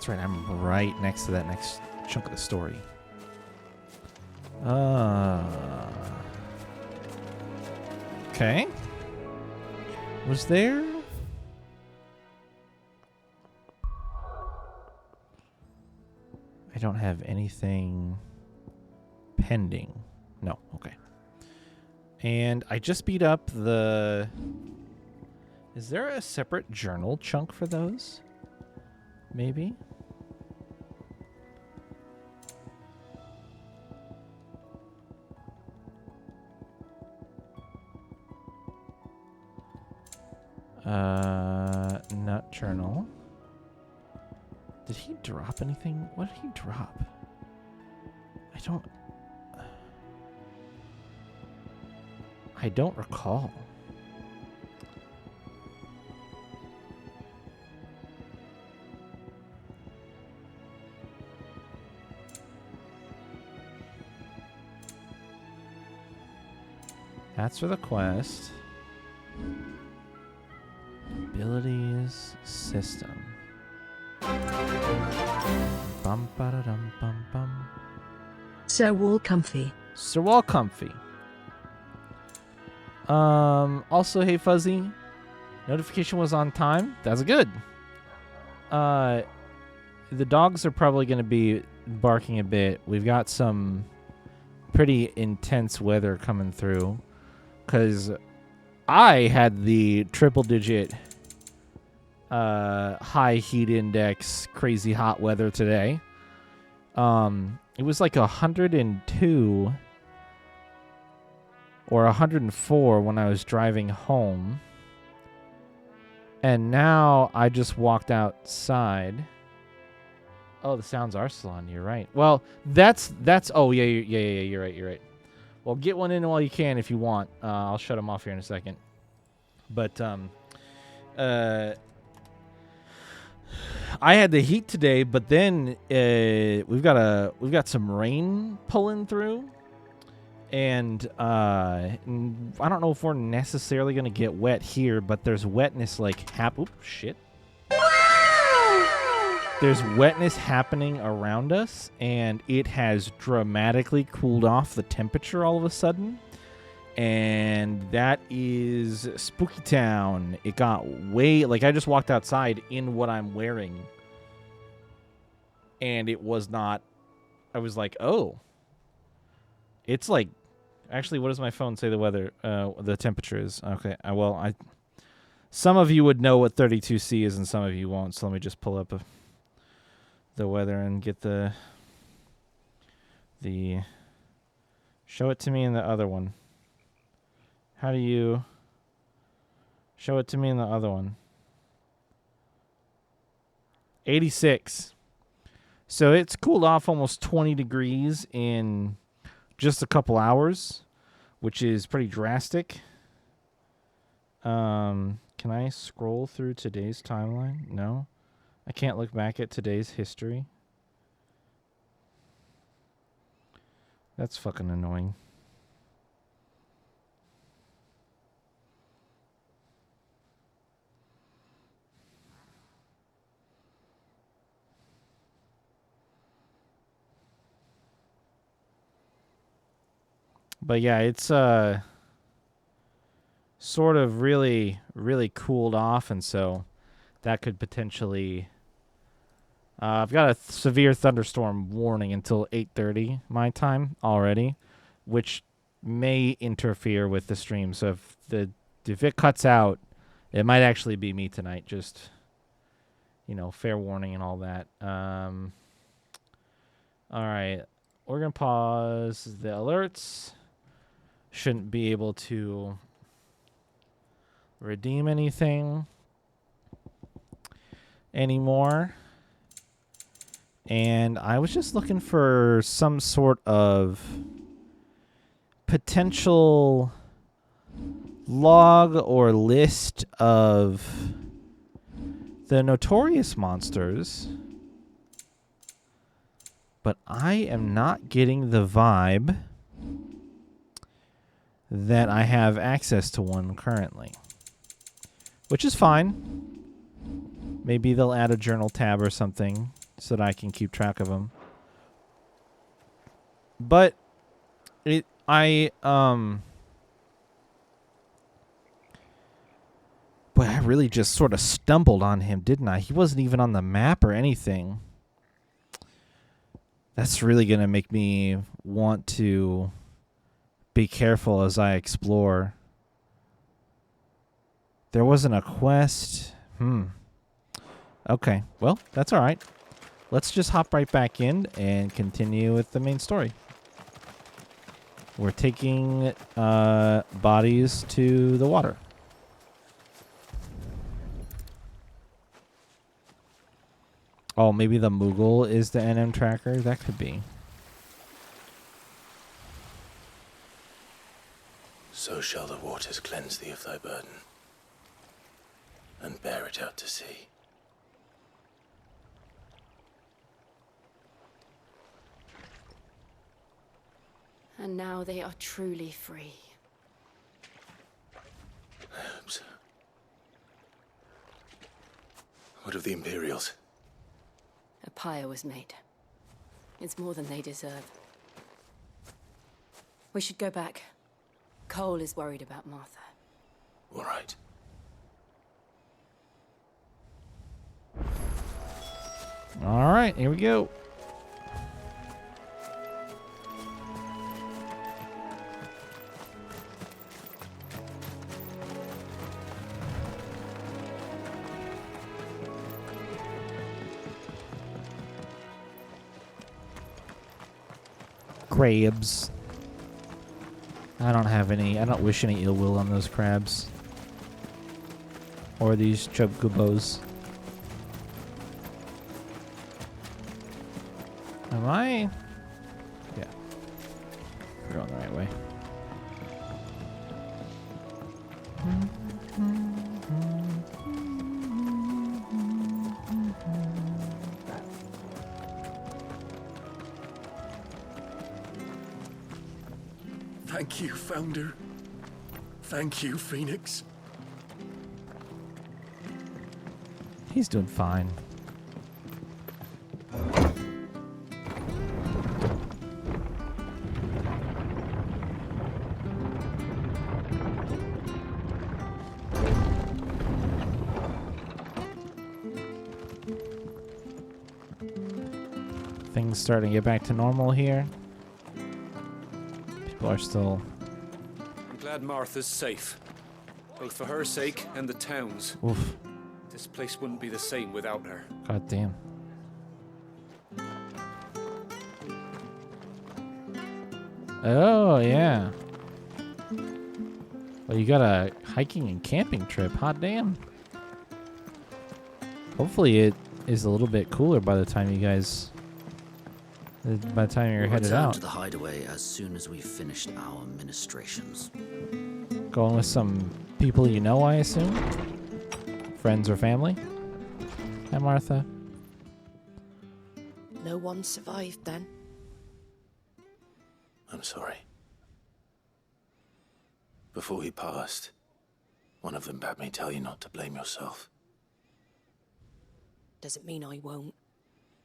That's right, I'm right next to that next chunk of the story. Okay. Was there... I don't have anything pending. No, okay. And I just beat up the... Is there a separate journal chunk for those? Maybe? Nut journal. Did he drop anything? What did he drop? I don't recall. That's for the quest. Abilities system. Bum ba da dum bum bum. Sir Wall Comfy. Sir Wall Comfy. Also, hey Fuzzy. Notification was on time. That's good. The dogs are probably going to be barking a bit. We've got some pretty intense weather coming through. Because I had the triple-digit high heat index, crazy hot weather today. It was like 102 or 104 when I was driving home. And now I just walked outside. Oh, the sounds are still on. You're right. Well, that's. Oh, yeah. You're right. Well, get one in while you can if you want. I'll shut them off here in a second. But I had the heat today, but then we've got some rain pulling through, and I don't know if we're necessarily gonna get wet here, but there's wetness like There's wetness happening around us, and it has dramatically cooled off the temperature all of a sudden. And that is Spooky Town. It got way... Like, I just walked outside in what I'm wearing. And it was not... I was like, oh. It's like... Actually, what does my phone say the weather... the temperature is? Okay, well, some of you would know what 32C is, and some of you won't. So let me just pull up the weather and get the show it to me in the other one. How do you show it to me in the other one? 86. So it's cooled off almost 20 degrees in just a couple hours, which is pretty drastic. Can I scroll through today's timeline? No. I can't look back at today's history. That's fucking annoying. But yeah, it's sort of really, really cooled off, and so that could potentially... I've got a severe thunderstorm warning until 8:30 my time already, which may interfere with the stream. So if it cuts out, it might actually be me tonight. Just, fair warning and all that. All right, we're gonna pause the alerts. Shouldn't be able to redeem anything anymore. And I was just looking for some sort of potential log or list of the notorious monsters, but I am not getting the vibe that I have access to one currently, which is fine. Maybe they'll add a journal tab or something so that I can keep track of them. But I really just sort of stumbled on him, didn't I? He wasn't even on the map or anything. That's really going to make me want to be careful as I explore. There wasn't a quest. Okay, well, that's all right. Let's just hop right back in and continue with the main story. We're taking bodies to the water. Oh, maybe the Moogle is the NM tracker? That could be. So shall the waters cleanse thee of thy burden, and bear it out to sea. And now they are truly free. I hope so. What of the Imperials? A pyre was made. It's more than they deserve. We should go back. Cole is worried about Martha. All right. All right, here we go. Crabs. I don't wish any ill will on those crabs. Or these chubgubos. Am I? Yeah. We're going the right way. Thank you, Founder. Thank you, Phoenix. He's doing fine. Things starting to get back to normal here. People are still... I'm glad Martha's safe. Both for her sake and the town's. Oof. This place wouldn't be the same without her. God damn. Oh, yeah. Well, you got a hiking and camping trip. Hot damn. Hopefully it is a little bit cooler by the time you guys... By the time you're headed return out. to the hideaway as soon as we've finished our ministrations. Going with some people you know, I assume? Friends or family? Hi, Martha. No one survived then. I'm sorry. Before he passed, one of them bade me tell you not to blame yourself. Doesn't mean I won't.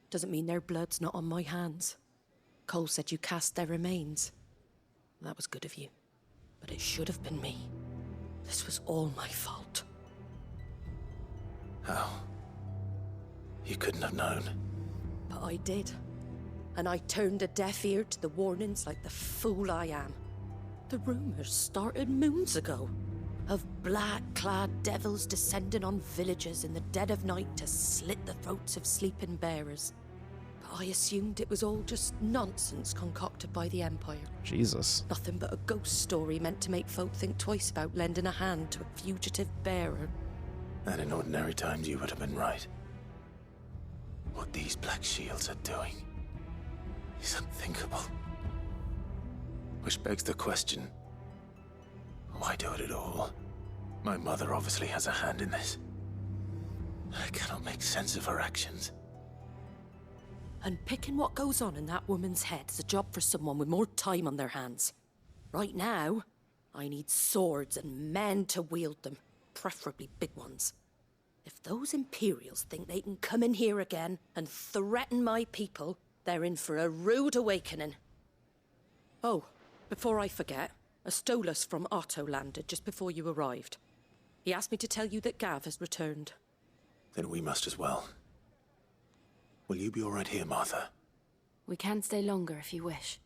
Doesn't mean their blood's not on my hands. Cole said you cast their remains. That was good of you. But it should have been me. This was all my fault. How? You couldn't have known. But I did. And I turned a deaf ear to the warnings like the fool I am. The rumors started moons ago. Of black-clad devils descending on villages in the dead of night to slit the throats of sleeping bearers. But I assumed it was all just nonsense concocted by the Empire. Jesus. Nothing but a ghost story meant to make folk think twice about lending a hand to a fugitive bearer. And in ordinary times you would have been right. What these Black Shields are doing is unthinkable. Which begs the question, why do it at all? My mother obviously has a hand in this. I cannot make sense of her actions. And picking what goes on in that woman's head is a job for someone with more time on their hands. Right now, I need swords and men to wield them, preferably big ones. If those Imperials think they can come in here again and threaten my people, they're in for a rude awakening. Oh, before I forget, a Stolas from Otto landed just before you arrived. He asked me to tell you that Gav has returned. Then we must as well. Will you be all right here, Martha? We can stay longer if you wish.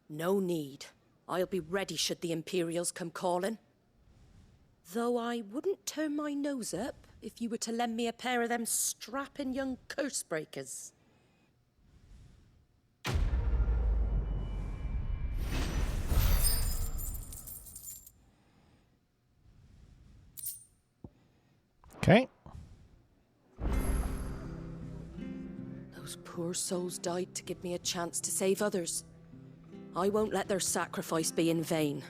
No need. I'll be ready should the Imperials come calling. Though I wouldn't turn my nose up if you were to lend me a pair of them strapping young curse breakers. Okay. Those poor souls died to give me a chance to save others. I won't let their sacrifice be in vain.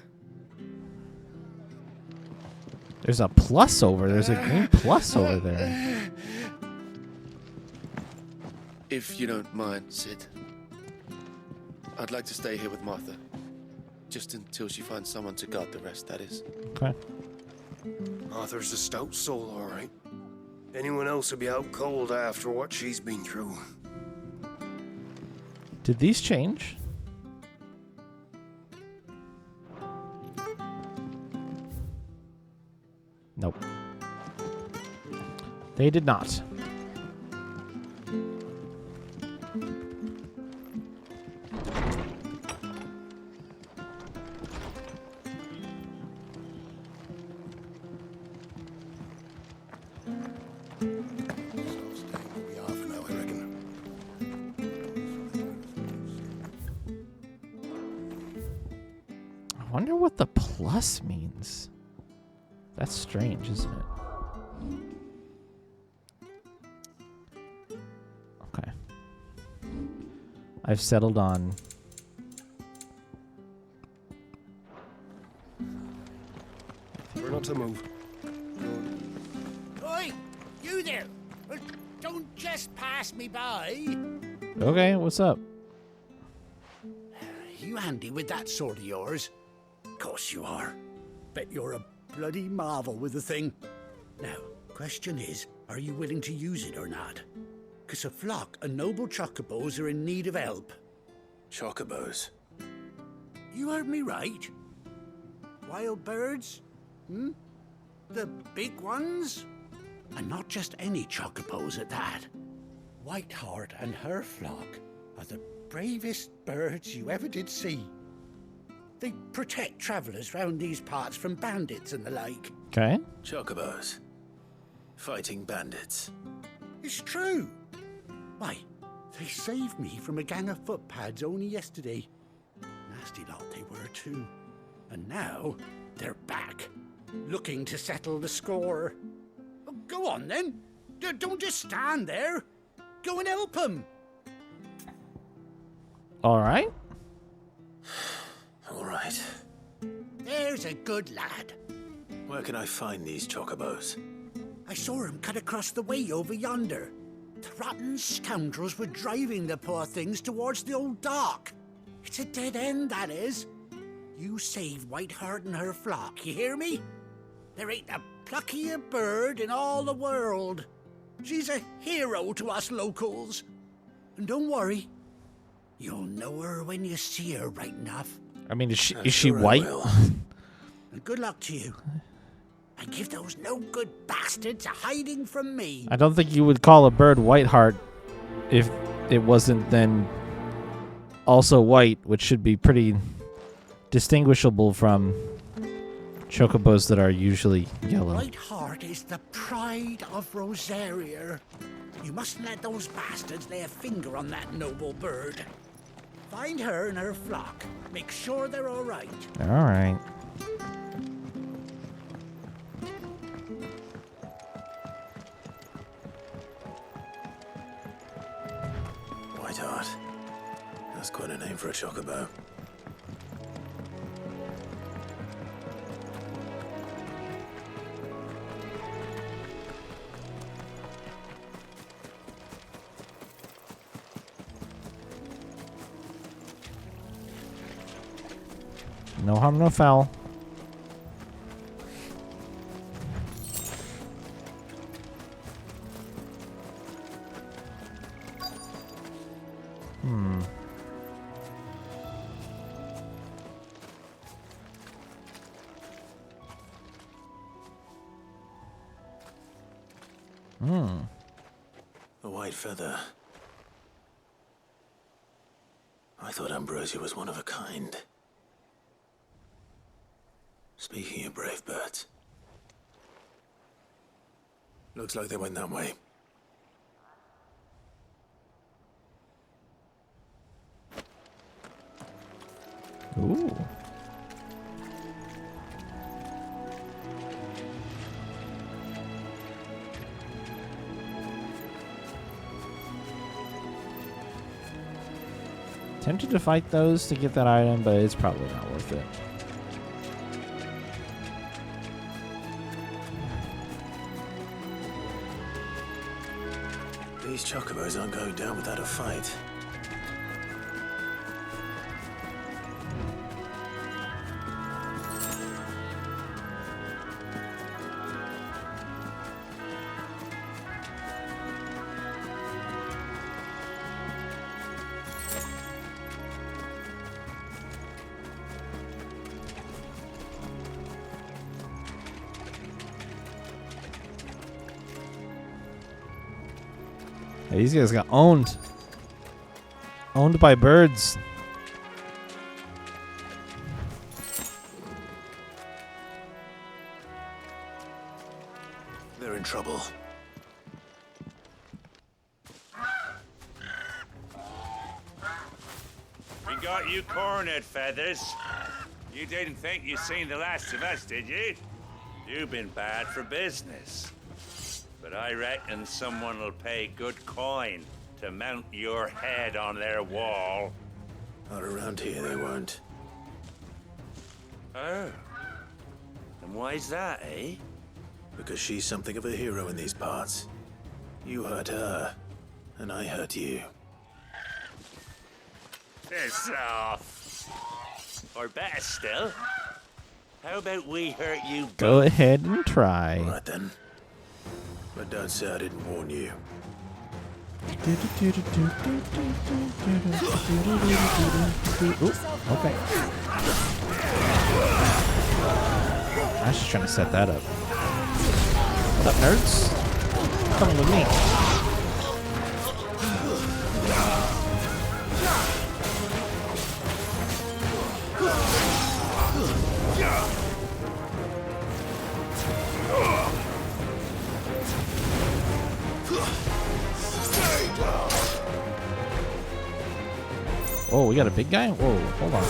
There's a plus over. There's a green plus over there. If you don't mind, Sid, I'd like to stay here with Martha. Just until she finds someone to guard the rest, that is. Okay. Arthur's a stout soul, all right. Anyone else would be out cold after what she's been through. Did these change? Nope. They did not. I wonder what the plus means. That's strange, isn't it? Okay. I've settled on... We're not to move. Oi! You there! Don't just pass me by! Okay, what's up? You handy with that sword of yours? Course you are. Bet you're a bloody marvel with the thing. Now, question is, are you willing to use it or not? 'Cause a flock of noble chocobos are in need of help. Chocobos? You heard me right. Wild birds? Hmm? The big ones? And not just any chocobos at that. Whiteheart and her flock are the bravest birds you ever did see. They protect travellers round these parts from bandits and the like. Okay. Chocobos. Fighting bandits. It's true. Why, they saved me from a gang of footpads only yesterday. Nasty lot they were too. And now they're back, looking to settle the score. Oh, go on then. Don't just stand there. Go and help them. All right. All right. There's a good lad. Where can I find these chocobos? I saw him cut across the way over yonder. The rotten scoundrels were driving the poor things towards the old dock. It's a dead end, that is. You save Whiteheart and her flock, you hear me? There ain't a pluckier bird in all the world. She's a hero to us locals. And don't worry, you'll know her when you see her right enough. I mean, is she Sure I white? will. And good luck to you. And give those no-good bastards a hiding from me. I don't think you would call a bird Whiteheart if it wasn't then also white, which should be pretty distinguishable from chocobos that are usually yellow. Whiteheart is the pride of Rosaria. You mustn't let those bastards lay a finger on that noble bird. Find her and her flock. Make sure they're all right. All right. Whiteheart. That's quite a name for a chocobo. No harm, no foul. A white feather. I thought Ambrosia was one of a kind. Speaking of brave birds. Looks like they went that way. Ooh. Tempted to fight those to get that item, but it's probably not worth it. These chocobos aren't going down without a fight. Hey, these guys got owned. Owned by birds. They're in trouble. We got you cornered, Feathers. You didn't think you'd seen the last of us, did you? You've been bad for business. But I reckon someone will pay good coin to mount your head on their wall. Not around here, they won't. Oh. And why's that, eh? Because she's something of a hero in these parts. You hurt her, and I hurt you. Piss off. Or better still, how about we hurt you both? Go ahead and try. All right then. But don't say I didn't warn you. Ooh, okay. I was just trying to set that up. What up, nerds? Come with me. Oh, we got a big guy? Whoa, hold on.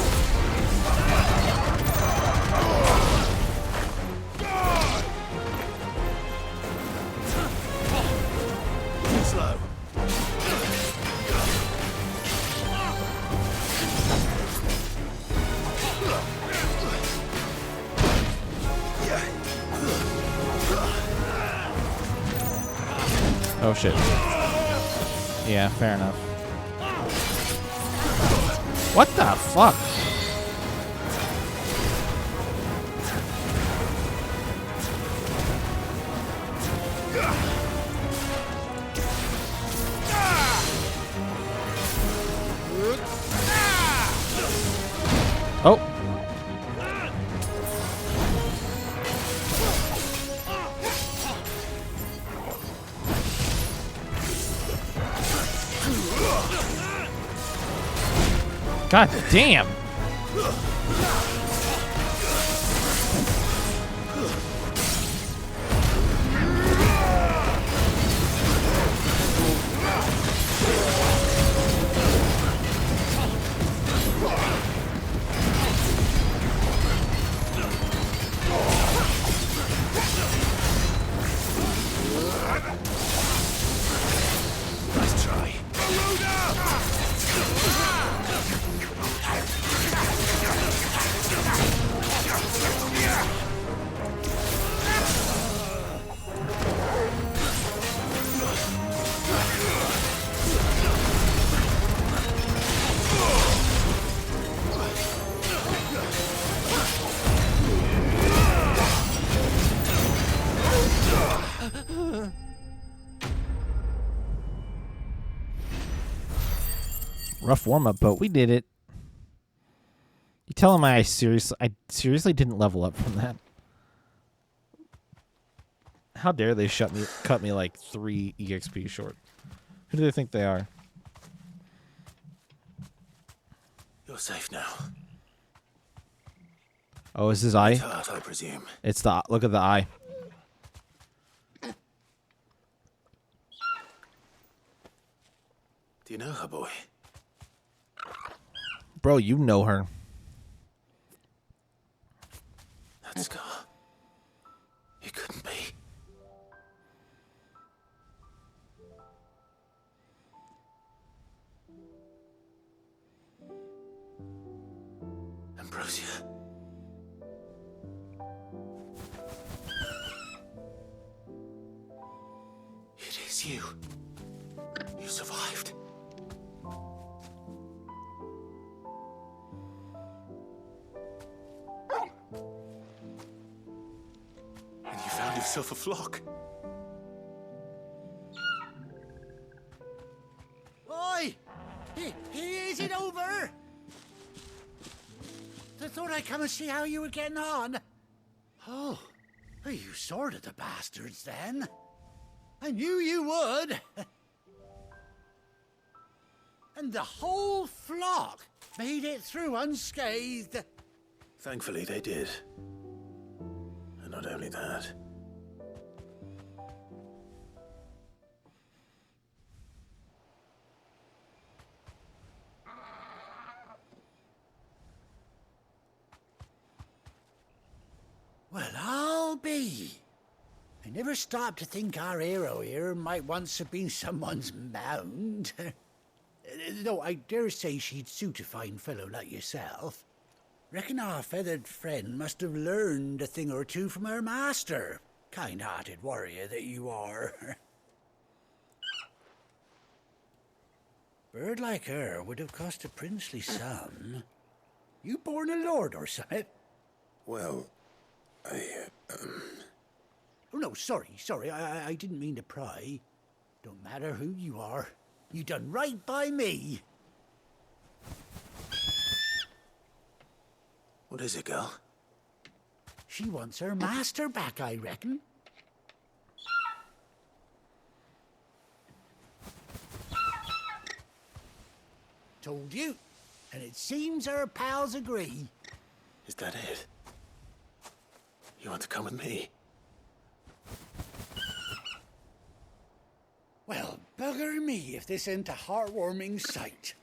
Slow. Oh, shit. Yeah, fair enough. What the fuck? Oh. God damn. Nice try. Rough warm-up, but we did it. You tell him I seriously didn't level up from that. How dare they cut me like 3 EXP short? Who do they think they are? You're safe now. Oh, is his eye? Heart, I presume. It's the look at the eye. Do you know her, boy? Bro, you know her. That scar. It couldn't be. Ambrosia. It is you. You survived. And you found yourself a flock. Oi! Is it over? I thought I'd come and see how you were getting on. Oh, you sorted the bastards then. I knew you would. And the whole flock made it through unscathed. Thankfully, they did. And not only that. Well, I'll be. I never stopped to think our hero here might once have been someone's mount. Though I dare say she'd suit a fine fellow like yourself. Reckon our feathered friend must have learned a thing or two from her master. Kind-hearted warrior that you are. Bird like her would have cost a princely sum. You born a lord or something? Well, Oh, no, sorry. I didn't mean to pry. Don't matter who you are. You done right by me. What is it, girl? She wants her master back, I reckon. Told you. And it seems her pals agree. Is that it? You want to come with me? Well, bugger me if this ain't a heartwarming sight.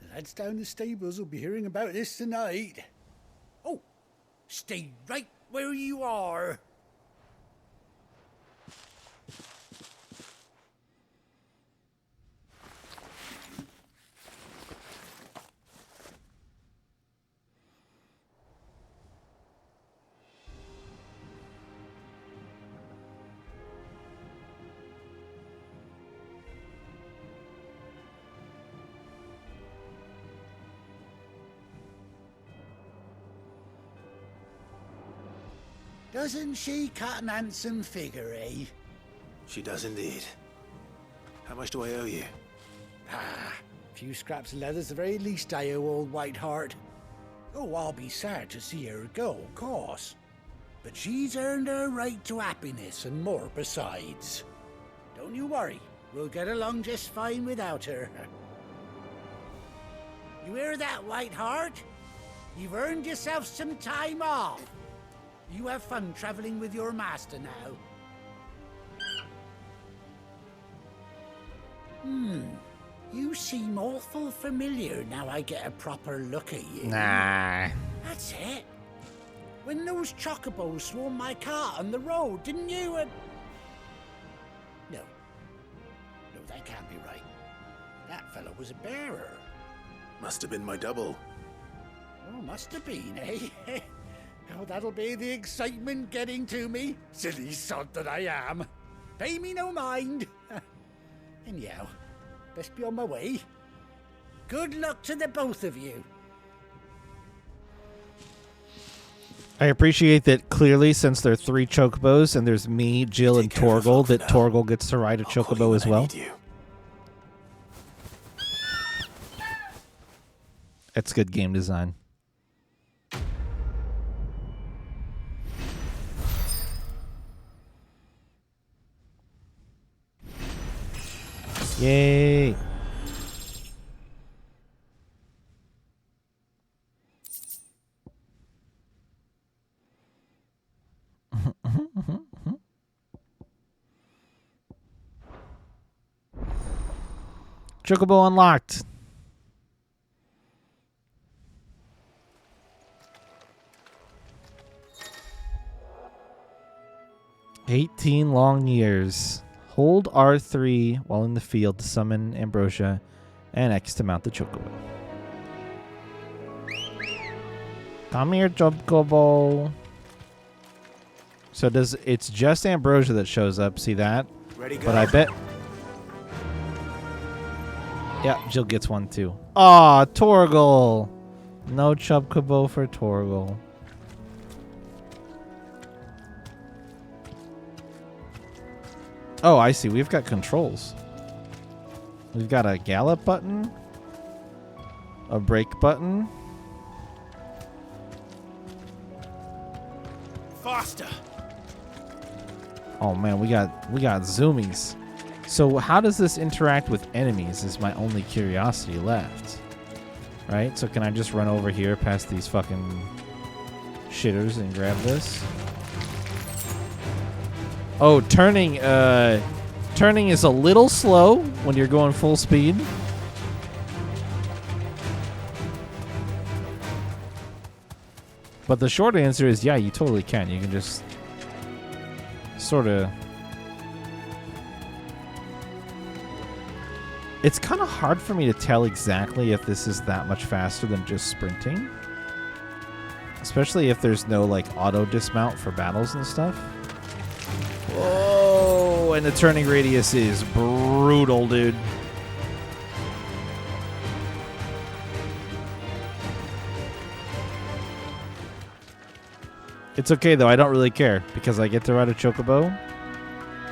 The lads down the stables will be hearing about this tonight. Oh, stay right where you are. Doesn't she cut an handsome figure, eh? She does indeed. How much do I owe you? Ah, a few scraps of leather's the very least I owe old Whiteheart. Oh, I'll be sad to see her go, of course. But she's earned her right to happiness and more besides. Don't you worry, we'll get along just fine without her. You hear that, Whiteheart? You've earned yourself some time off. You have fun traveling with your master now. You seem awful familiar now I get a proper look at you. Nah. That's it. When those chocobos swarmed my cart on the road, didn't you? No, that can't be right. That fellow was a bearer. Must have been my double. Oh, must have been, eh? Oh, that'll be the excitement getting to me. Silly sod that I am. Pay me no mind. Anyhow, best be on my way. Good luck to the both of you. I appreciate that clearly, since there are 3 chocobos and there's me, Jill, and Torgal, that Torgal gets to ride a chocobo as well. It's good game design. Yay! Chocobo unlocked. "18 long years. Hold R3 while in the field to summon Ambrosia, and X to mount the Chocobo." Come here, Chocobo. So it's just Ambrosia that shows up, see that? Ready, go. But I bet... Yeah, Jill gets one too. Aw, Torgal. No Chocobo for Torgal. Oh, I see. We've got controls. We've got a gallop button, a brake button. Faster. Oh man, we got zoomies. So how does this interact with enemies is my only curiosity left. Right? So can I just run over here past these fucking shitters and grab this? Oh, turning is a little slow when you're going full speed. But the short answer is yeah, you totally can. You can just sort of... It's kind of hard for me to tell exactly if this is that much faster than just sprinting. Especially if there's no like auto dismount for battles and stuff. Whoa, and the turning radius is brutal, dude. It's okay, though. I don't really care because I get to ride a Chocobo,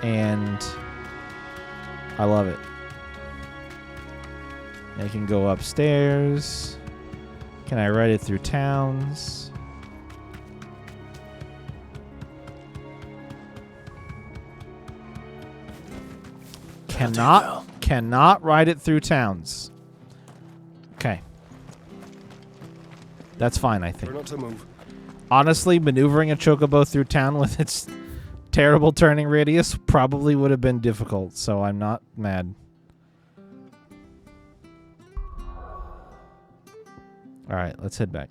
and I love it. I can go upstairs. Can I ride it through towns? Cannot ride it through towns. Okay. That's fine, I think. Not to move. Honestly, maneuvering a Chocobo through town with its terrible turning radius probably would have been difficult, so I'm not mad. Alright, let's head back.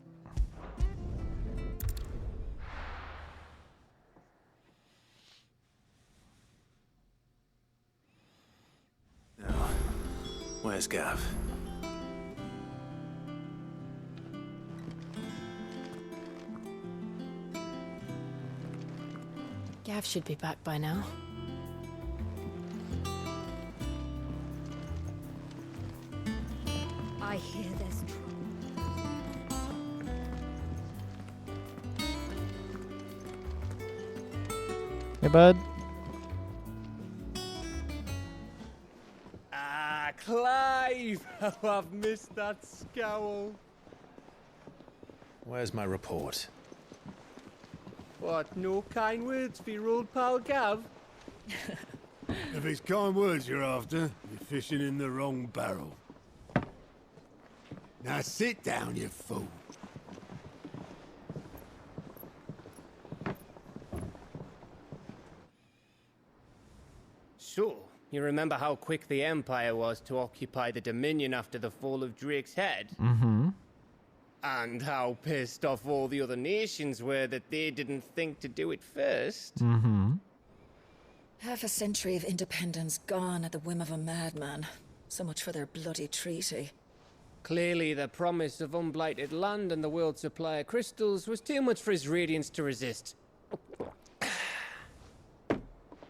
Now, where's Gav? Gav should be back by now. I hear there's Hey, bud. Ah, Clive! How I've missed that scowl. Where's my report? What, no kind words for your old pal Gav? If it's kind words you're after, you're fishing in the wrong barrel. Now sit down, you fool. So, you remember how quick the Empire was to occupy the Dominion after the fall of Drake's head? Mm-hmm. And how pissed off all the other nations were that they didn't think to do it first? Mm-hmm. Half a century of independence gone at the whim of a madman. So much for their bloody treaty. Clearly, the promise of unblighted land and the world's supply of crystals was too much for his radiance to resist.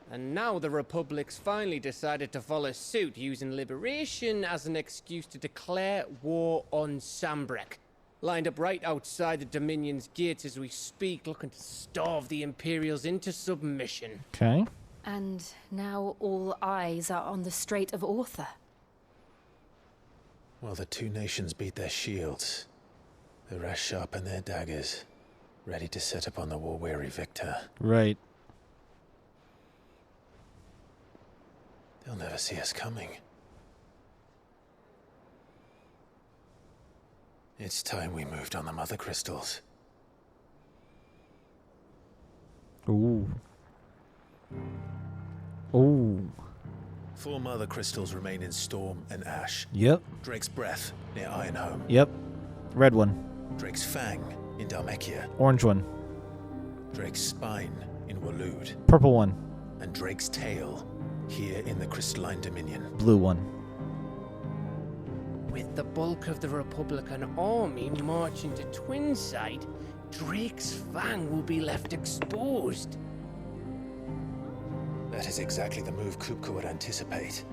And now the Republic's finally decided to follow suit, using liberation as an excuse to declare war on Sambrek. Lined up right outside the Dominion's gates as we speak, looking to starve the Imperials into submission. Okay. And now all eyes are on the Strait of Author. While the two nations beat their shields, the rest sharpen their daggers, ready to set upon the war-weary victor. Right. They'll never see us coming. It's time we moved on the mother crystals. Ooh. Ooh. 4 mother crystals remain in Storm and Ash. Yep. Drake's Breath near Ironhome. Yep. Red one. Drake's Fang in Dhalmekia. Orange one. Drake's Spine in Waloed. Purple one. And Drake's Tail here in the Crystalline Dominion. Blue one. With the bulk of the Republican army marching to Twinside, Drake's Fang will be left exposed. That is exactly the move Kupka would anticipate.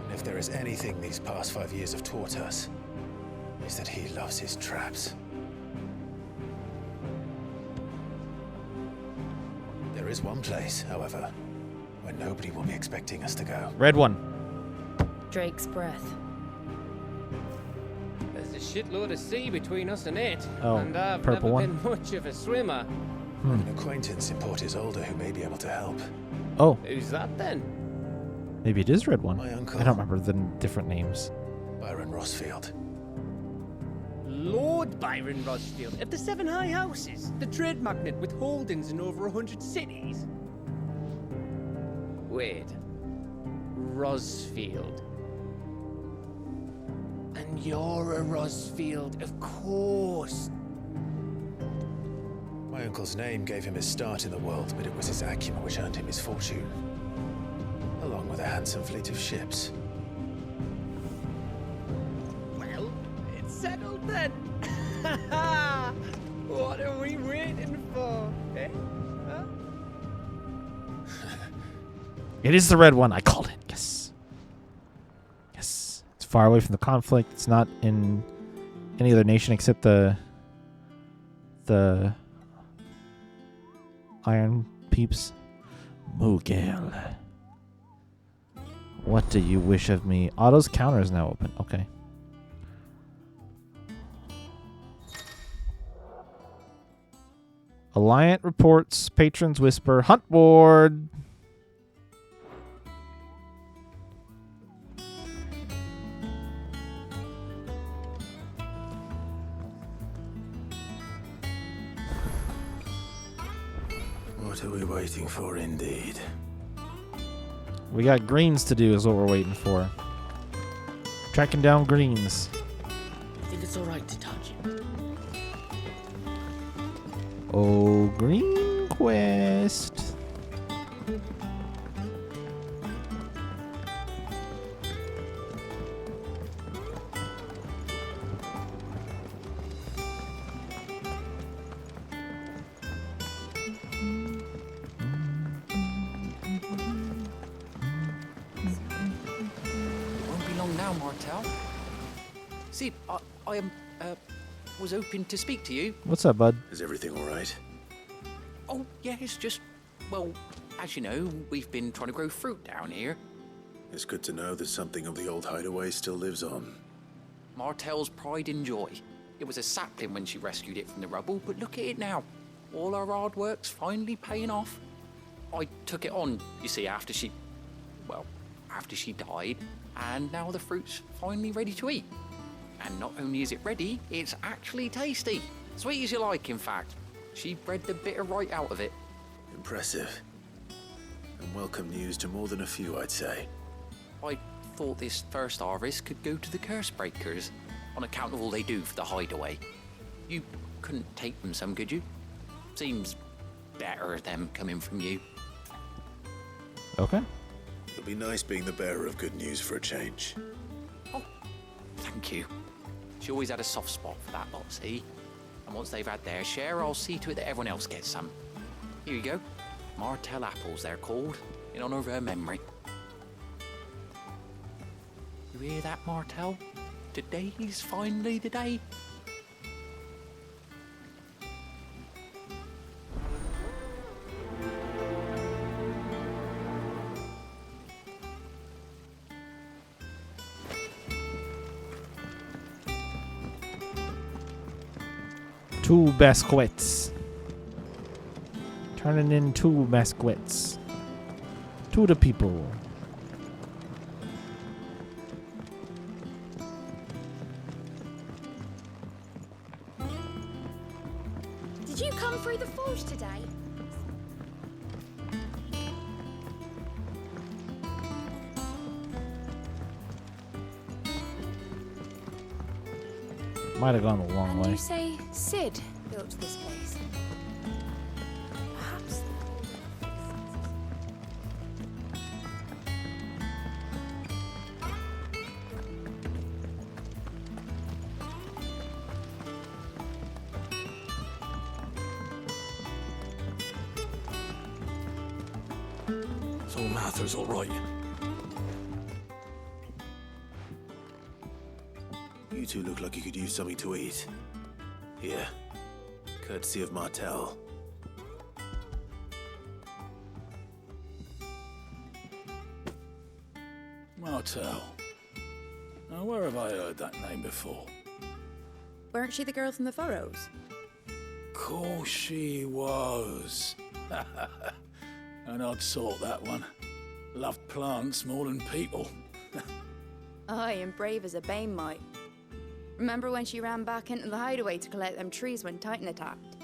And if there is anything these past 5 years have taught us, is that he loves his traps. There is one place, however, where nobody will be expecting us to go. Red one. Drake's Breath. There's a shitload of sea between us and it, Oh, and I've purple never one. been much of a swimmer. An acquaintance in Port Isolde who may be able to help. Oh. Who's that then? Maybe it is red one. My uncle. I don't remember the different names. Byron Rossfield. Lord Byron Rossfield of the Seven High Houses, the trade magnate with holdings in over 100 cities. Wait. Rossfield. And you're a Rossfield, of course. My uncle's name gave him his start in the world, but it was his acumen which earned him his fortune, along with a handsome fleet of ships. Well, it's settled then. What are we waiting for, eh? Huh? It is the red one. I called it. Yes. Yes. It's far away from the conflict. It's not in any other nation except the Iron Peeps. Mugel. What do you wish of me? Otto's counter is now open. Okay. Alliant reports, patrons whisper, hunt board. What are we waiting for, indeed? We got greens to do is what we're waiting for. Tracking down greens. I think it's alright to touch it. Oh, green quest. Won't be long now, Martel. See, I was hoping to speak to you. What's up, bud? Is everything all right? Oh, yeah, it's just, well, as you know, we've been trying to grow fruit down here. It's good to know that something of the old hideaway still lives on. Martel's pride and joy. It was a sapling when she rescued it from the rubble, but look at it now. All our hard work's finally paying off. I took it on, you see, after she died, and now the fruit's finally ready to eat. And not only is it ready, it's actually tasty. Sweet as you like, in fact. She bred the bitter right out of it. Impressive. And welcome news to more than a few, I'd say. I thought this first harvest could go to the curse breakers, on account of all they do for the hideaway. You couldn't take them some, could you? Seems better them coming from you. Okay. It'll be nice being the bearer of good news for a change. Oh, thank you. She always had a soft spot for that lot, see? And once they've had their share, I'll see to it that everyone else gets some. Here you go. Martel apples, they're called, in honor of her memory. You hear that, Martel? Today's finally the day. 2 biscuits. Turning in 2 biscuits. To the people. Did you come through the forge today? Might have gone the long And way. you say Sid built this place? Perhaps. So Martha's all right. You two look like you could use something to eat. Here, courtesy of Martell. Martell. Now, where have I heard that name before? Weren't she the girl from the Furrows? Course she was. An odd sort, that one. Loved plants more than people. Aye, and brave as a bane might. Remember when she ran back into the hideaway to collect them trees when Titan attacked?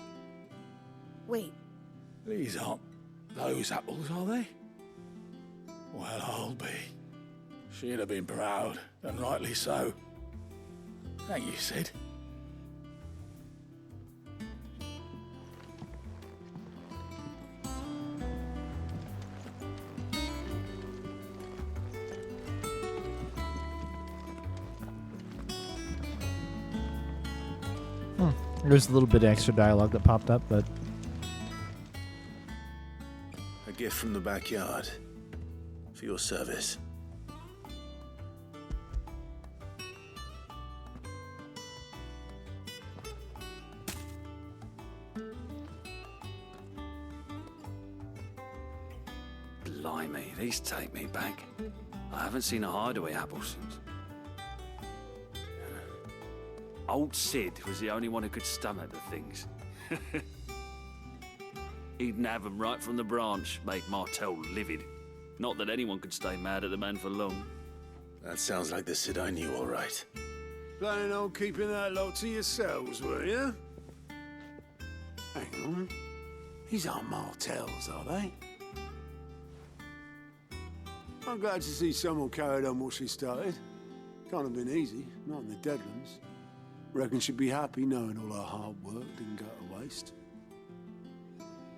Wait, These aren't those apples, are they? Well, I'll be. She'd have been proud, and rightly so. Thank you, Sid. There's a little bit of extra dialogue that popped up, but A gift from the backyard. For your service. Blimey, these take me back. I haven't seen a hideaway apple since. Old Sid was the only one who could stomach the things. He'd nab 'em right from the branch, make Martell livid. Not that anyone could stay mad at the man for long. That sounds like the Sid I knew, all right. Planning on keeping that lot to yourselves, were you? Hang on. These aren't Martells, are they? I'm glad to see someone carried on what she started. Can't have been easy, not in the Deadlands. Reckon she'd be happy knowing all her hard work didn't go to waste.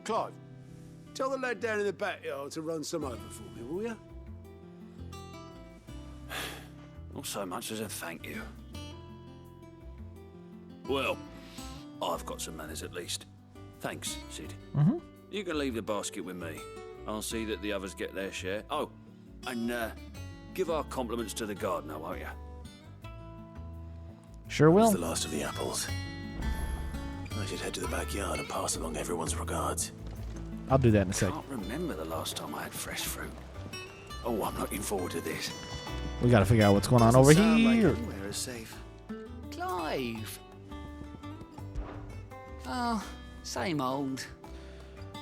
Clive, tell the lad down in the backyard to run some over for me, will you? Not so much as a thank you. Well, I've got some manners at least. Thanks, Sid. Mm-hmm. You can leave the basket with me. I'll see that the others get their share. Oh, and give our compliments to the gardener, won't you? Sure will. That's the last of the apples. I should head to the backyard and pass along everyone's regards. I'll do that in a sec. I can't remember the last time I had fresh fruit. Oh, I'm looking forward to this. We gotta figure out what's going on over here. Anywhere is safe. Clive. Oh, same old.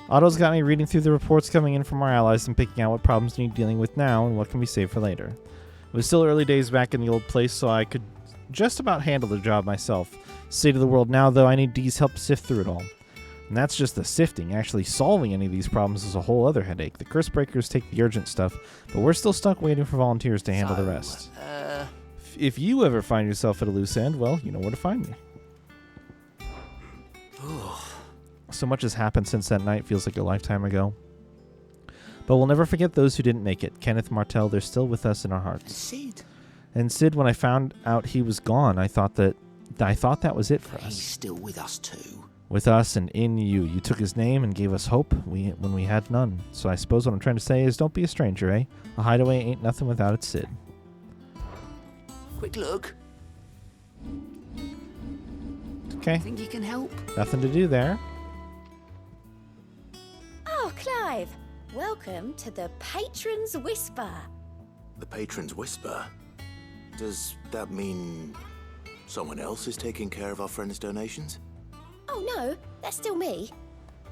Otto's got me reading through the reports coming in from our allies and picking out what problems need dealing with now and what can be saved for later. It was still early days back in the old place, so I could just about handle the job myself. State of the world now, though, I need Dee's help to sift through it all. And that's just the sifting. Actually solving any of these problems is a whole other headache. The curse breakers take the urgent stuff, but we're still stuck waiting for volunteers to handle the rest. If you ever find yourself at a loose end, well, you know where to find me. So much has happened since that night, feels like a lifetime ago. But we'll never forget those who didn't make it. Kenneth, Martell, they're still with us in our hearts. Sid. And Sid, when I found out he was gone, I thought that was it for us. He's still with us too. With us and in you. You took his name and gave us hope when we had none. So I suppose what I'm trying to say is don't be a stranger, eh? A hideaway ain't nothing without its Sid. Quick look. Okay. Think you can help? Nothing to do there. Oh, Clive. Welcome to the Patron's Whisper. The Patron's Whisper? Does that mean someone else is taking care of our friend's donations? Oh no, that's still me.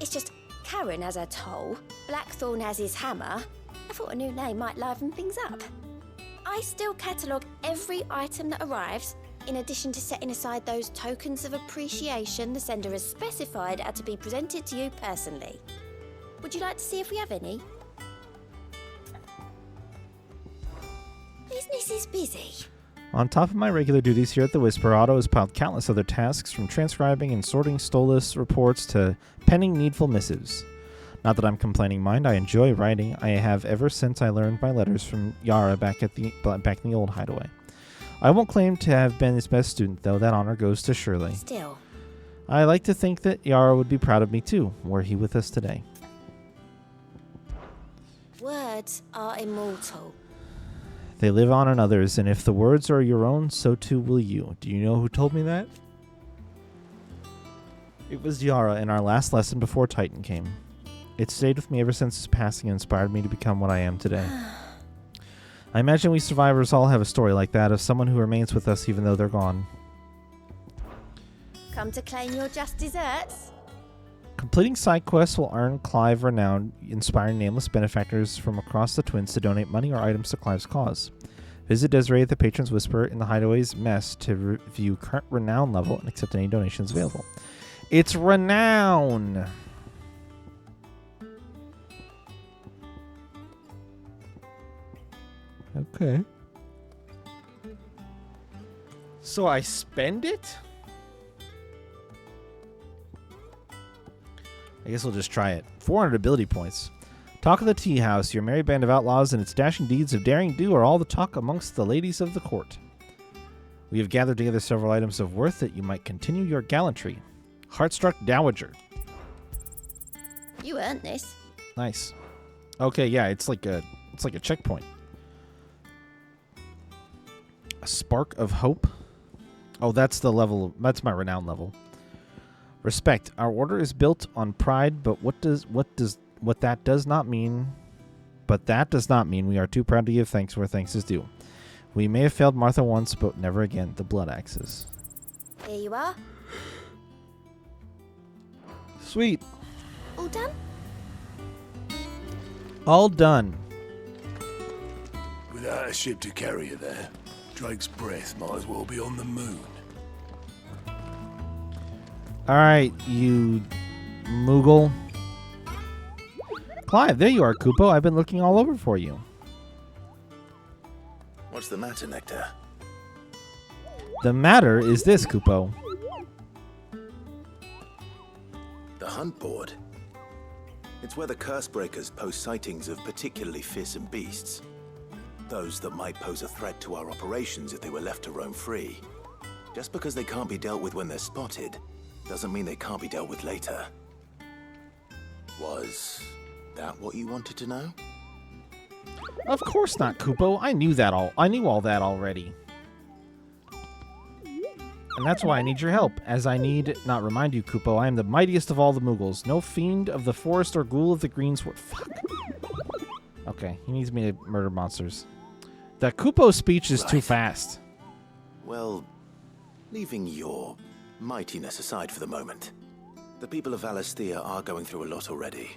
It's just Karen has her toll, Blackthorn has his hammer. I thought a new name might liven things up. I still catalogue every item that arrives, in addition to setting aside those tokens of appreciation the sender has specified are to be presented to you personally. Would you like to see if we have any? Business is busy. On top of my regular duties here at the Whisper, Otto has piled countless other tasks, from transcribing and sorting Stolas reports to penning needful missives. Not that I'm complaining, mind. I enjoy writing. I have ever since I learned my letters from Yara back in the old hideaway. I won't claim to have been his best student, though. That honor goes to Shirley. Still. I like to think that Yara would be proud of me, too, were he with us today. Words are immortal. They live on in others, and if the words are your own, so too will you. Do you know who told me that? It was Yara in our last lesson before Titan came. It stayed with me ever since his passing and inspired me to become what I am today. I imagine we survivors all have a story like that, of someone who remains with us even though they're gone. Come to claim your just desserts? Completing side quests will earn Clive renown, inspiring nameless benefactors from across the Twins to donate money or items to Clive's cause. Visit Desiree at the Patron's Whisper in the Hideaway's mess to review current renown level and accept any donations available. It's renown! Okay. So I spend it? I guess we'll just try it. 400 ability points. Talk of the Tea House, your merry band of outlaws and its dashing deeds of daring do are all the talk amongst the ladies of the court. We have gathered together several items of worth that you might continue your gallantry. Heartstruck Dowager. You earned this. Nice. Okay, yeah, it's like a checkpoint. A Spark of Hope. Oh, that's the level. That's my renown level. Respect. Our order is built on pride, but that does not mean we are too proud to give thanks where thanks is due. We may have failed Martha once, but never again. The Blood Axes. Here you are. Sweet. All done? All done. Without a ship to carry you there, Drake's breath might as well be on the moon. Alright, you Moogle. Clive, there you are, Kupo. I've been looking all over for you. What's the matter, Nectar? The matter is this, Kupo. The hunt board. It's where the Cursebreakers post sightings of particularly fearsome beasts. Those that might pose a threat to our operations if they were left to roam free. Just because they can't be dealt with when they're spotted, doesn't mean they can't be dealt with later. Was that what you wanted to know? Of course not, Kupo. I knew all that already. And that's why I need your help, as I need not remind you, Kupo, I am the mightiest of all the Moogles. No fiend of the forest or ghoul of the greensward. Fuck. Okay, he needs me to murder monsters. The Kupo speech is too fast. Well, leaving your mightiness aside for the moment, the people of Valisthea are going through a lot already.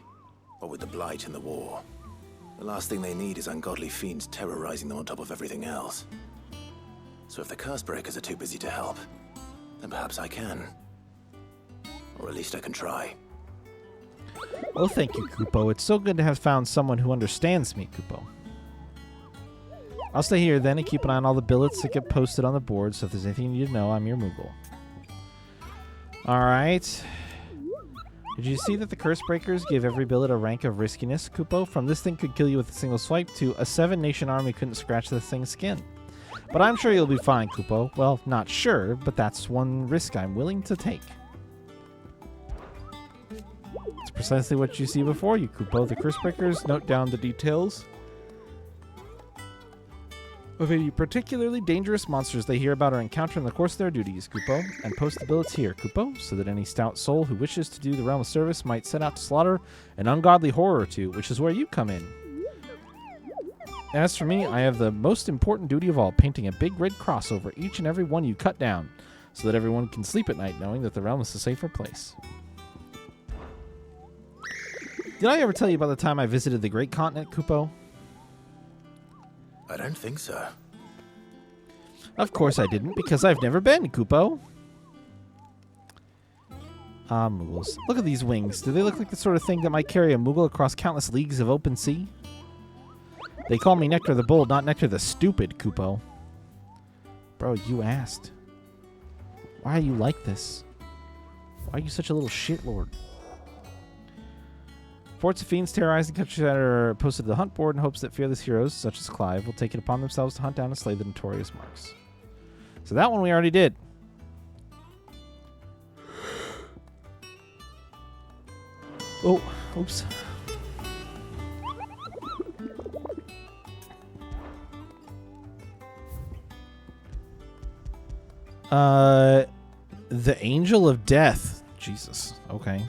What with the Blight and the war. The last thing they need is ungodly fiends terrorizing them on top of everything else. So if the Cursebreakers are too busy to help, then perhaps I can. Or at least I can try. Oh, thank you, Kupo. It's so good to have found someone who understands me, Kupo. I'll stay here then and keep an eye on all the billets that get posted on the board, so if there's anything you need to know, I'm your Moogle. Alright. Did you see that the Cursebreakers give every billet a rank of riskiness, Kupo? From this thing could kill you with a single swipe to a 7-nation army couldn't scratch this thing's skin. But I'm sure you'll be fine, Kupo. Well, not sure, but that's one risk I'm willing to take. It's precisely what you see before you, Kupo. The Cursebreakers note down the details of any particularly dangerous monsters they hear about or encounter in the course of their duties, Kupo, and post the billets here, Kupo, so that any stout soul who wishes to do the realm of service might set out to slaughter an ungodly horror or two, which is where you come in. As for me, I have the most important duty of all, painting a big red cross over each and every one you cut down. so that everyone can sleep at night knowing that the realm is a safer place. Did I ever tell you about the time I visited the Great Continent, Kupo? I don't think so. Of course I didn't, because I've never been, Kupo. Ah, Moogles. Look at these wings. Do they look like the sort of thing that might carry a Moogle across countless leagues of open sea? They call me Nectar the Bold, not Nectar the Stupid, Kupo. Bro, you asked. Why are you like this? Why are you such a little shitlord? Forts of fiends terrorizing countryside are posted to the hunt board in hopes that fearless heroes, such as Clive, will take it upon themselves to hunt down and slay the notorious marks. So that one we already did. Oh, oops. The Angel of Death. Jesus. Okay.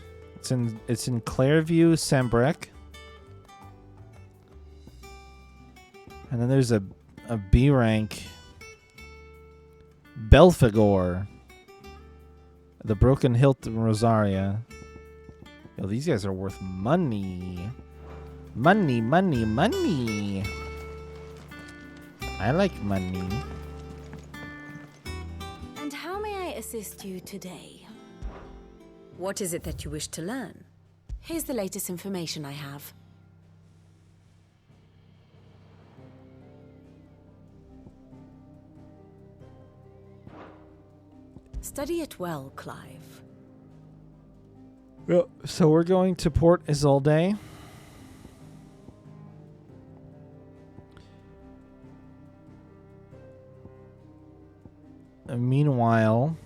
It's in Clairview, Sambrec. And then there's a B rank Belphegor. The Broken Hilt Rosaria. Yo, these guys are worth money. Money, money, money. I like money. And how may I assist you today? What is it that you wish to learn? Here's the latest information I have. Study it well, Clive. Well, so we're going to Port Isolde. Meanwhile,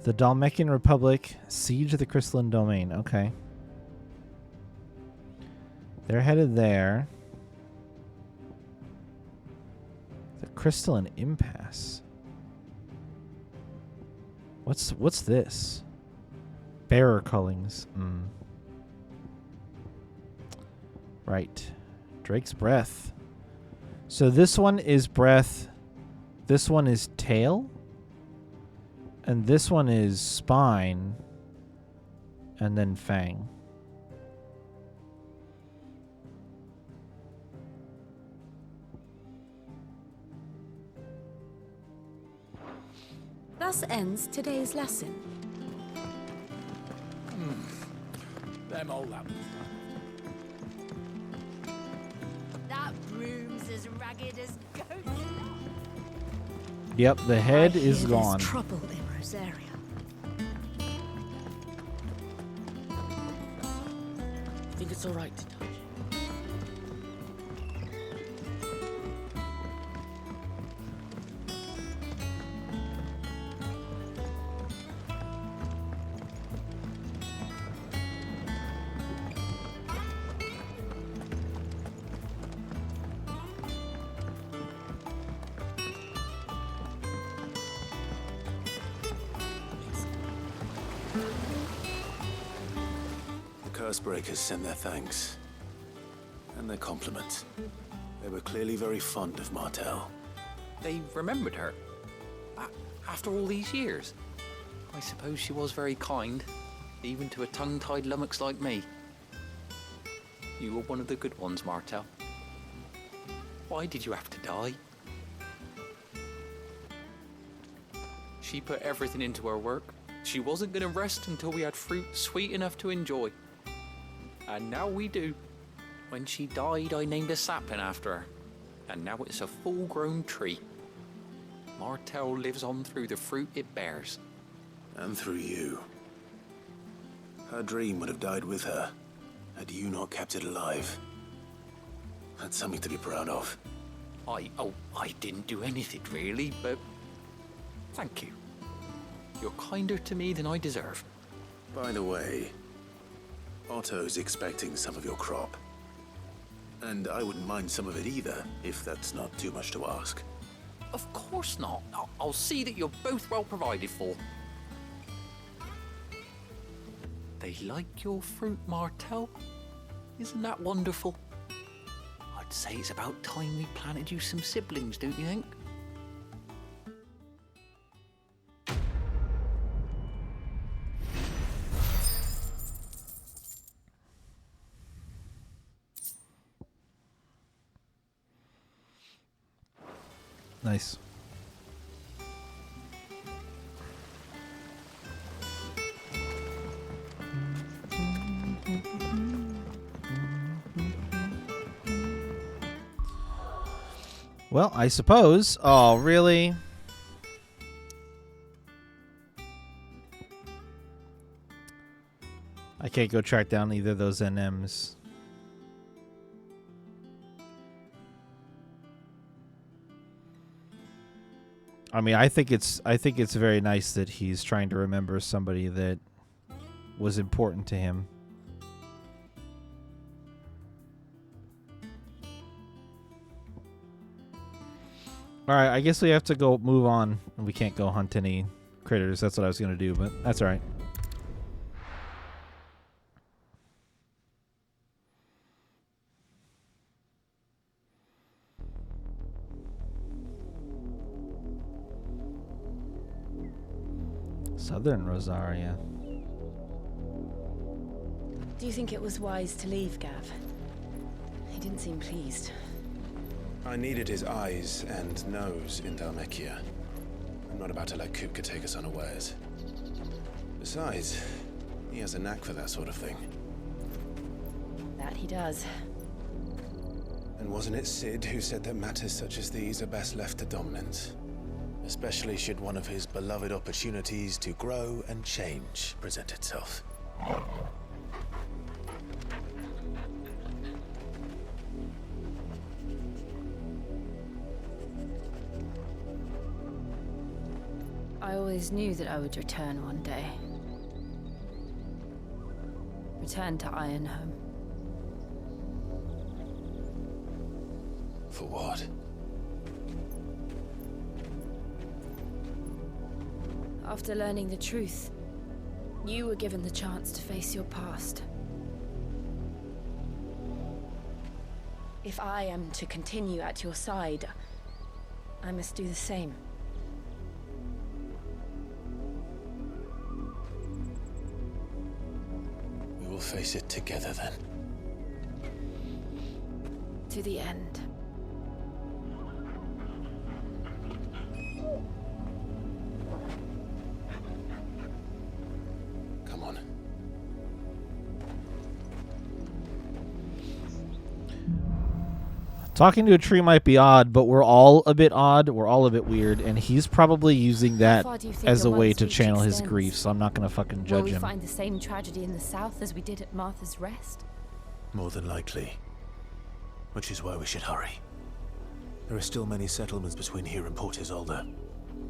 the Dalmekian Republic siege the Crystalline Domain. Okay. They're headed there. The Crystalline Impasse. What's this? Bearer Cullings. Right. Drake's Breath. So this one is breath. This one is tail. And this one is spine. And then fang. Thus ends today's lesson. Them old apples. That broom's as ragged as goats. Yep, the head I is hear gone. There's trouble in Rosaria. Think it's all right to touch? Cursebreakers send their thanks. And their compliments. They were clearly very fond of Martell. They remembered her. After all these years. I suppose she was very kind, even to a tongue-tied lummox like me. You were one of the good ones, Martell. Why did you have to die? She put everything into her work. She wasn't going to rest until we had fruit sweet enough to enjoy. And now we do. When she died, I named a sapling after her. And now it's a full-grown tree. Martell lives on through the fruit it bears. And through you. Her dream would have died with her, had you not kept it alive. That's something to be proud of. I didn't do anything really, but thank you. You're kinder to me than I deserve. By the way, Otto's expecting some of your crop. And I wouldn't mind some of it either, if that's not too much to ask. Of course not. I'll see that you're both well provided for. They like your fruit, Martell. Isn't that wonderful? I'd say it's about time we planted you some siblings, don't you think? Nice. Well, I suppose. Oh, really? I can't go track down either of those NMs. I mean, I think it's very nice that he's trying to remember somebody that was important to him. All right, I guess we have to go move on. We can't go hunt any critters. That's what I was going to do, but that's all right. Southern Rosaria. Do you think it was wise to leave, Gav? He didn't seem pleased. I needed his eyes and nose in Dhalmekia. I'm not about to let Kupka take us unawares. Besides, he has a knack for that sort of thing. That he does. And wasn't it Sid who said that matters such as these are best left to dominance? Especially should one of his beloved opportunities to grow and change present itself. I always knew that I would return one day. Return to Ironhome. For what? After learning the truth, you were given the chance to face your past. If I am to continue at your side, I must do the same. We will face it together then. To the end. Come on. Talking to a tree might be odd, but we're all a bit odd. We're all a bit weird, and he's probably using that as a way to channel his grief, so I'm not going to fucking judge Will we him. find the same tragedy in the south as we did at Martha's Rest? More than likely. Which is why we should hurry. There are still many settlements between here and Port Isolde.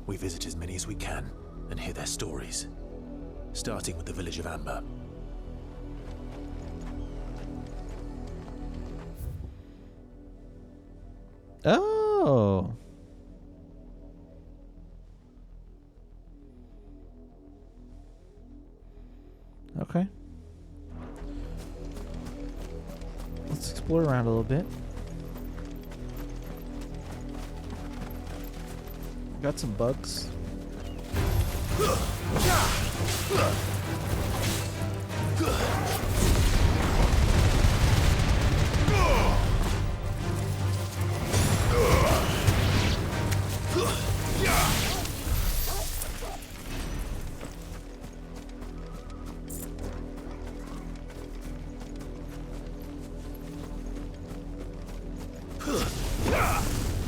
We visit as many as we can and hear their stories. Starting with the village of Amber. Oh. Okay. Let's explore around a little bit. Got some bugs.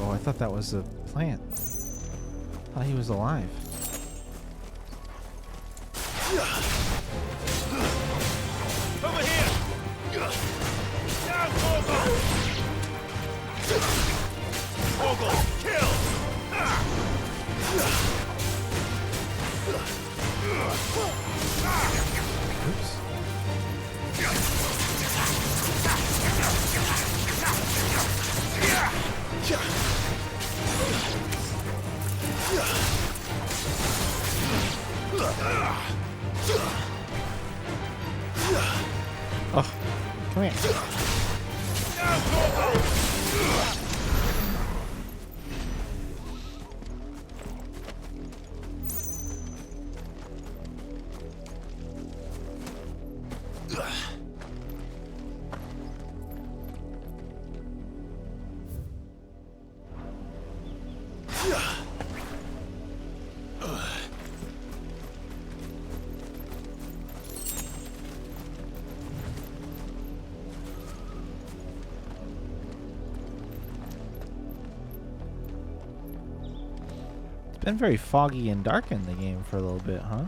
Oh, I thought that was a plant. I thought he was alive. Over here! Down, Morgul! Morgul, kill! Oops. Oh, come here. Been very foggy and dark in the game for a little bit, huh?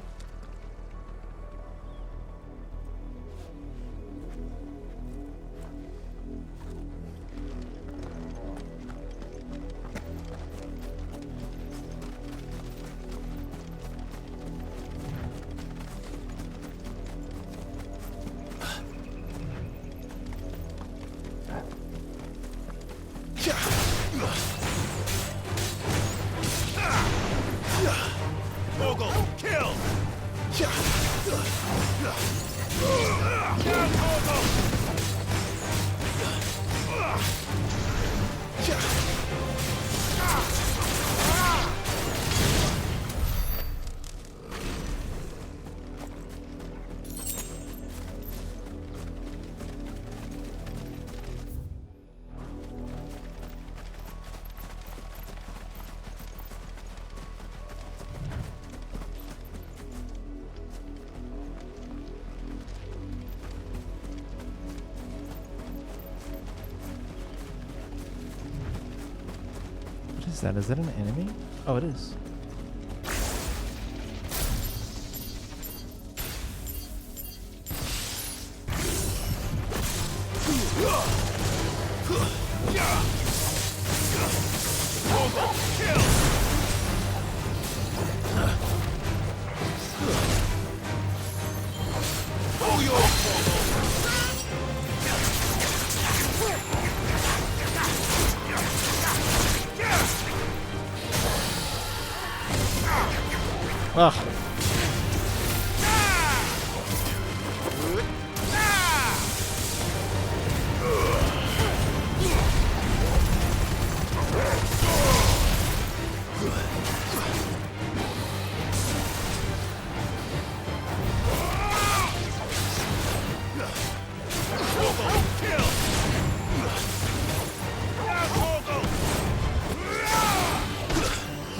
Is that an enemy? Oh, it is. Ugh.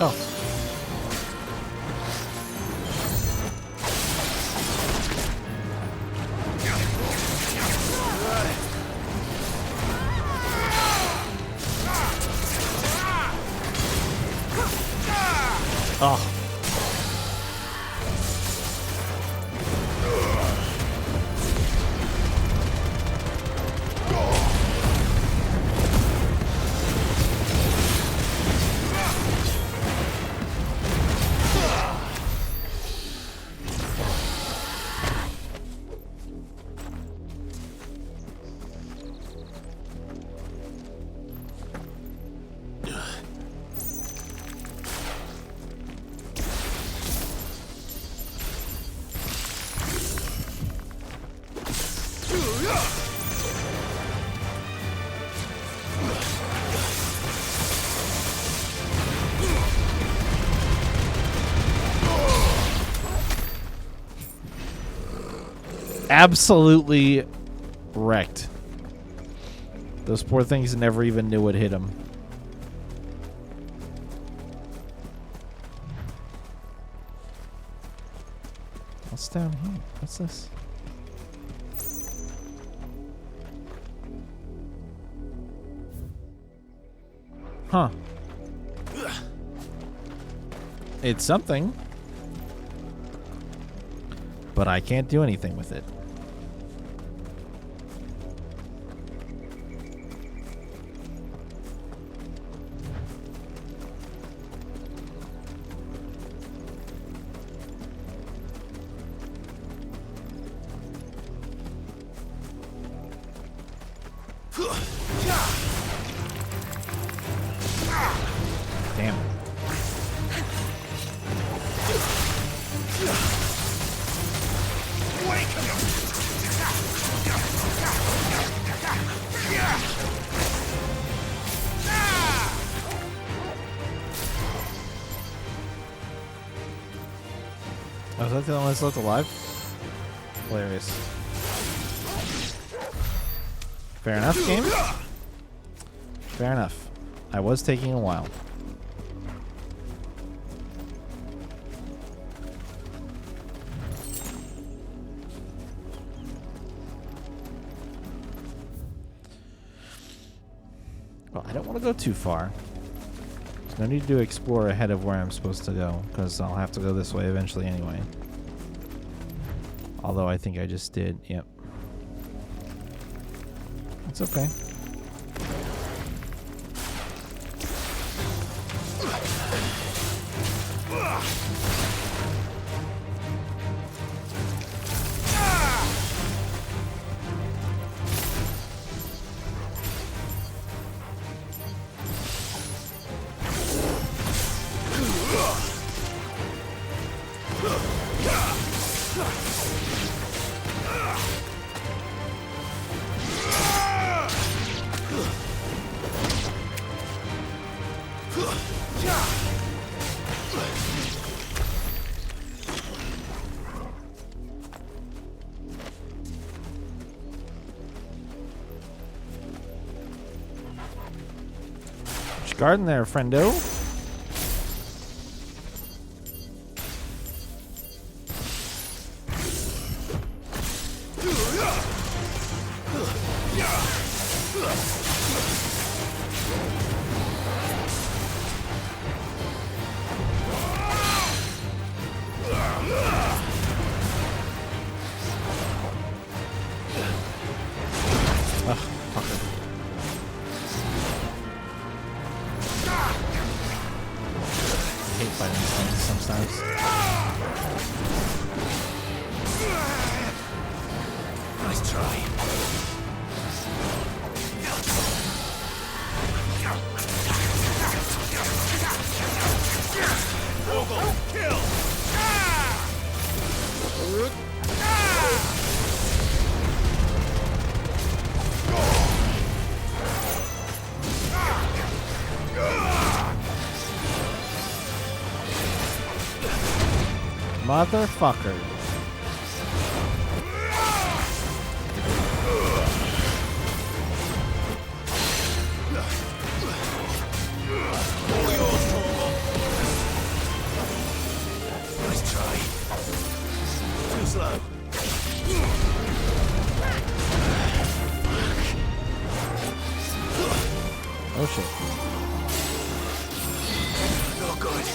Oh. Oh. Absolutely wrecked. Those poor things never even knew what hit them. What's down here? What's this? Huh. It's something. But I can't do anything with it. Damn. Oh, is that the only one that's left alive? Hilarious. Fair enough, game. Fair enough. I was taking a while. Well, I don't want to go too far. No need to explore ahead of where I'm supposed to go, because I'll have to go this way eventually anyway. Although I think I just did. Yep. It's okay. Garden there, friendo. Motherfucker. Nice try. Too slow. Oh shit. Not good.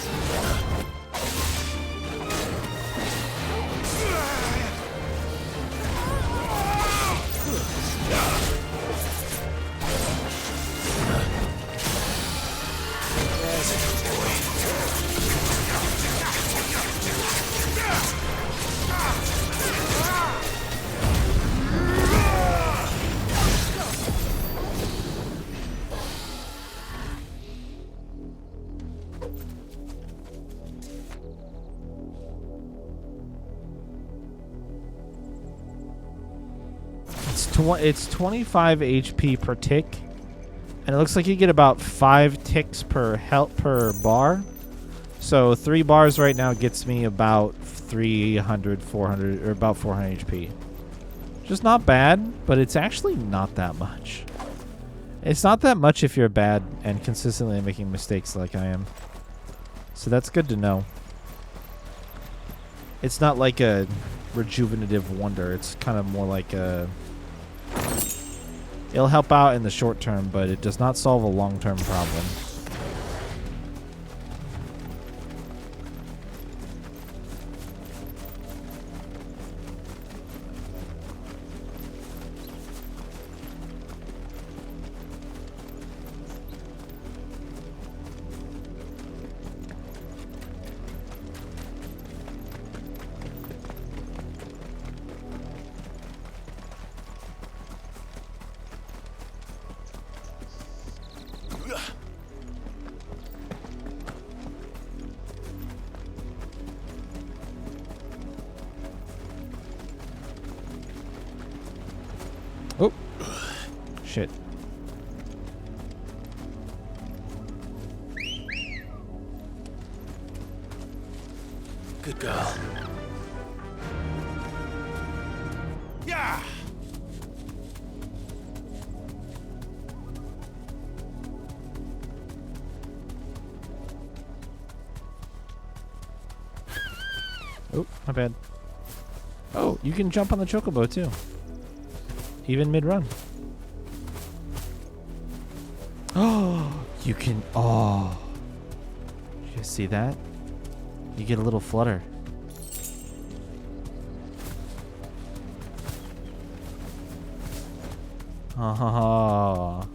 It's 25 HP per tick, and it looks like you get about 5 ticks per bar. So 3 bars right now gets me about 300, 400, or about 400 HP. Just not bad, but it's actually not that much. It's not that much if you're bad and consistently making mistakes like I am. So that's good to know. It's not like a rejuvenative wonder. It's kind of more like a... It'll help out in the short term, but it does not solve a long-term problem. Oh, shit. Good girl. Yeah. Oh, my bad. Oh, you can jump on the chocobo too. Even mid-run. Oh, you can... Oh. You see that? You get a little flutter. Oh.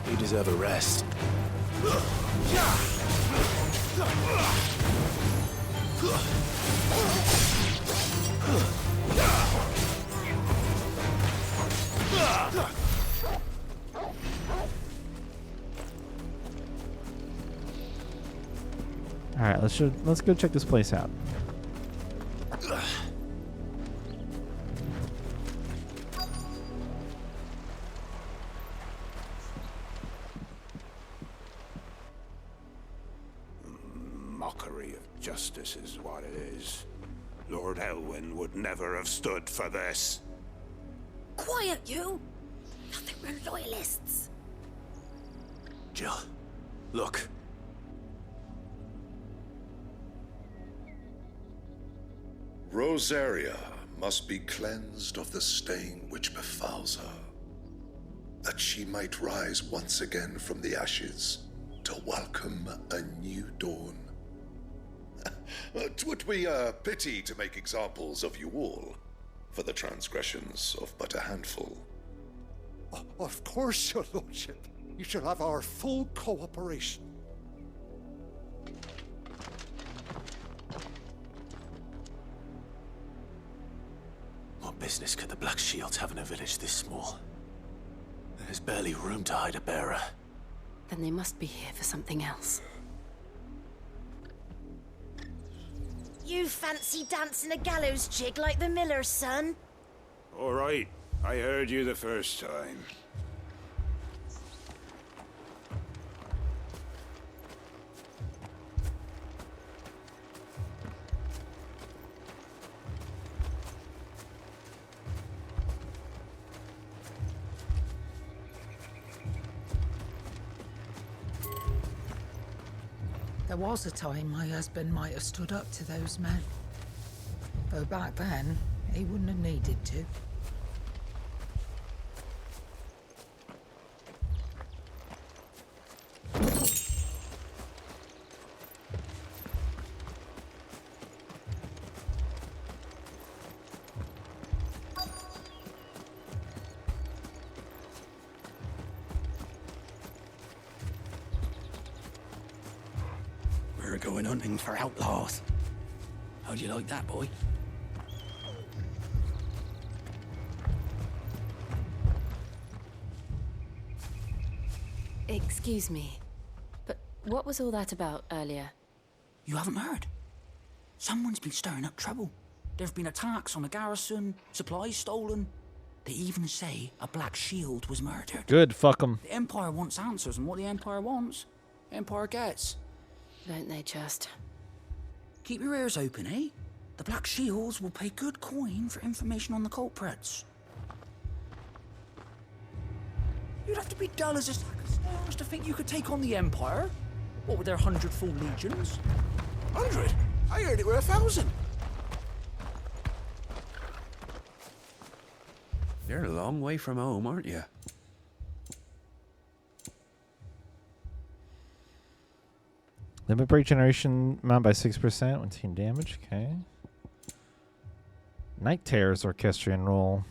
You deserve a rest. All right, let's go check this place out. Mockery of justice is what it is. Lord Elwyn would never have stood for this. Quiet, you! Nothing, we're loyalists. Jill, look. Rosaria must be cleansed of the stain which befouls her, that she might rise once again from the ashes to welcome a new dawn. 'Twould be a pity to make examples of you all for the transgressions of but a handful. Of course, your lordship. You shall have our full cooperation. What business could the Black Shields have in a village this small? There's barely room to hide a bearer. Then they must be here for something else. You fancy dancing a gallows jig like the miller's son? All right, I heard you the first time. There was a time my husband might have stood up to those men. Though back then, he wouldn't have needed to. We're going hunting for outlaws. How'd you like that, boy? Excuse me, but what was all that about earlier? You haven't heard? Someone's been stirring up trouble. There've been attacks on the garrison, supplies stolen. They even say a Black Shield was murdered. Good, fuck 'em. The Empire wants answers, and what the Empire wants, Empire gets. Don't they just? Keep your ears open, eh? The Black Shields will pay good coin for information on the culprits. You'd have to be dull as a sack of stars to think you could take on the Empire. What with their 100 full legions? 100? I heard it were 1,000. You're a long way from home, aren't you? Limit break generation amount by 6% when taking damage. Okay. Night Terror's Orchestrion roll.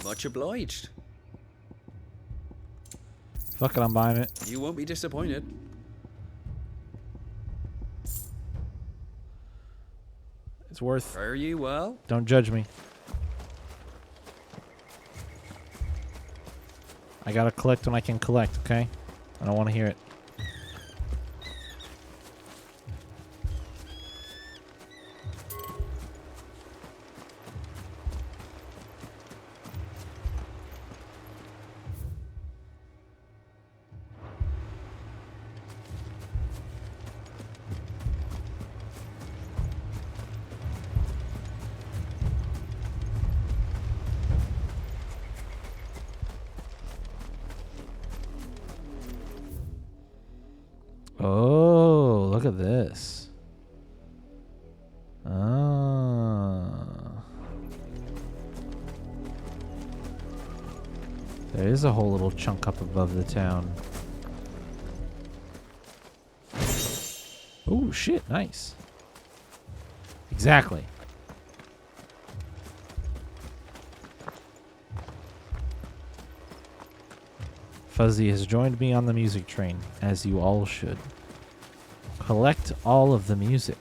Much obliged. Fuck it, I'm buying it. You won't be disappointed. It's worth. Fare you well. Don't judge me. I gotta collect when I can collect, okay? I don't want to hear it. Oh, look at this. Ah. There is a whole little chunk up above the town. Oh, shit. Nice. Exactly. Fuzzy has joined me on the music train, as you all should. Collect all of the music.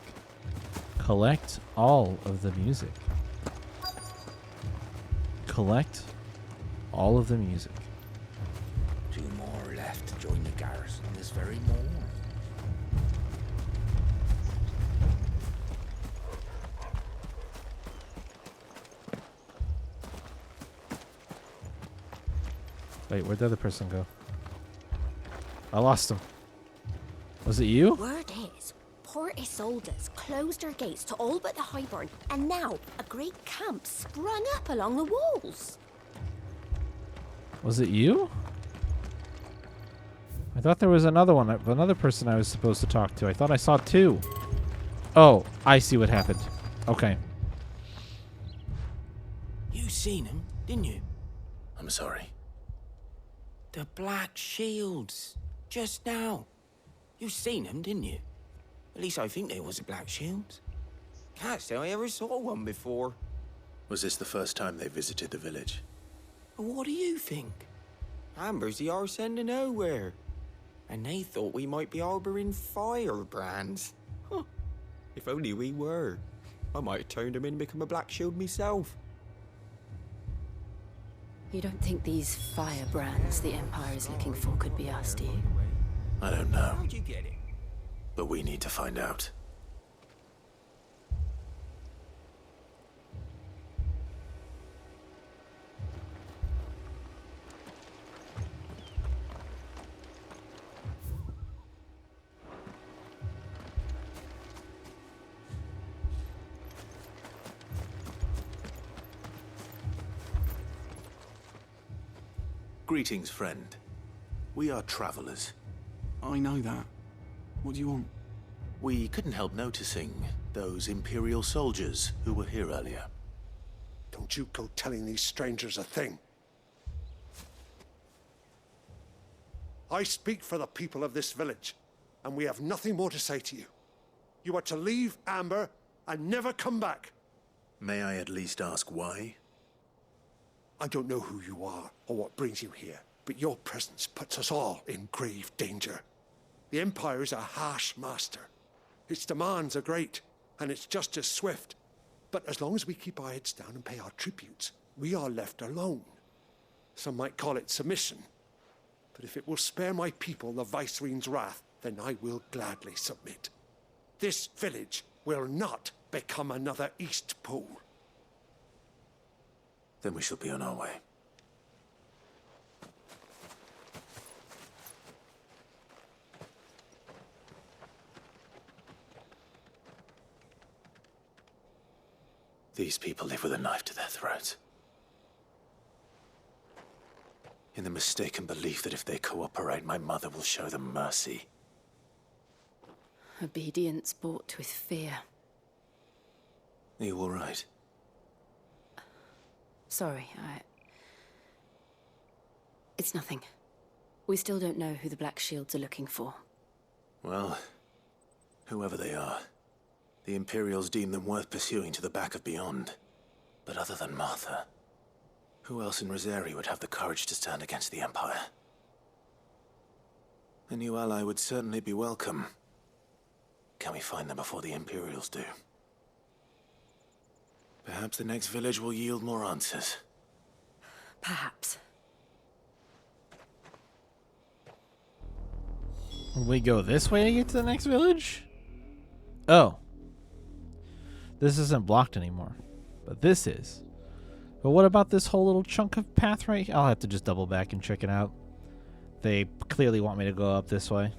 Collect all of the music. Collect all of the music. 2 more left to join the garrison this very morning. Wait, where'd the other person go? I lost him. Was it you? Word is, Port Isolde's closed her gates to all but the Highborn, and now a great camp sprung up along the walls. Was it you? I thought there was another one, another person I was supposed to talk to. I thought I saw 2. Oh, I see what happened. Okay. You seen him, didn't you? I'm sorry. The Black Shields. Just now. You seen them, didn't you? At least I think there was a Black Shields. Can't say I ever saw one before. Was this the first time they visited the village? What do you think? Amber's the arse end of nowhere. And they thought we might be harboring firebrands. Huh. If only we were. I might have turned them in and become a Black Shield myself. You don't think these firebrands the Empire is looking for could be us, do you? I don't know. How'd you get it? But we need to find out. Greetings, friend. We are travelers. I know that. What do you want? We couldn't help noticing those Imperial soldiers who were here earlier. Don't you go telling these strangers a thing. I speak for the people of this village, and we have nothing more to say to you. You are to leave Amber and never come back. May I at least ask why? I don't know who you are or what brings you here, but your presence puts us all in grave danger. The Empire is a harsh master. Its demands are great, and its justice swift. But as long as we keep our heads down and pay our tributes, we are left alone. Some might call it submission. But if it will spare my people the Viceroy's wrath, then I will gladly submit. This village will not become another East Pool. Then we shall be on our way. These people live with a knife to their throats. In the mistaken belief that if they cooperate, my mother will show them mercy. Obedience bought with fear. Are you all right? Sorry, It's nothing. We still don't know who the Black Shields are looking for. Well, whoever they are, the Imperials deem them worth pursuing to the back of beyond. But other than Martha, who else in Rosari would have the courage to stand against the Empire? A new ally would certainly be welcome. Can we find them before the Imperials do? Perhaps the next village will yield more answers. Perhaps. We go this way to get to the next village? Oh. This isn't blocked anymore. But this is. But what about this whole little chunk of path right here? I'll have to just double back and check it out. They clearly want me to go up this way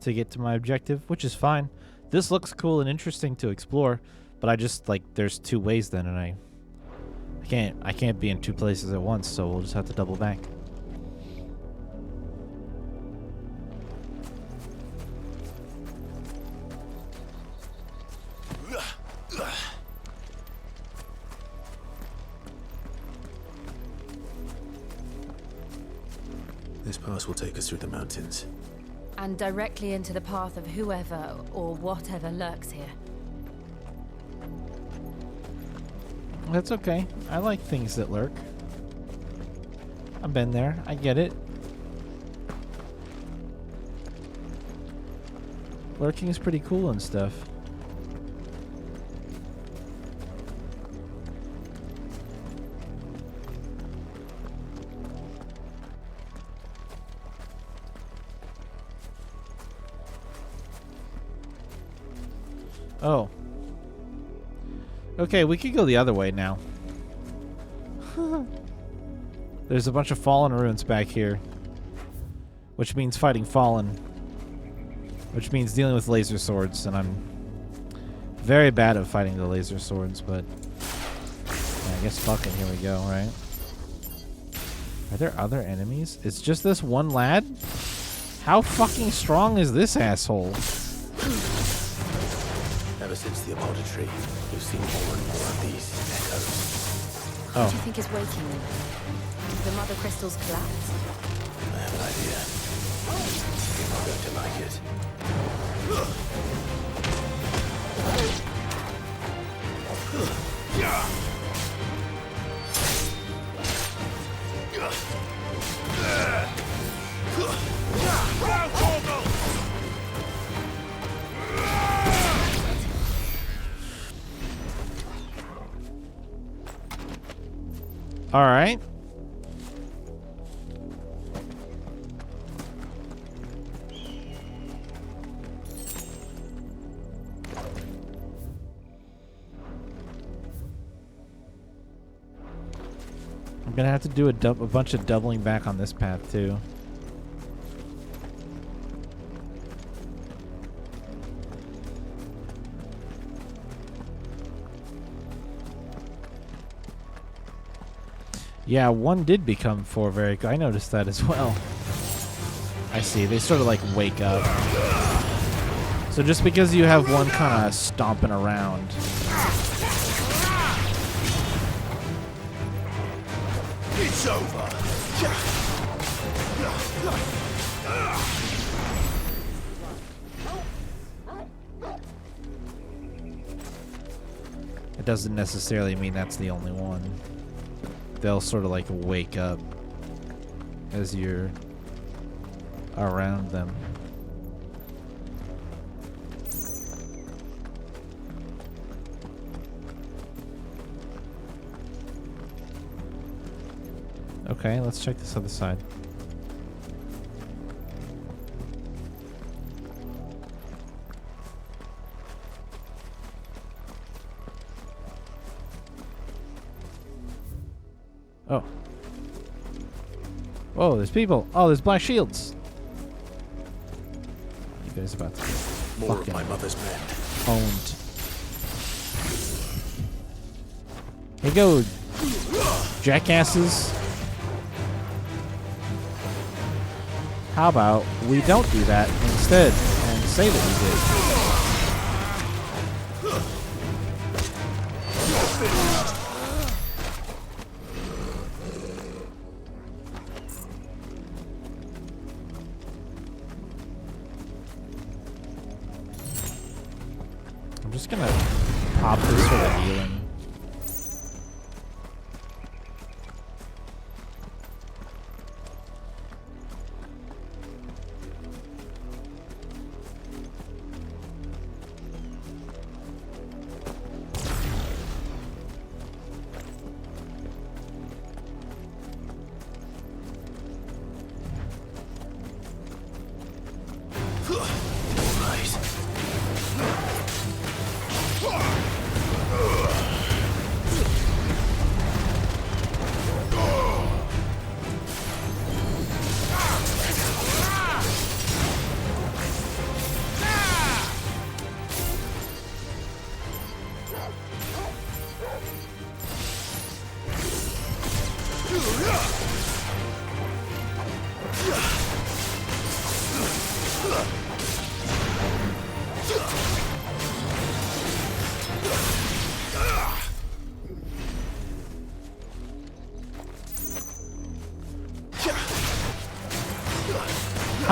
to get to my objective, which is fine. This looks cool and interesting to explore, but I just, like, there's two ways then, and I can't be in two places at once, so we'll just have to double back. This pass will take us through the mountains. And directly into the path of whoever or whatever lurks here. That's okay. I like things that lurk. I've been there. I get it. Lurking is pretty cool and stuff. Oh. Okay, we could go the other way now. There's a bunch of fallen ruins back here. Which means fighting fallen. Which means dealing with laser swords, and I'm very bad at fighting the laser swords, but yeah, I guess fucking here we go, right? Are there other enemies? It's just this one lad? How fucking strong is this asshole? Ever since the apothecary, we've seen more and more of these echoes. What do you think is waking them? The mother crystals collapse? I have an idea. You're not going to like it. All right. I'm gonna have to do a bunch of doubling back on this path too. Yeah, one did become 4 very quick. I noticed that as well. I see. They sort of like wake up. So just because you have one kind of stomping around. It's over. It doesn't necessarily mean that's the only one. They'll sort of like wake up as you're around them. Okay, let's check this other side. Oh. Whoa, there's people. Oh, there's black shields. You guys about to get More of my mother's men. owned. Here you go, jackasses. How about we don't do that instead and say that we did? I'm just gonna pop this for the healing.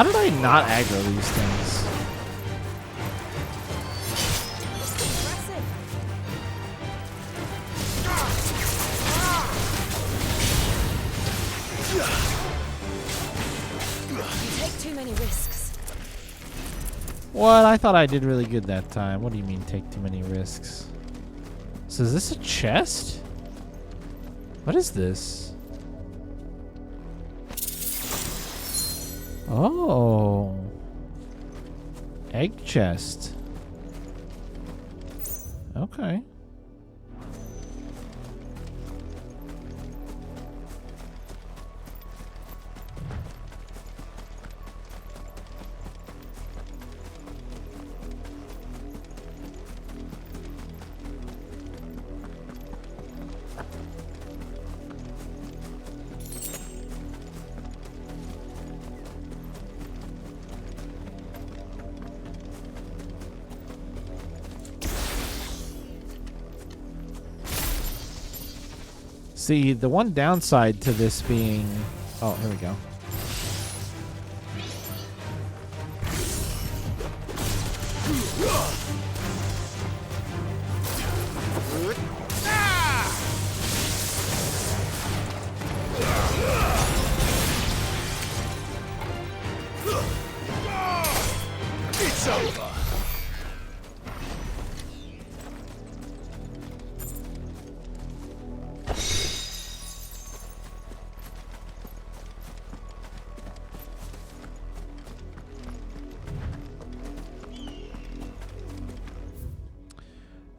How did I not aggro these things? You take too many risks. What? I thought I did really good that time. What do you mean take too many risks? So is this a chest? What is this? Oh. Egg chest. Okay. See, the one downside to this being... Oh, here we go. It's over.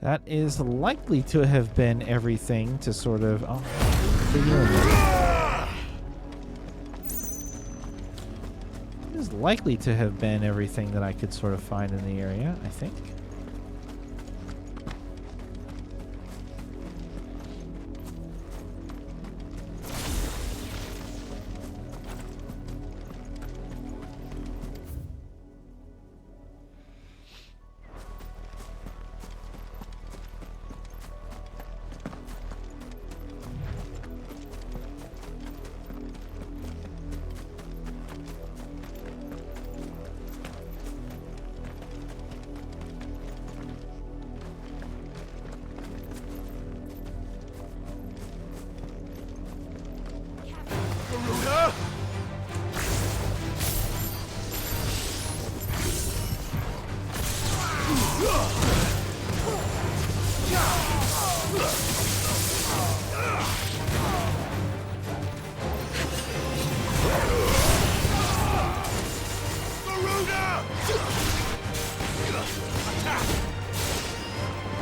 That is likely to have been everything to sort of... Oh, it is likely to have been everything that I could sort of find in the area, I think.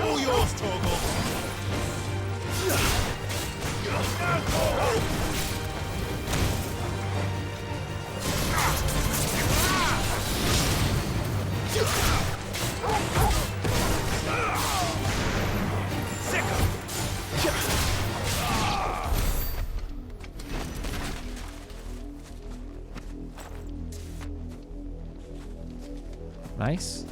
All yours, Torgal. Nice.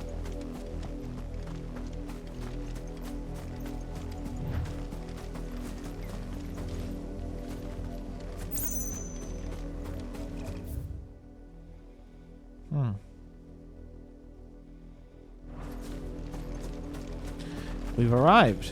We've arrived.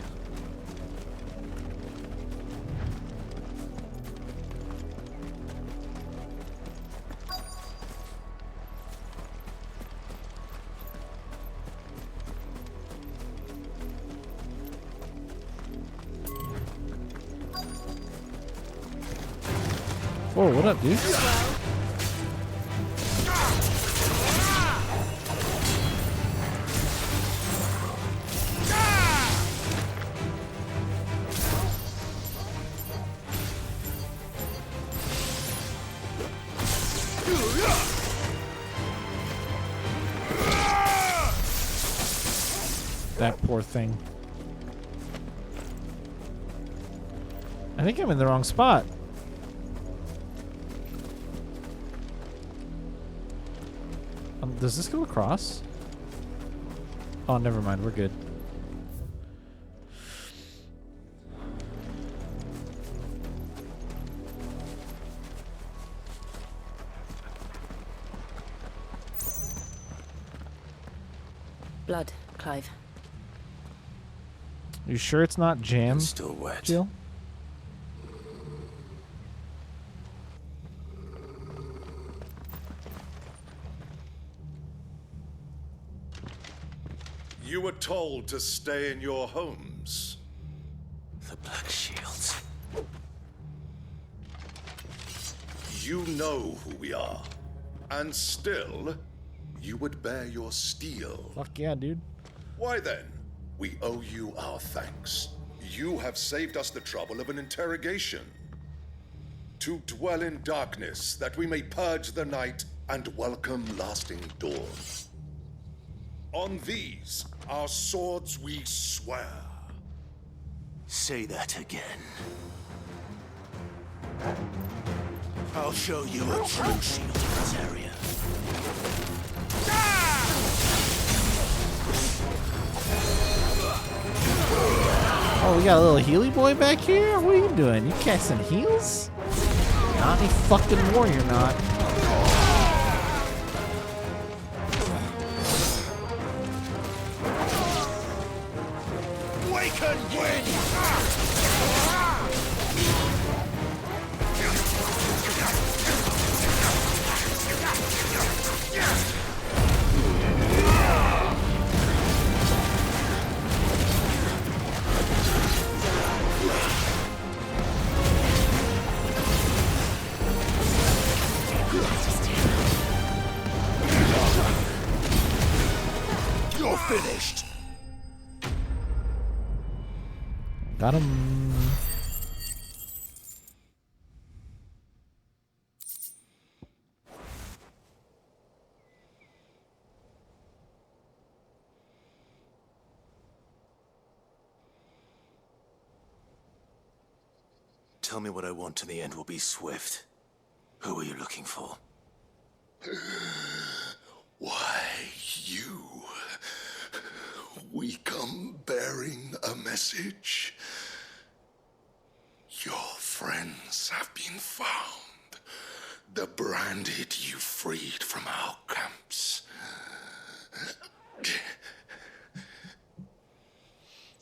Whoa, what up, dude? That poor thing. I think I'm in the wrong spot. Does this go across? Oh, never mind. We're good. Blood, Clive. You sure it's not jam? It's still wet. Jill? You were told to stay in your homes. The Black Shields. You know who we are. And still, you would bear your steel. Fuck yeah, dude. Why then? We owe you our thanks. You have saved us the trouble of an interrogation. To dwell in darkness, that we may purge the night and welcome lasting dawn. On these, our swords we swear. Say that again. I'll show you a true shield in this area. Oh, we got a little Healy boy back here? What are you doing? You casting heals? Not any fucking war, you're not. We can win! You're finished! Got him. Tell me what I want and the end will be swift. Who are you looking for? Why, you. We come bearing a message. Your friends have been found. The branded you freed from our camps.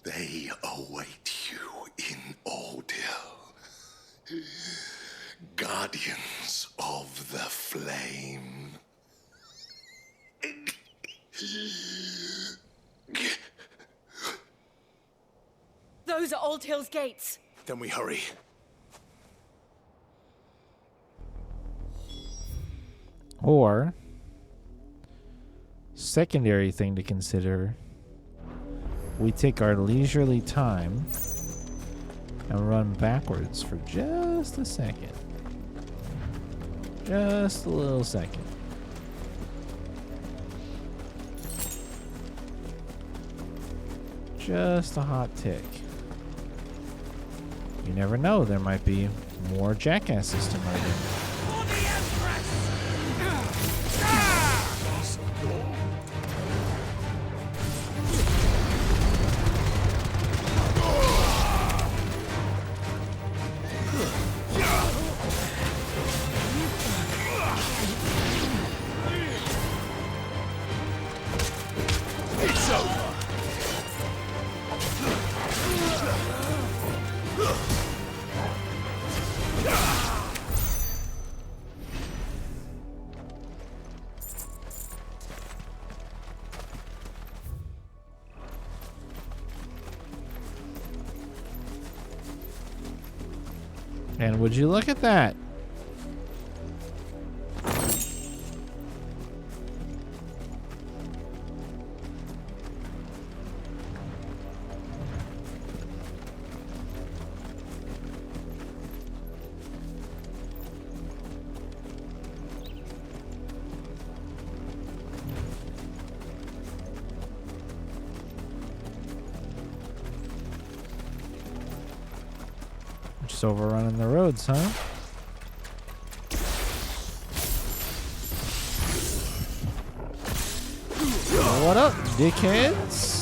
They await you in Odil. Guardians of the Flame. Those are Old Hill's gates. Then we hurry. Or, secondary thing to consider, we take our leisurely time and run backwards for just a second. Just a little second. Just a hot tick. You never know, there might be more jackasses to murder. It's over! And would you look at that? Just overrunning the roads, huh? What up, dickheads?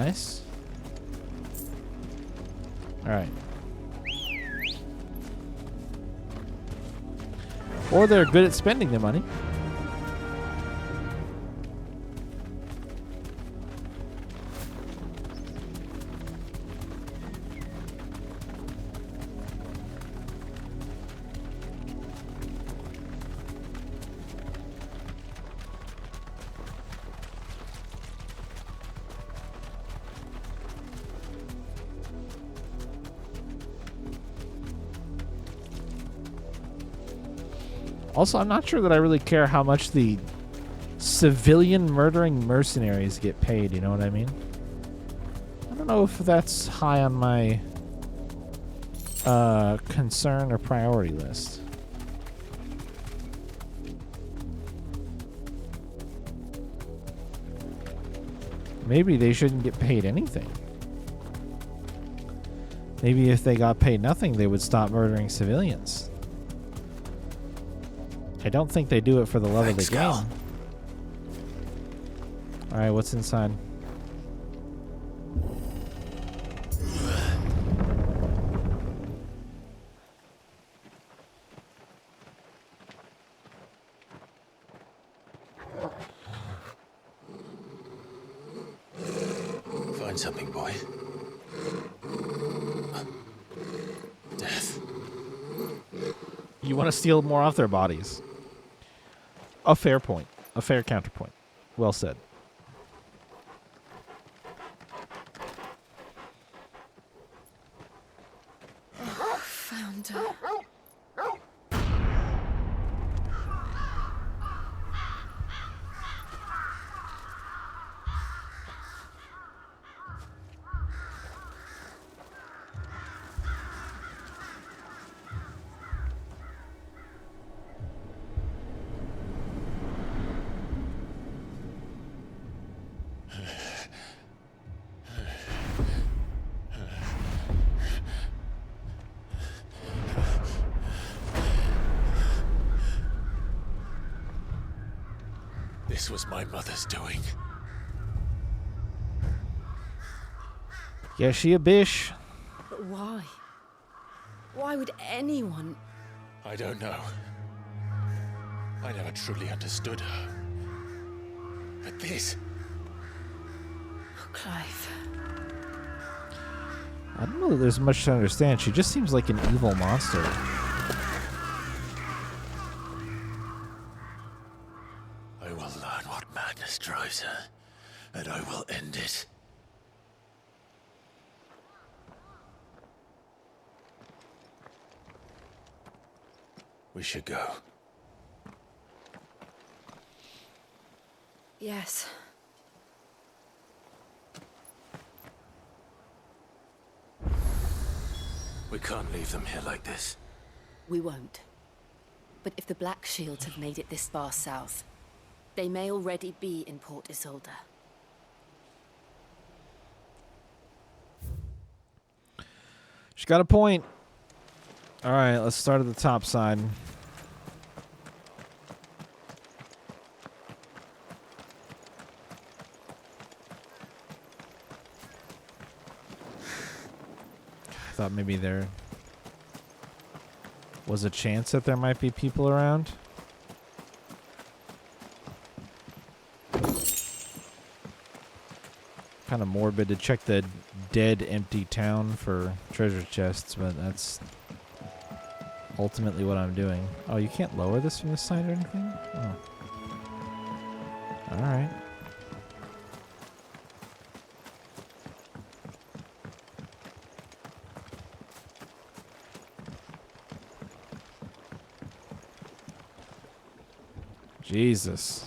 Nice. Alright. Or they're good at spending their money. Also, I'm not sure that I really care how much the civilian murdering mercenaries get paid, you know what I mean? I don't know if that's high on my concern or priority list. Maybe they shouldn't get paid anything. Maybe if they got paid nothing, they would stop murdering civilians. I don't think they do it for the love of the game. Alright, what's inside? Find something, boy. Death. You want to steal more off their bodies. A fair point. A fair counterpoint. Well said. Found her. This was my mother's doing. Yeah, she a bish. But why? Why would anyone? I don't know. I never truly understood her. But this... Oh, Clive. I don't know that there's much to understand. She just seems like an evil monster. I will learn what madness drives her, and I will end it. We should go. Yes. We can't leave them here like this. We won't. But if the Black Shields have made it this far south, they may already be in Port Isolde. She's got a point. All right, let's start at the top side. I thought maybe there was a chance that there might be people around. Kind of morbid to check the dead, empty town for treasure chests, but that's ultimately what I'm doing. Oh, you can't lower this from this side or anything? Oh. Alright. Jesus.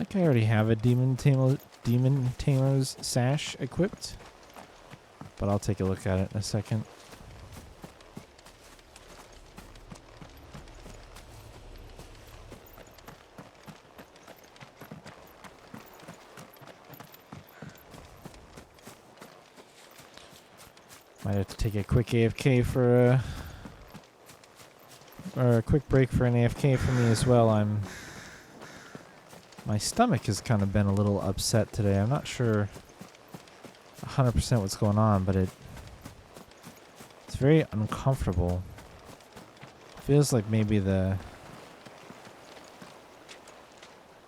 like I already have a Demon Tamer's sash equipped, but I'll take a look at it in a second. Might have to take a quick AFK for or a quick break for an AFK for me as well. My stomach has kind of been a little upset today. I'm not sure 100% what's going on, but it's very uncomfortable. Feels like maybe the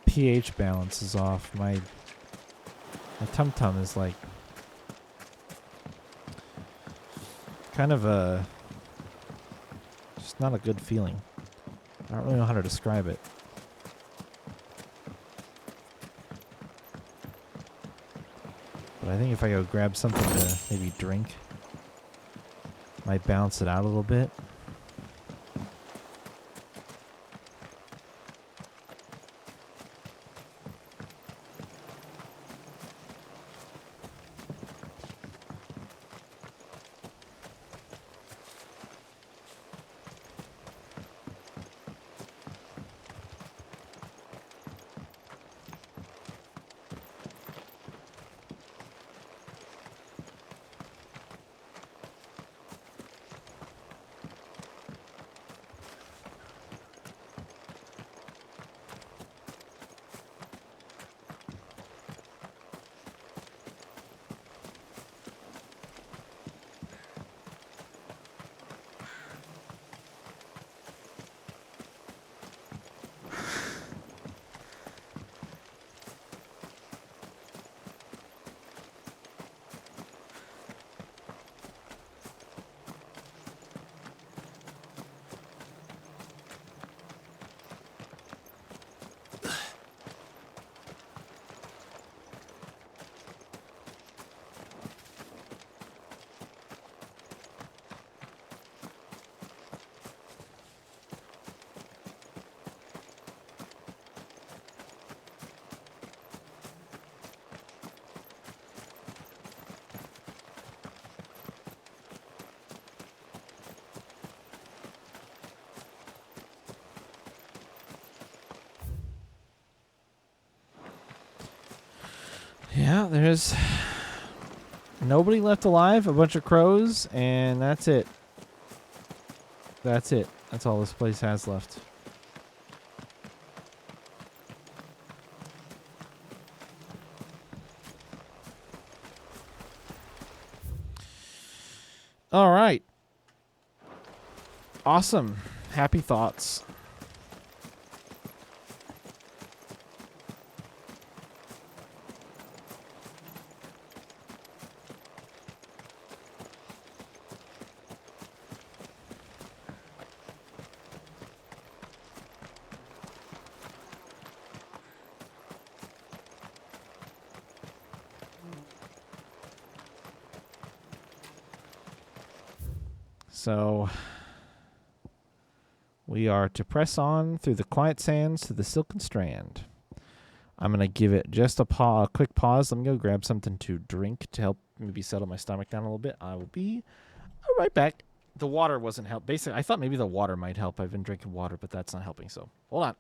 pH balance is off. My tum-tum is like kind of just not a good feeling. I don't really know how to describe it. But I think if I go grab something to maybe drink, might balance it out a little bit. Yeah, there's nobody left alive, a bunch of crows, and that's it. That's it. That's all this place has left. All right. Awesome. Happy thoughts. So we are to press on through the quiet sands to the silken strand. I'm going to give it just a quick pause. Let me go grab something to drink to help maybe settle my stomach down a little bit. I will be right back. The water wasn't help. Basically, I thought maybe the water might help. I've been drinking water, but that's not helping. So hold on.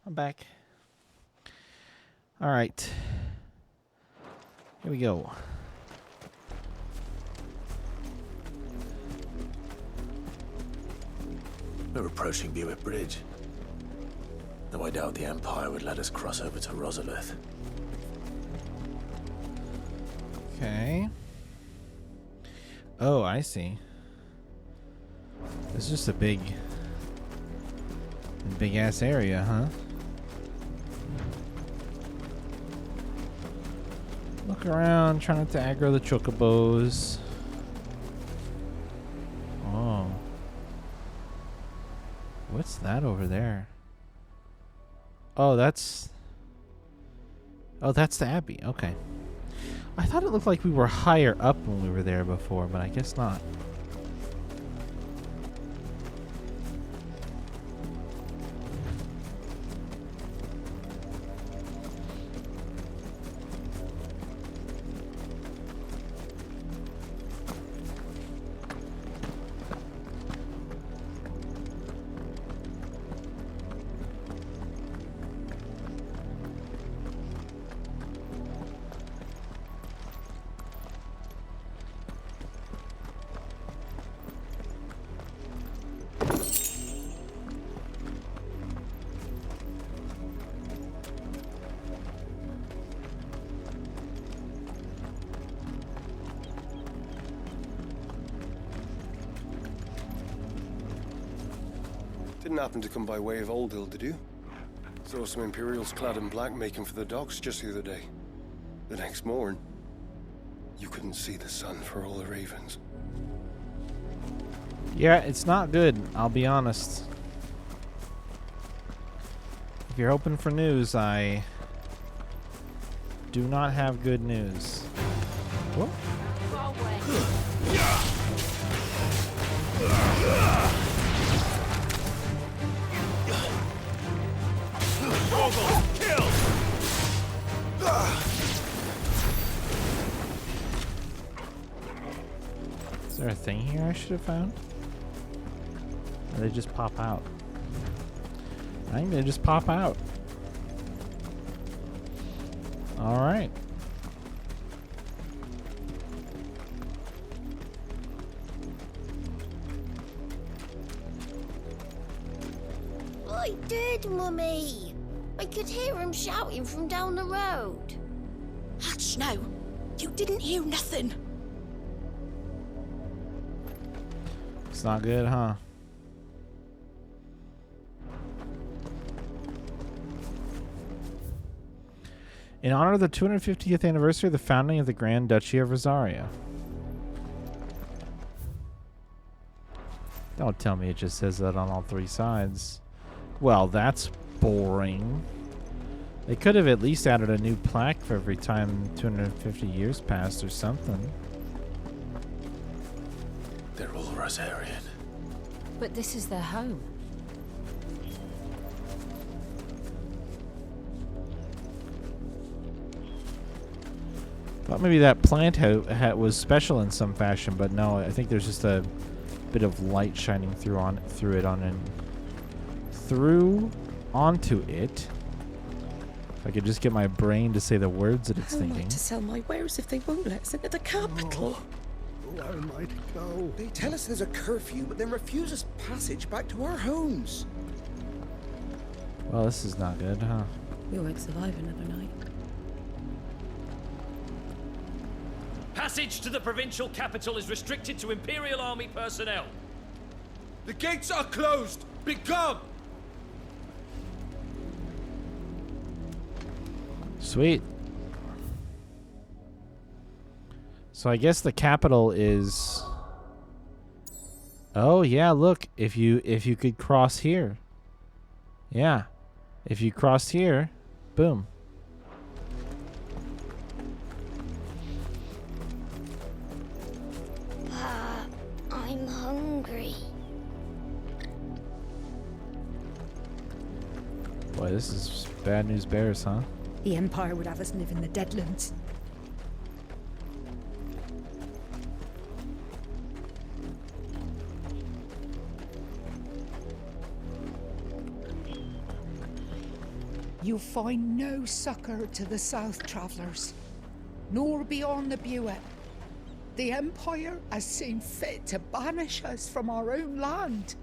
I'm back. All right. Here we go. We're approaching Buick Bridge. Though I doubt the Empire would let us cross over to Rosalith. Okay. Oh, I see. It's just a big ass area, huh? Look around, try not to aggro the chocobos. Oh. What's that over there? Oh, that's the Abbey. Okay. I thought it looked like we were higher up when we were there before, but I guess not. Didn't happen to come by way of Old Hill, did you? Saw some Imperials clad in black making for the docks just the other day. The next morn, you couldn't see the sun for all the ravens. Yeah, it's not good, I'll be honest. If you're hoping for news, I do not have good news. Whoa. Is there a thing here I should have found? Or they just pop out? I think they just pop out. Alright. I did, Mummy. I could hear him shouting from down the road. Hush now. You didn't hear nothing. It's not good, huh? In honor of the 250th anniversary of the founding of the Grand Duchy of Rosaria. Don't tell me it just says that on all three sides. Well, that's boring. They could have at least added a new plaque for every time 250 years passed or something. They're all Rosarian. But this is their home. Thought maybe that plant was special in some fashion, but no, I think there's just a bit of light shining through onto it. If I could just get my brain to say the words that it's How am I thinking. to sell my wares if they won't let us into the capital? Where am I to go? They tell us there's a curfew, but then refuse us passage back to our homes. Well, this is not good, huh? We won't survive another night. Passage to the provincial capital is restricted to Imperial Army personnel. The gates are closed! Become! Sweet. So I guess the capital is... Oh yeah, look, if you could cross here. Yeah. If you cross here, boom. I'm hungry. Boy, this is bad news bears, huh? The Empire would have us live in the Deadlands. you'll find no succor to the South Travellers, nor beyond the Buet. The Empire has seen fit to banish us from our own land.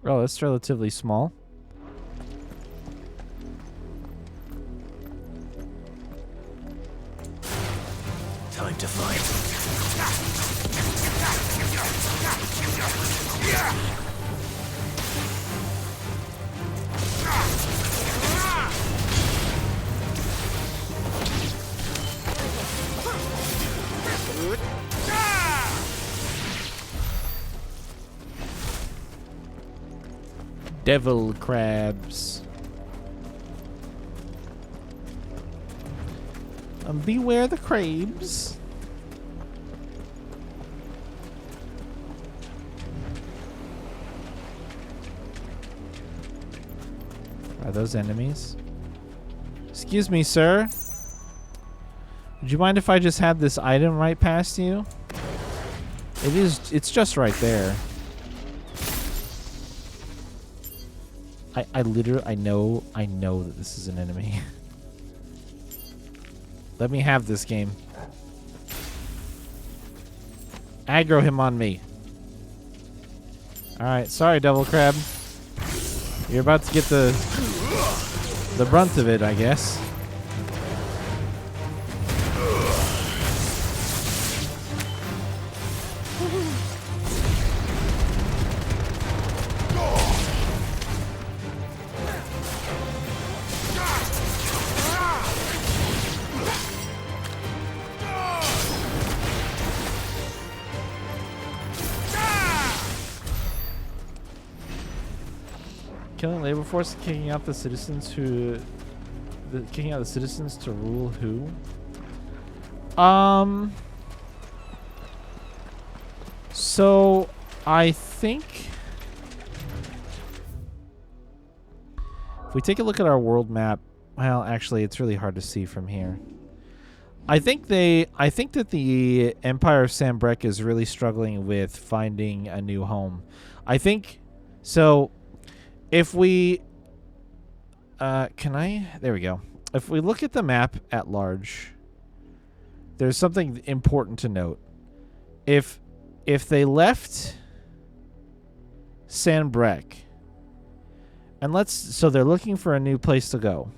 Oh, that's relatively small. Time to fight. Devil crabs. Beware the crabs. Are those enemies? Excuse me, sir. Would you mind if I just had this item right past you? It's just right there. I know that this is an enemy. Let me have this game. Aggro him on me. Alright, sorry, Devil Crab. You're about to get the brunt of it, I guess. Killing labor force, kicking out the citizens to rule who? So I think if we take a look at our world map, well, actually, it's really hard to see from here. I think that the Empire of Sambrek is really struggling with finding a new home. I think so. If we, there we go. If we look at the map at large, there's something important to note. If they left Sambrek, and so they're looking for a new place to go.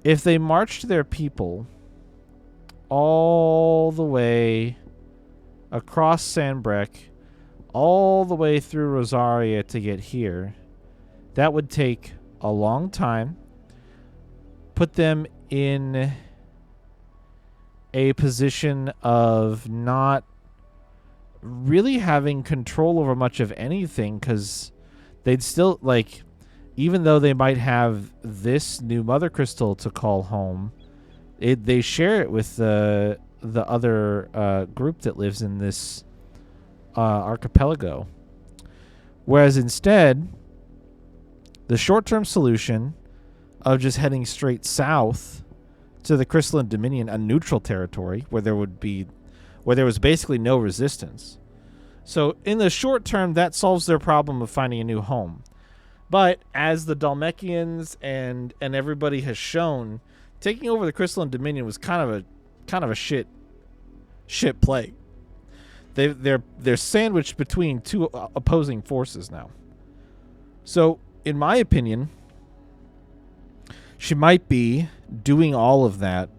If they marched their people all the way across Sambrek, all the way through Rosaria to get here, that would take a long time, put them in a position of not really having control over much of anything, because they'd still, like, even though they might have this new mother crystal to call home, they share it with the other group that lives in this archipelago. Whereas instead, the short-term solution of just heading straight south to the Crystalline Dominion, a neutral territory where there was basically no resistance. So in the short term, that solves their problem of finding a new home. But as the Dhalmekians and everybody has shown, taking over the Crystalline Dominion was kind of a shit play. They're sandwiched between two opposing forces now. So, in my opinion, she might be doing all of that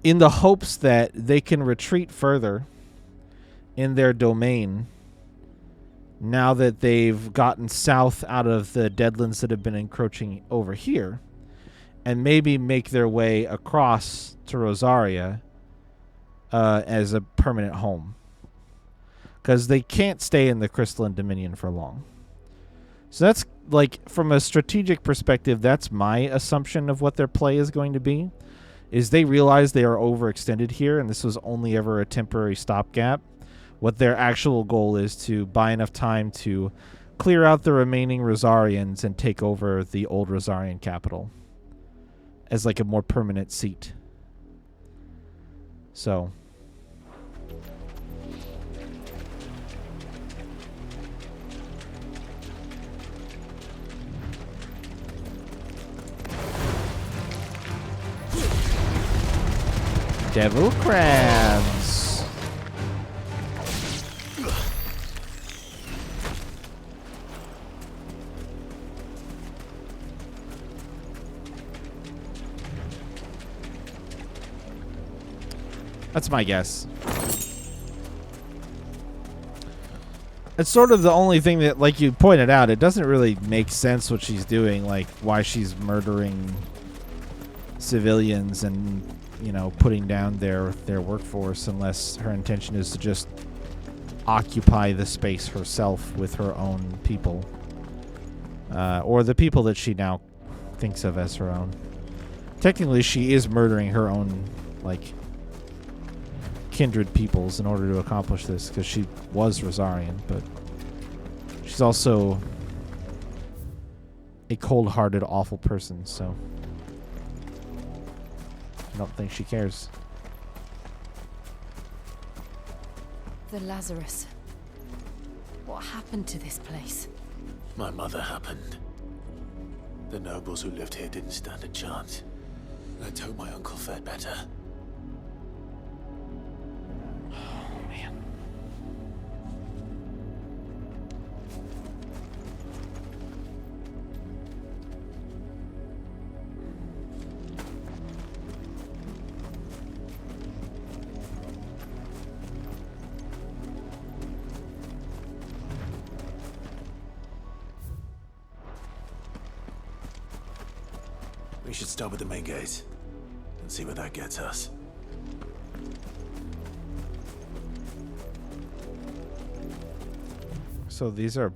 in the hopes that they can retreat further in their domain now that they've gotten south out of the deadlands that have been encroaching over here, and maybe make their way across to Rosaria as a permanent home. Because they can't stay in the Crystalline Dominion for long. So that's, like, from a strategic perspective, that's my assumption of what their play is going to be. Is they realize they are overextended here, and this was only ever a temporary stopgap. What their actual goal is to buy enough time to clear out the remaining Rosarians and take over the old Rosarian capital as like a more permanent seat. So devil crabs. That's my guess. It's sort of the only thing that, like you pointed out, it doesn't really make sense what she's doing, like why she's murdering civilians and, you know, putting down their workforce, unless her intention is to just occupy the space herself with her own people, or the people that she now thinks of as her own. Technically, she is murdering her own, like, kindred peoples in order to accomplish this, because she was Rosarian, but she's also a cold-hearted, awful person, so I don't think she cares. The Lazarus. What happened to this place? My mother happened. The nobles who lived here didn't stand a chance. Let's hope my uncle fared better. Oh, man. We should start with the main gate and see where that gets us. So these are...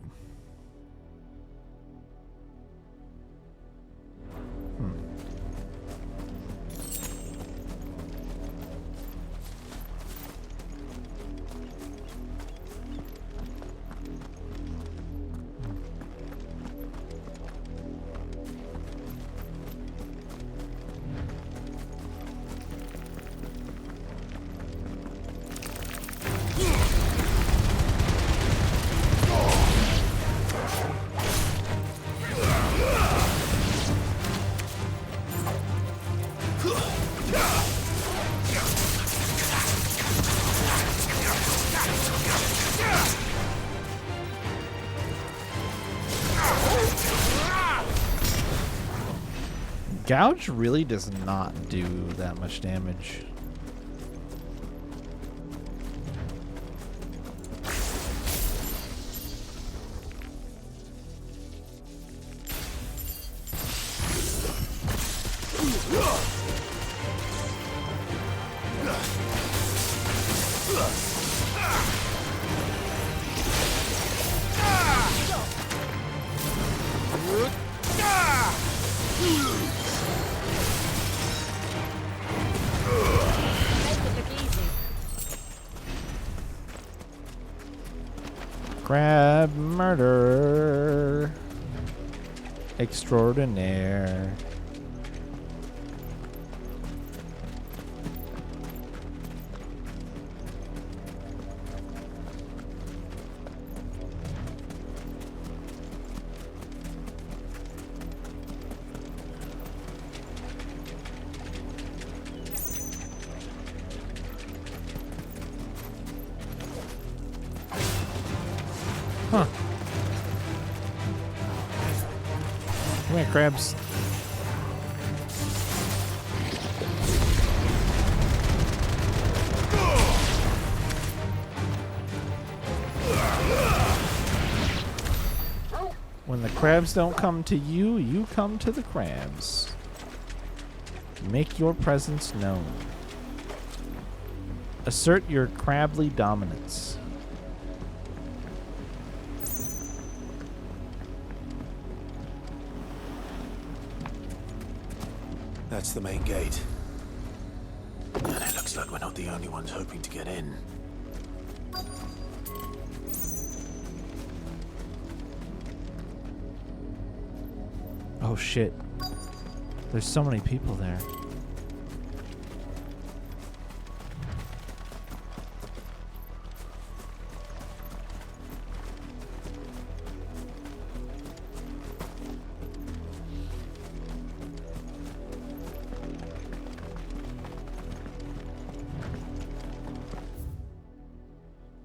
Gouge really does not do that much damage. Crab murderer extraordinaire. Huh. Come here, crabs. When the crabs don't come to you, you come to the crabs. Make your presence known. Assert your crably dominance. That's the main gate. And it looks like we're not the only ones hoping to get in. Oh shit. There's so many people there.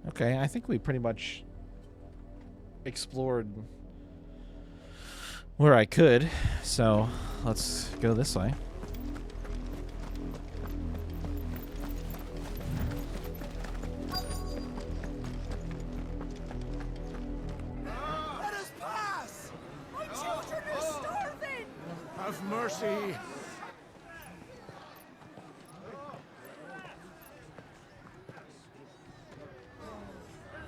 Okay, I think we pretty much explored where I could, so let's go this way. Let us pass! My children are starving! Have mercy!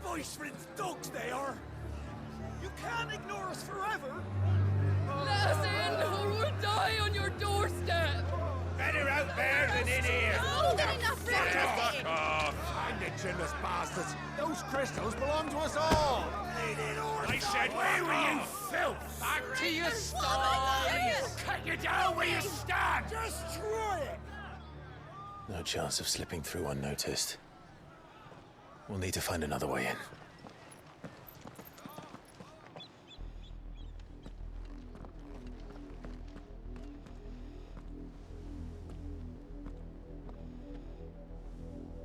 Voice-rinsed dogs they are! You can't ignore us forever! Let us in, or we'll die on your doorstep! Better out there than in here. More than enough room to sit in. Fuck off. Find it, chinless bastards! Those crystals belong to us all! I said, where were you, filth? Back to your sties! Cut you down where you stand. Just try it! No chance of slipping through unnoticed. We'll need to find another way in.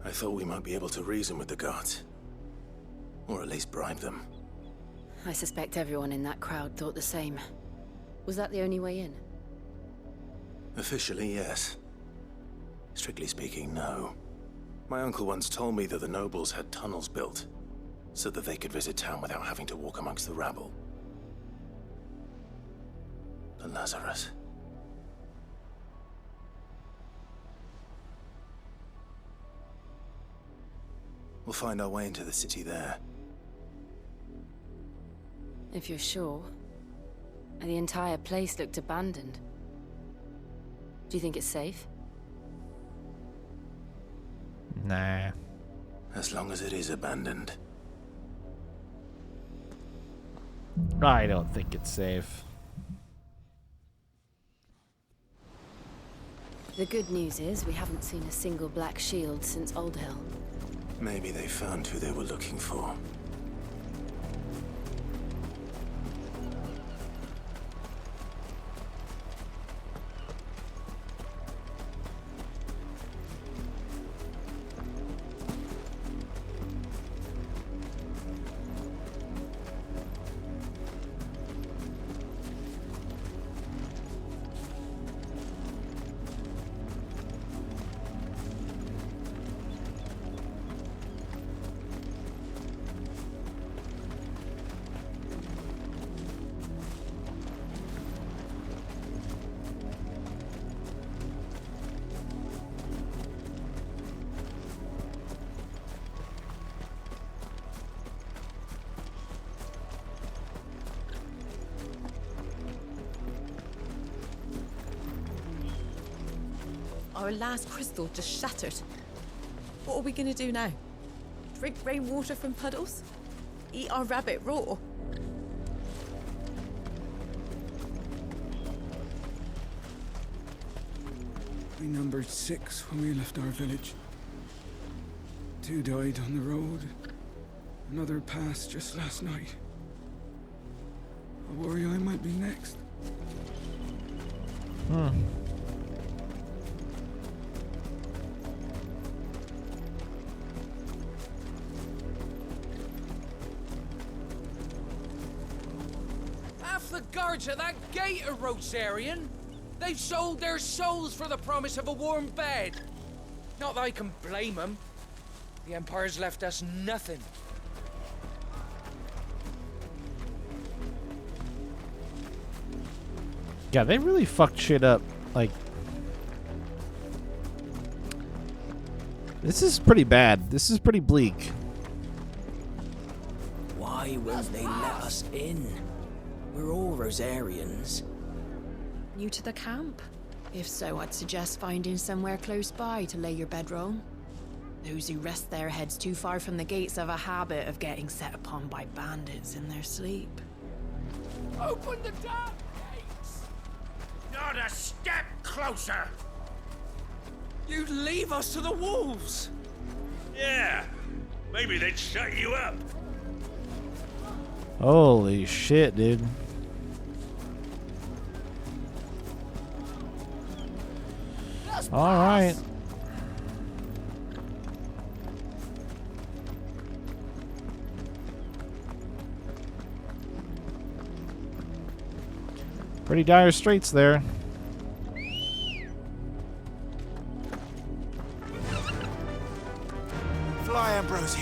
I thought we might be able to reason with the guards. Or at least bribe them. I suspect everyone in that crowd thought the same. Was that the only way in? Officially, yes. Strictly speaking, no. My uncle once told me that the nobles had tunnels built, so that they could visit town without having to walk amongst the rabble. But Lazarus... We'll find our way into the city there. If you're sure. The entire place looked abandoned. Do you think it's safe? Nah. As long as it is abandoned. I don't think it's safe. The good news is we haven't seen a single black shield since Old Hill. Maybe they found who they were looking for. Our last crystal just shattered. What are we gonna do now? Drink rainwater from puddles? Eat our rabbit raw? We numbered 6 when we left our village. 2 died on the road. Another passed just last night. I worry I might be next. Half the guards at that gate are Rosarian. They've sold their souls for the promise of a warm bed. Not that I can blame them. The Empire's left us nothing. Yeah, they really fucked shit up. Like, this is pretty bad. This is pretty bleak. Why won't they let us in? We're all Rosarians. New to the camp? If so, I'd suggest finding somewhere close by to lay your bedroll. Those who rest their heads too far from the gates have a habit of getting set upon by bandits in their sleep. Open the damn gates! Not a step closer! You'd leave us to the wolves! Yeah, maybe they'd shut you up. Holy shit, dude. All right. Pretty dire straits there. Fly, Ambrosia.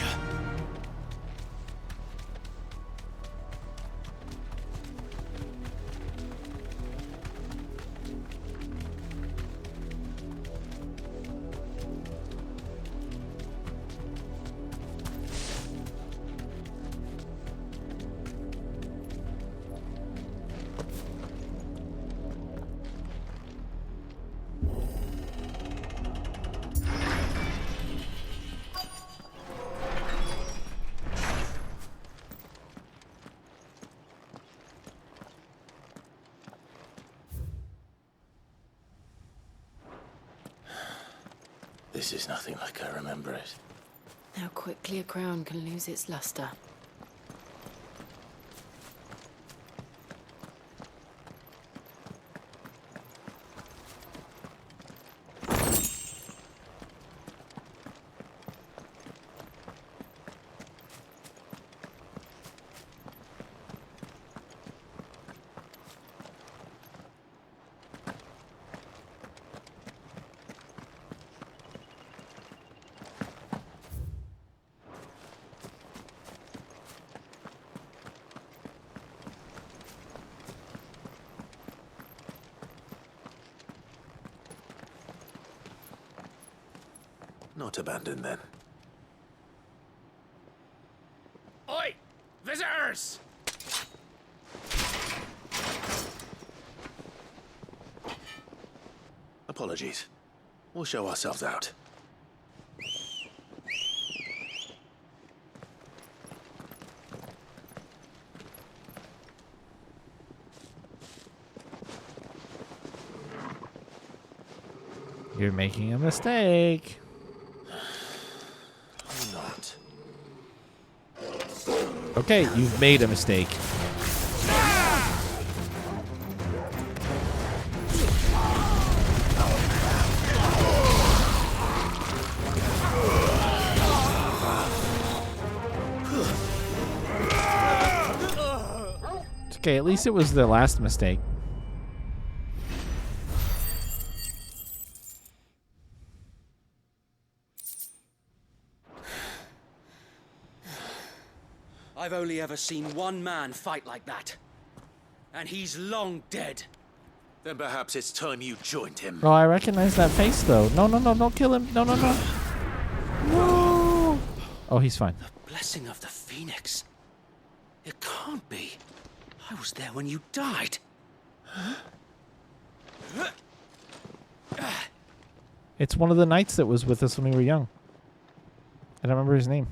This is nothing like I remember it. How quickly a crown can lose its luster. Not abandoned then. Oi! Visitors! Apologies. We'll show ourselves out. You're making a mistake. Not. Okay, you've made a mistake. It's okay, at least it was the last mistake. I've only ever seen one man fight like that. And he's long dead. Then perhaps it's time you joined him. Oh, I recognize that face, though. No, no, no, don't kill him. No, no, no. No. Oh, he's fine. Blessing of the Phoenix. It can't be. I was there when you died. It's one of the knights that was with us when we were young. I don't remember his name.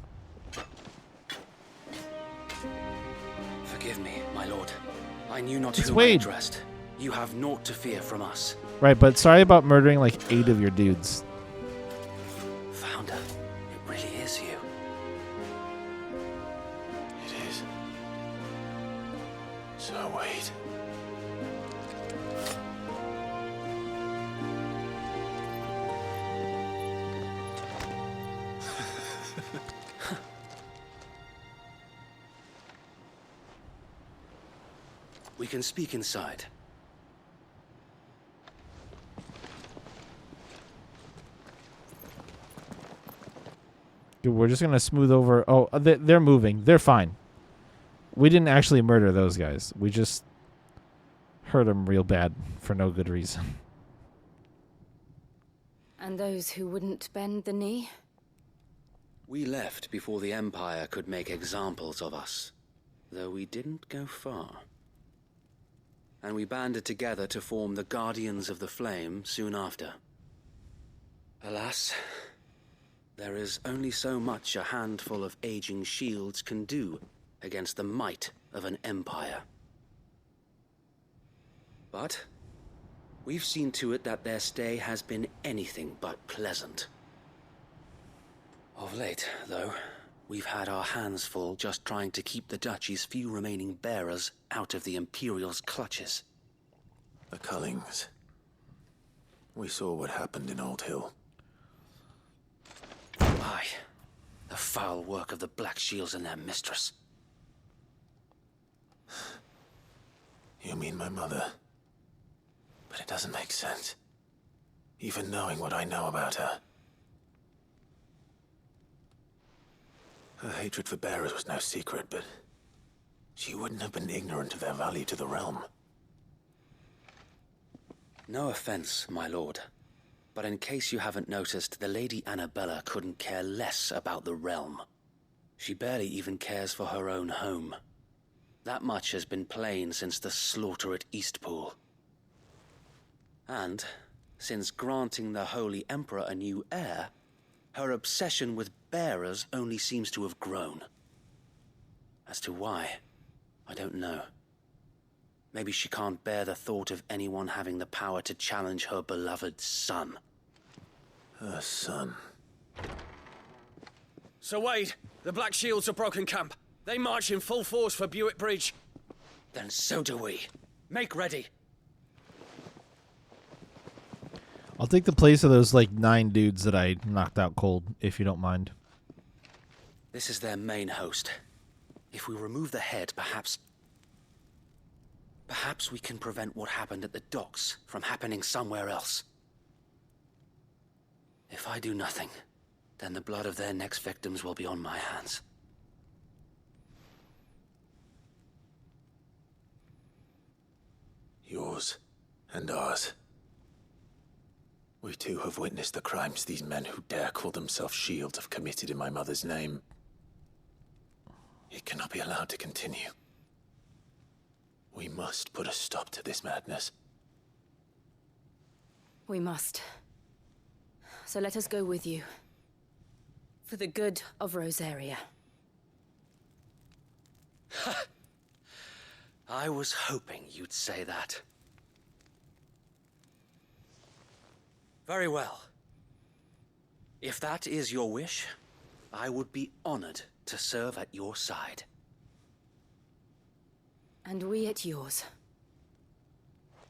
Forgive me, my lord. I knew not It's whom I Wade. addressed. You have naught to fear from us. Right, but sorry about murdering like 8 of your dudes. Founder, it really is you. It is. So wait. We can speak inside. Dude, we're just gonna smooth over. Oh, they're moving. They're fine. We didn't actually murder those guys. We just hurt them real bad for no good reason. And those who wouldn't bend the knee? We left before the Empire could make examples of us, though we didn't go far. And we banded together to form the Guardians of the Flame soon after. Alas, there is only so much a handful of aging shields can do against the might of an empire. But We've seen to it that their stay has been anything but pleasant. Of late, though, we've had our hands full just trying to keep the Duchy's few remaining bearers out of the Imperial's clutches. The Cullings. We saw what happened in Old Hill. Aye. The foul work of the Black Shields and their mistress. You mean my mother? But it doesn't make sense. Even knowing what I know about her. Her hatred for bearers was no secret, but she wouldn't have been ignorant of their value to the realm. No offense, my lord, but in case you haven't noticed, the Lady Annabella couldn't care less about the realm. She barely even cares for her own home. That much has been plain since the slaughter at Eastpool. And, since granting the Holy Emperor a new heir, her obsession with bearers only seems to have grown. As to why, I don't know. Maybe she can't bear the thought of anyone having the power to challenge her beloved son. Her son. Sir Wade, the Black Shields have broken camp. They march in full force for Buick Bridge. Then so do we. Make ready. I'll take the place of those, 9 dudes that I knocked out cold, if you don't mind. This is their main host. If we remove the head, perhaps we can prevent what happened at the docks from happening somewhere else. If I do nothing, then the blood of their next victims will be on my hands. Yours and ours. We too have witnessed the crimes these men who dare call themselves shields have committed in my mother's name. It cannot be allowed to continue. We must put a stop to this madness. We must. So let us go with you. For the good of Rosaria. I was hoping you'd say that. Very well. If that is your wish, I would be honored to serve at your side. And we at yours.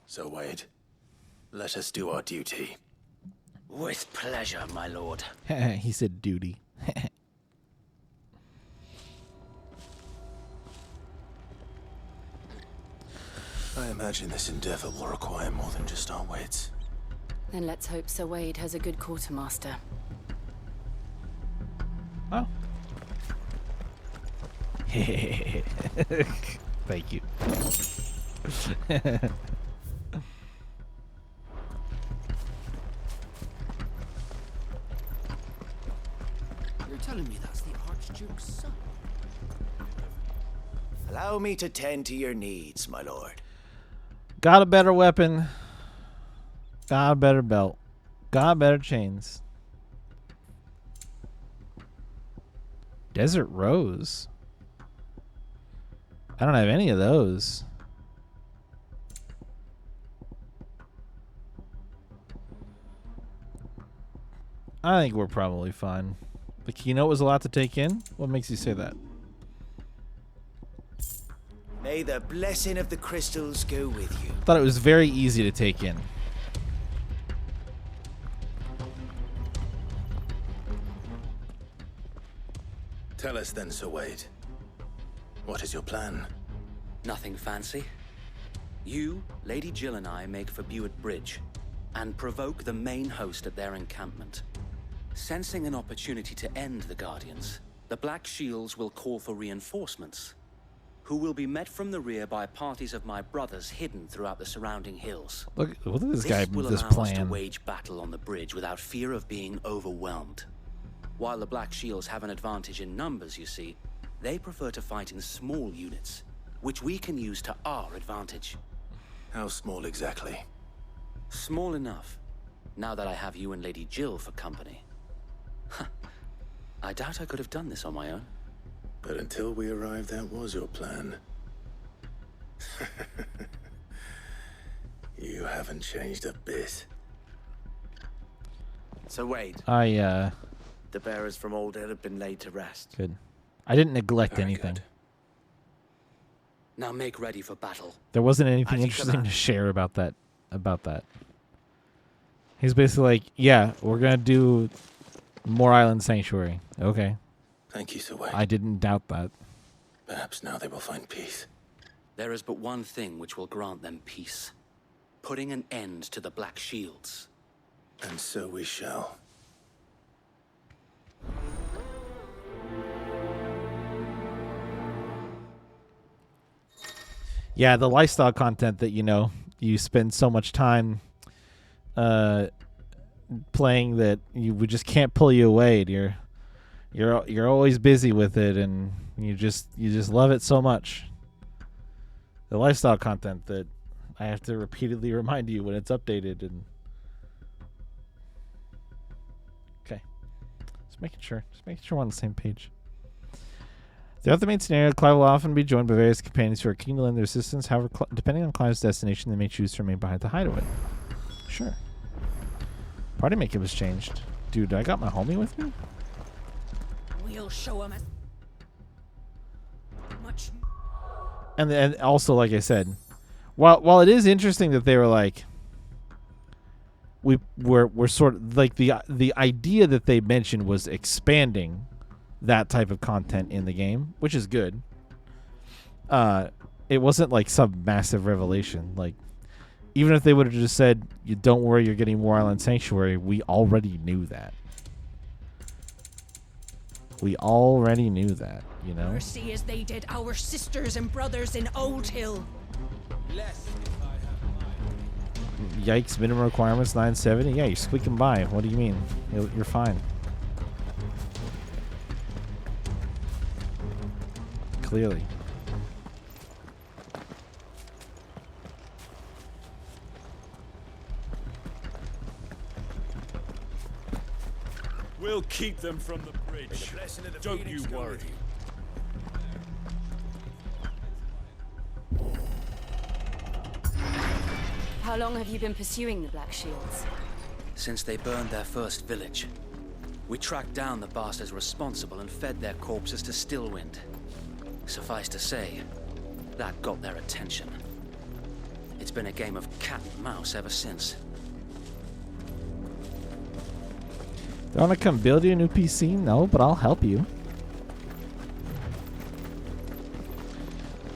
So, Wade, let us do our duty. With pleasure, my lord. He said duty. I imagine this endeavor will require more than just our wits. Then let's hope Sir Wade has a good quartermaster. Oh. Thank you. You're telling me that's the Archduke's son? Allow me to tend to your needs, my lord. Got a better weapon. Got a better belt. Got better chains. Desert Rose. I don't have any of those. I think we're probably fine. But you know it was a lot to take in? What makes you say that? May the blessing of the crystals go with you. I thought it was very easy to take in. Tell us then, Sir Wade. What is your plan? Nothing fancy. You, Lady Jill and I make for Buick Bridge and provoke the main host at their encampment. Sensing an opportunity to end the Guardians, the Black Shields will call for reinforcements, who will be met from the rear by parties of my brothers hidden throughout the surrounding hills. Look at this guy will with this allow us to plan. wage battle on the bridge without fear of being overwhelmed. While the Black Shields have an advantage in numbers, you see, they prefer to fight in small units, which we can use to our advantage. How small exactly? Small enough, now that I have you and Lady Jill for company. I doubt I could have done this on my own. But until we arrived, that was your plan. You haven't changed a bit. So Wade, I the bearers from Old Hill have been laid to rest. good. I didn't neglect Very anything. good. Now make ready for battle. There wasn't anything As you interesting command. to share about that. He's basically like, yeah, we're gonna do more Island Sanctuary. Okay. Thank you, Sir Wade. I didn't doubt that. Perhaps now they will find peace. There is but one thing which will grant them peace. Putting an end to the Black Shields. And so we shall. Yeah, the lifestyle content that you spend so much time playing that we just can't pull you away. You're always busy with it, and you just love it so much. The lifestyle content that I have to repeatedly remind you when it's updated. And okay, just making sure we're on the same page. Throughout the main scenario, Clive will often be joined by various companions who are keen to lend their assistance. However, depending on Clive's destination, they may choose to remain behind the hideaway. Sure. Party maker was changed. Dude, I got my homie with me? We'll show him as much. And also, like I said, while it is interesting that they were like, we're sort of like the idea that they mentioned was expanding that type of content in the game, which is good. It wasn't like some massive revelation. Like, even if they would have just said, "You don't worry, you're getting more Island Sanctuary," we already knew that. We already knew that, you know. Mercy as they did our sisters and brothers in Old Hill. Yikes! Minimum requirements 970. Yeah, you're squeaking by. What do you mean? You're fine. Clearly. We'll keep them from the bridge. Don't you worry. How long have you been pursuing the Black Shields? Since they burned their first village, we tracked down the bastards responsible and fed their corpses to Stillwind. Suffice to say, that got their attention. It's been a game of cat and mouse ever since. Do you want to come build you a new PC? No, but I'll help you.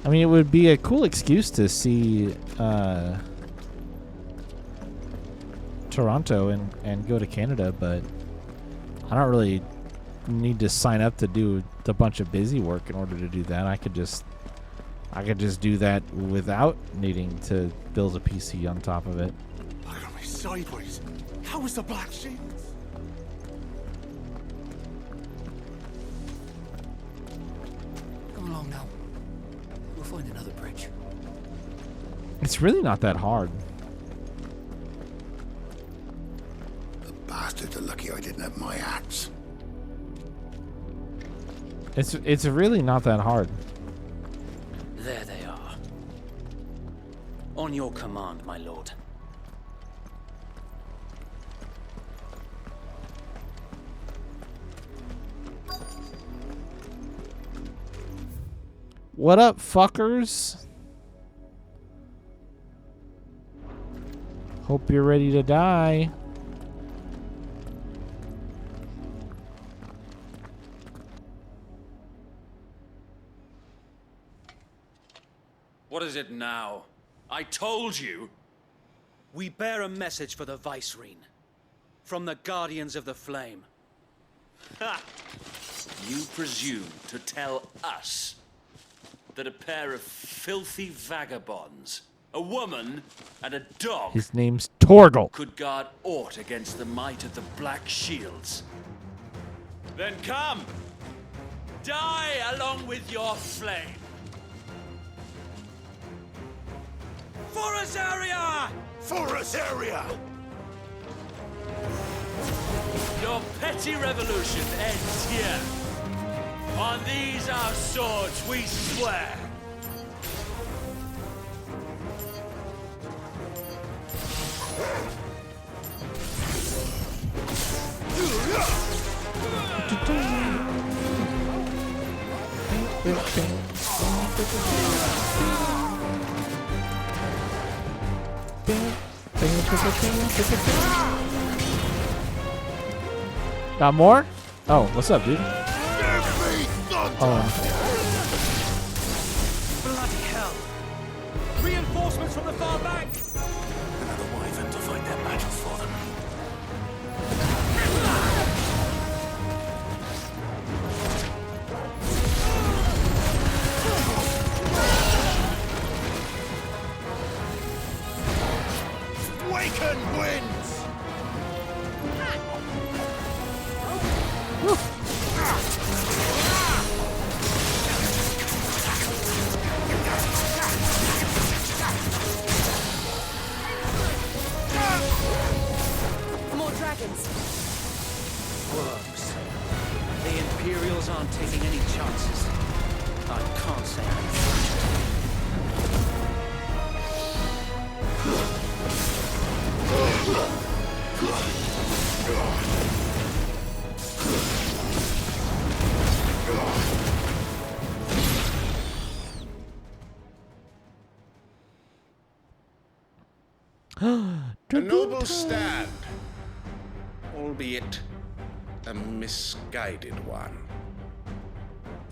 I mean, it would be a cool excuse to see Toronto and go to Canada, but I don't really need to sign up to do a bunch of busy work in order to do that. I could just do that without needing to build a PC on top of it. Look at me sideways. How was the Black Shields? Come along now. We'll find another bridge. It's really not that hard. The bastards are lucky I didn't have my axe. It's really not that hard. There they are. On your command, my lord. What up, fuckers? Hope you're ready to die. What is it now? I told you! We bear a message for the Vicereine. From the Guardians of the Flame. Ha! You presume to tell us that a pair of filthy vagabonds, a woman and a dog, His name's Torgal. could guard aught against the might of the Black Shields? Then come! Die along with your flame! For Azaria! For Azaria! Your petty revolution ends here. On these our swords we swear. Got more? Oh, what's up, dude? Oh. Bloody hell! Reinforcements from the far bank! Another wyvern to fight their battle for them. Waken winds! More dragons! Worms. The Imperials aren't taking any chances. I can't say I'm A noble stand, albeit a misguided one.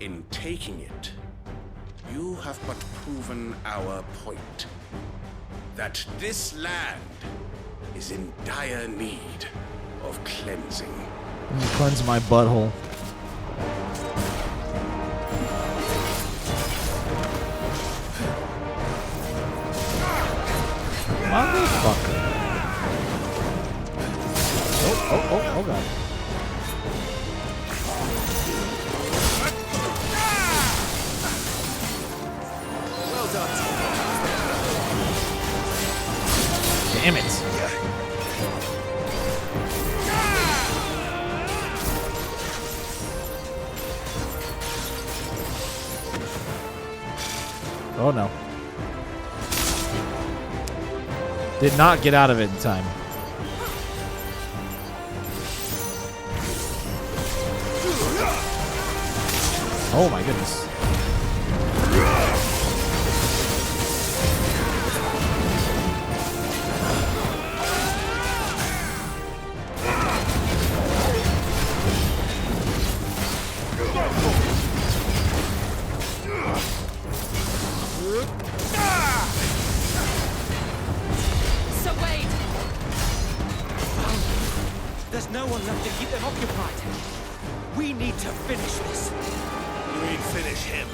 In taking it, you have but proven our point. That this land is in dire need of cleansing. Cleanse my butthole. Motherfucker. Oh god. well done. Damn it. Oh no. Did not get out of it in time. Oh my goodness. So Wade! There's no one left to keep them occupied. We need to finish this. You mean finish him?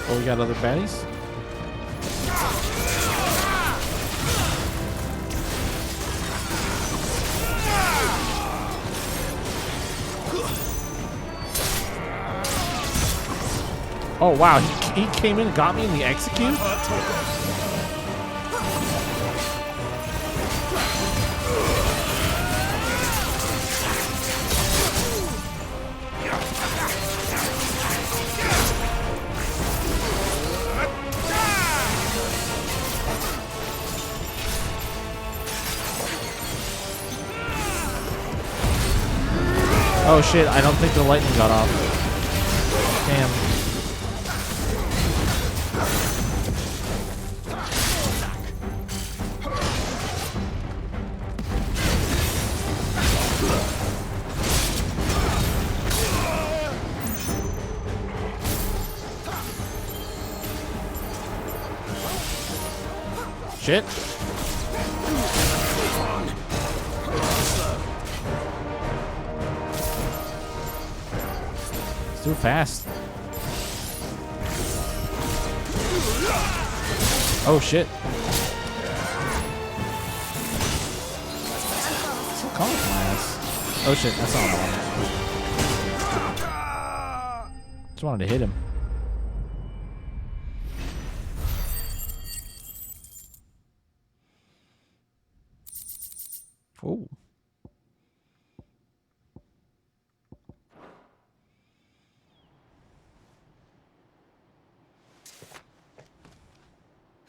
Oh, we got other baddies? Oh wow, he came in and got me in the execute? Oh shit, I don't think the lightning got off. Damn. Shit. It's too fast. Oh shit. Call it my ass. Oh shit, that's not what I wanted. Just wanted to hit him. Oh.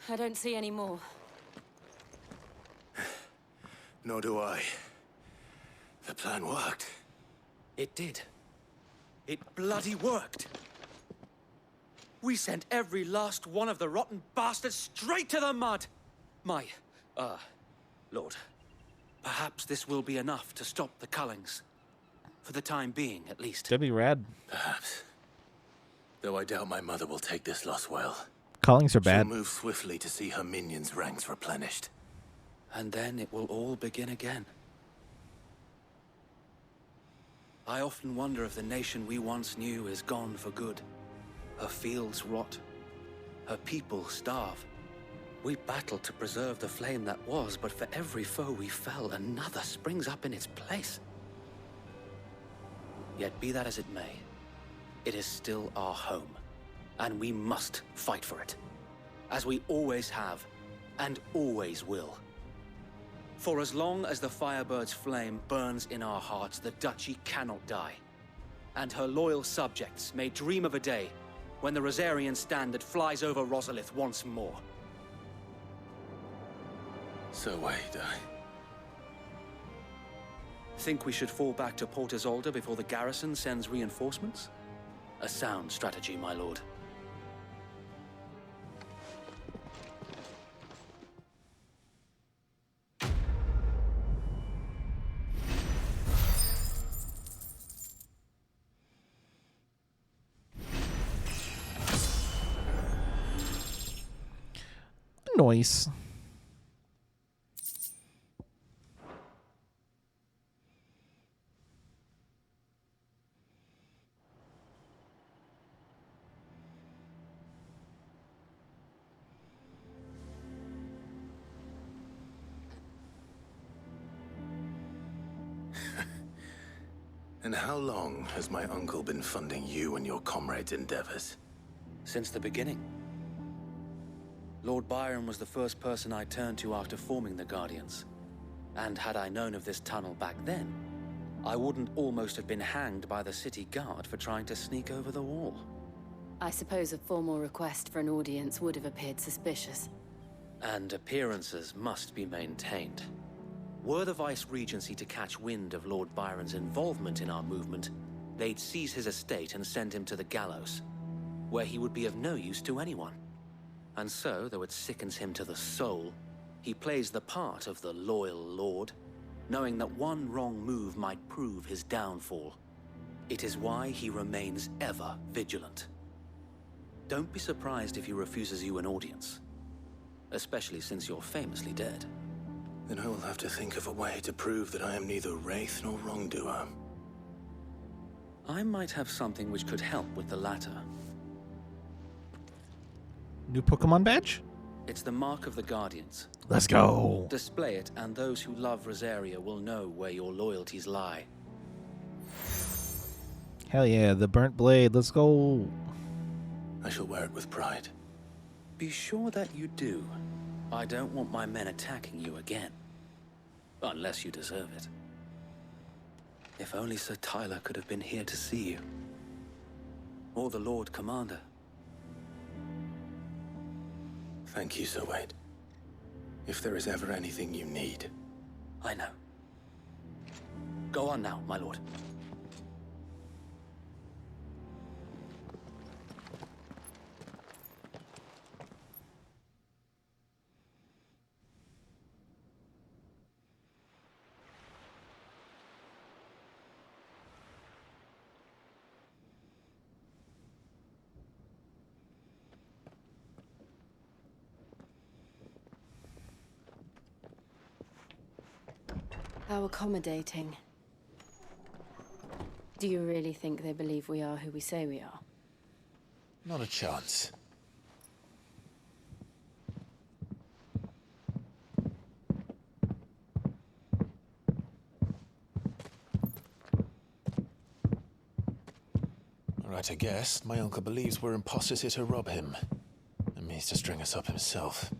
I don't see any more. Nor do I. The plan worked. It did. It bloody worked. We sent every last one of the rotten bastards straight to the mud. My, Lord, perhaps this will be enough to stop the Cullings. For the time being, at least. Could be rad. Perhaps. Though I doubt my mother will take this loss well. Callings are bad. She'll move swiftly to see her minions' ranks replenished. And then it will all begin again. I often wonder if the nation we once knew is gone for good. Her fields rot. Her people starve. We battled to preserve the flame that was, but for every foe we fell, another springs up in its place. Yet be that as it may, it is still our home, and we must fight for it, as we always have, and always will. For as long as the Firebird's flame burns in our hearts, the Duchy cannot die, and her loyal subjects may dream of a day when the Rosarian standard flies over Rosalith once more. So wait, Think we should fall back to Port Isolde before the garrison sends reinforcements? A sound strategy, my lord. Nice. And how long has my uncle been funding you and your comrades' endeavors? Since the beginning. Lord Byron was the first person I turned to after forming the Guardians. And had I known of this tunnel back then, I wouldn't almost have been hanged by the city guard for trying to sneak over the wall. I suppose a formal request for an audience would have appeared suspicious. And appearances must be maintained. Were the Vice-Regency to catch wind of Lord Byron's involvement in our movement, they'd seize his estate and send him to the gallows, where he would be of no use to anyone. And so, though it sickens him to the soul, he plays the part of the loyal lord, knowing that one wrong move might prove his downfall. It is why he remains ever vigilant. Don't be surprised if he refuses you an audience, especially since you're famously dead. Then I will have to think of a way to prove that I am neither wraith nor wrongdoer. I might have something which could help with the latter. New Pokemon badge? It's the mark of the Guardians. Let's go. Display it, and those who love Rosaria will know where your loyalties lie. Hell yeah, the burnt blade. Let's go. I shall wear it with pride. Be sure that you do. I don't want my men attacking you again. Unless you deserve it. If only Sir Tyler could have been here to see you. Or the Lord Commander. Thank you, Sir Wade. If there is ever anything you need. I know. Go on now, my lord. How accommodating. Do you really think they believe we are who we say we are? Not a chance. Right, I guess. My uncle believes we're imposters here to rob him. And means to string us up himself.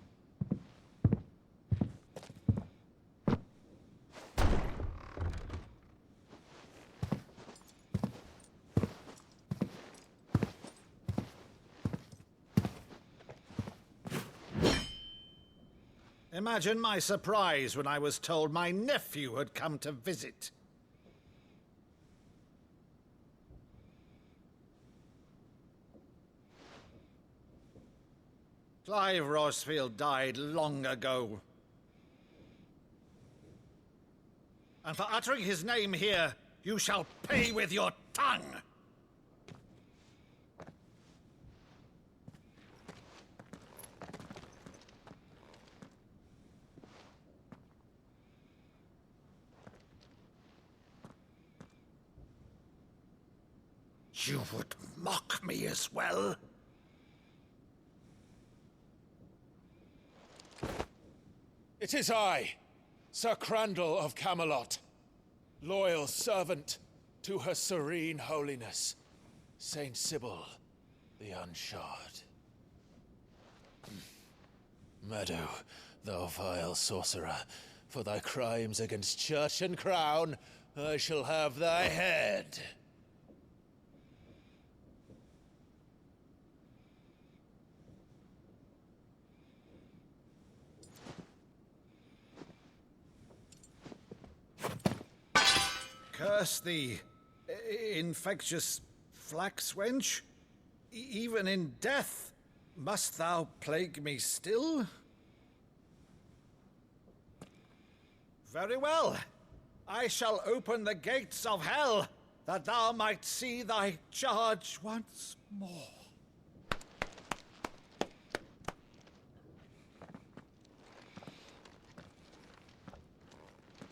Imagine my surprise when I was told my nephew had come to visit. Clive Rossfield died long ago. And for uttering his name here, you shall pay with your tongue! You would mock me as well? It is I, Sir Crandall of Camelot, loyal servant to Her Serene Holiness, Saint Sybil the Unshod. Meadow, thou vile sorcerer, for thy crimes against church and crown, I shall have thy head. Curse thee, infectious flax wench. Even in death, must thou plague me still? Very well. I shall open the gates of hell, that thou might see thy charge once more.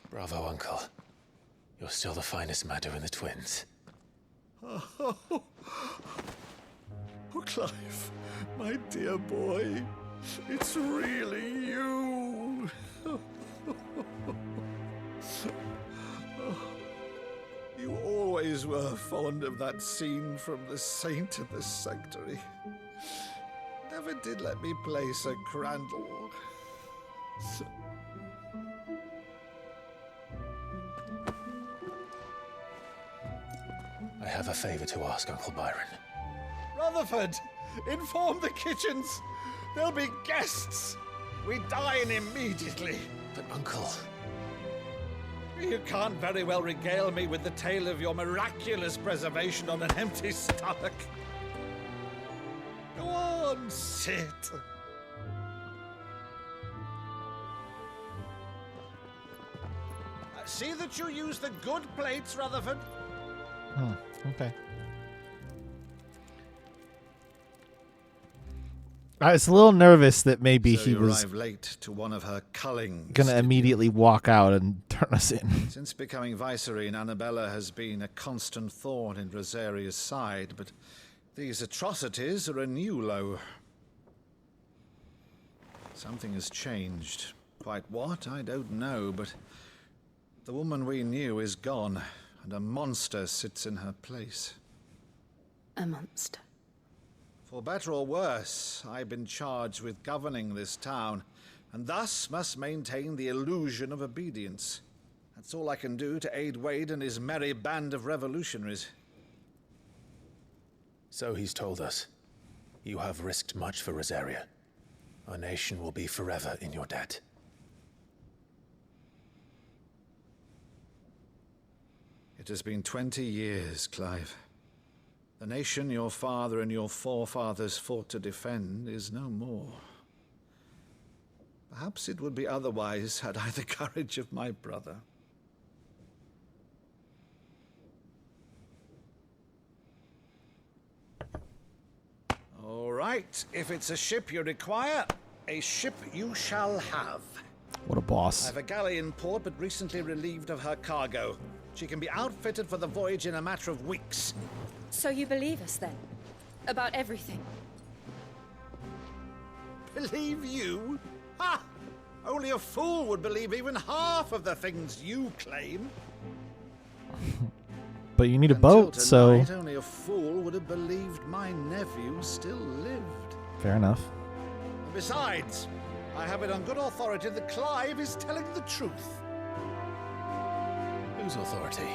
Bravo, Uncle. You're still the finest Maddo in the twins. Oh, Clive, my dear boy, it's really you. You always were fond of that scene from The Saint in the Sanctuary. Never did let me play Sir Crandall. I have a favor to ask, Uncle Byron. Rutherford, inform the kitchens. There'll be guests. We dine immediately. But, Uncle... You can't very well regale me with the tale of your miraculous preservation on an empty stomach. Go on, sit. See that you use the good plates, Rutherford. Okay. I was a little nervous that maybe So he you was arrive late to one of her cullings. gonna immediately walk out and turn us in. Since becoming Vicereine, Annabella has been a constant thorn in Rosaria's side, but these atrocities are a new low. Something has changed. Quite what, I don't know, but the woman we knew is gone, and a monster sits in her place. A monster. For better or worse, I've been charged with governing this town, and thus must maintain the illusion of obedience. That's all I can do to aid Wade and his merry band of revolutionaries. So he's told us. You have risked much for Rosaria. Our nation will be forever in your debt. It has been 20 years, Clive. The nation your father and your forefathers fought to defend is no more. Perhaps it would be otherwise had I the courage of my brother. All right, if it's a ship you require, a ship you shall have. What a boss. I have a galley in port, but recently relieved of her cargo. She can be outfitted for the voyage in a matter of weeks. So you believe us then? About everything? Believe you? Ha! Only a fool would believe even half of the things you claim. But you need a boat, so... Tonight, only a fool would have believed my nephew still lived. Fair enough. Besides, I have it on good authority that Clive is telling the truth. Whose authority?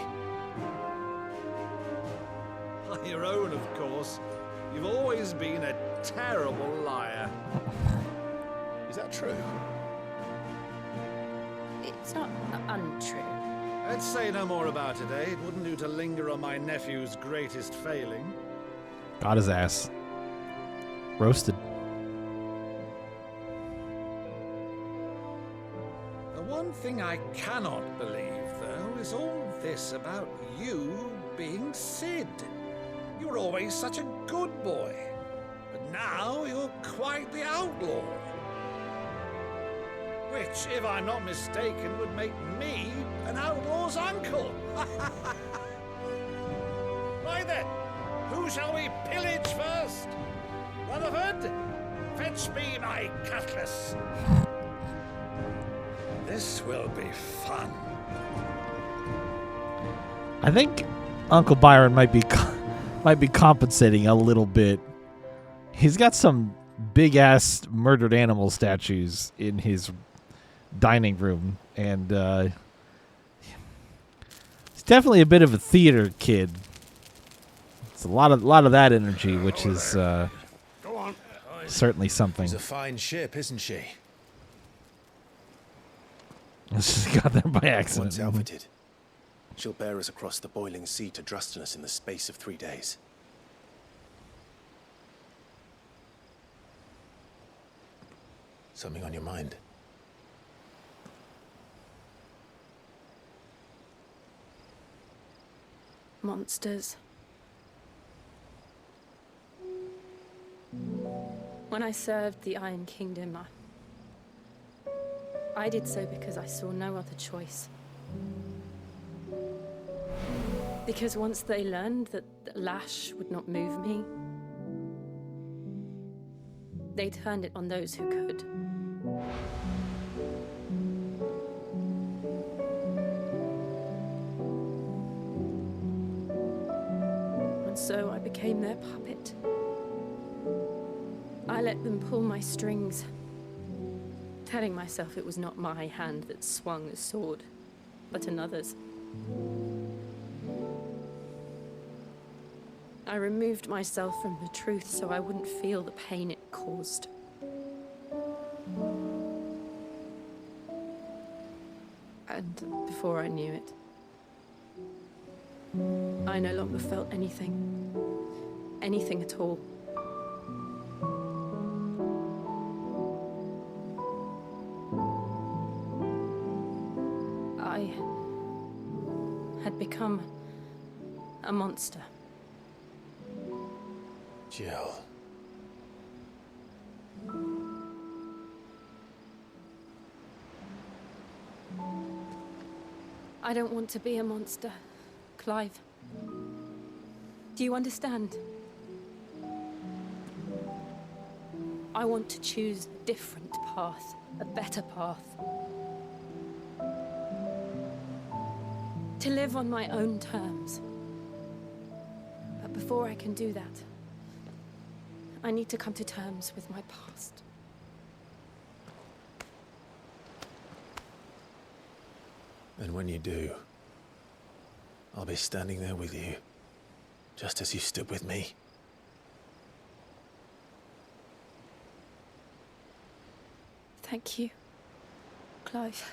Your own, of course. You've always been a terrible liar. Is that true? It's not untrue. Let's say no more about it, eh? It wouldn't do to linger on my nephew's greatest failing. Got his ass. Roasted. one thing I cannot believe, though, is all this about you being Sid. You were always such a good boy, but now you're quite the outlaw. Which, if I'm not mistaken, would make me an outlaw's uncle. Why then, who shall we pillage first? Rutherford, fetch me my cutlass. This will be fun. I think Uncle Byron might be compensating a little bit. He's got some big ass murdered animal statues in his dining room, and he's definitely a bit of a theater kid. It's a lot of that energy, which is certainly something. She's a fine ship, isn't she? She got there by accident. Once outfitted, she'll bear us across the boiling sea to Drustinus in the space of 3 days. Something on your mind? Monsters. When I served the Iron Kingdom, I did so because I saw no other choice. Because once they learned that the lash would not move me, they turned it on those who could. And so I became their puppet. I let them pull my strings, telling myself it was not my hand that swung a sword, but another's. I removed myself from the truth so I wouldn't feel the pain it caused. And before I knew it, I no longer felt anything. Anything at all. I had become a monster. Jill. I don't want to be a monster, Clive. Do you understand? I want to choose a different path, a better path. To live on my own terms. But before I can do that, I need to come to terms with my past. And when you do, I'll be standing there with you, just as you stood with me. Thank you, Clive.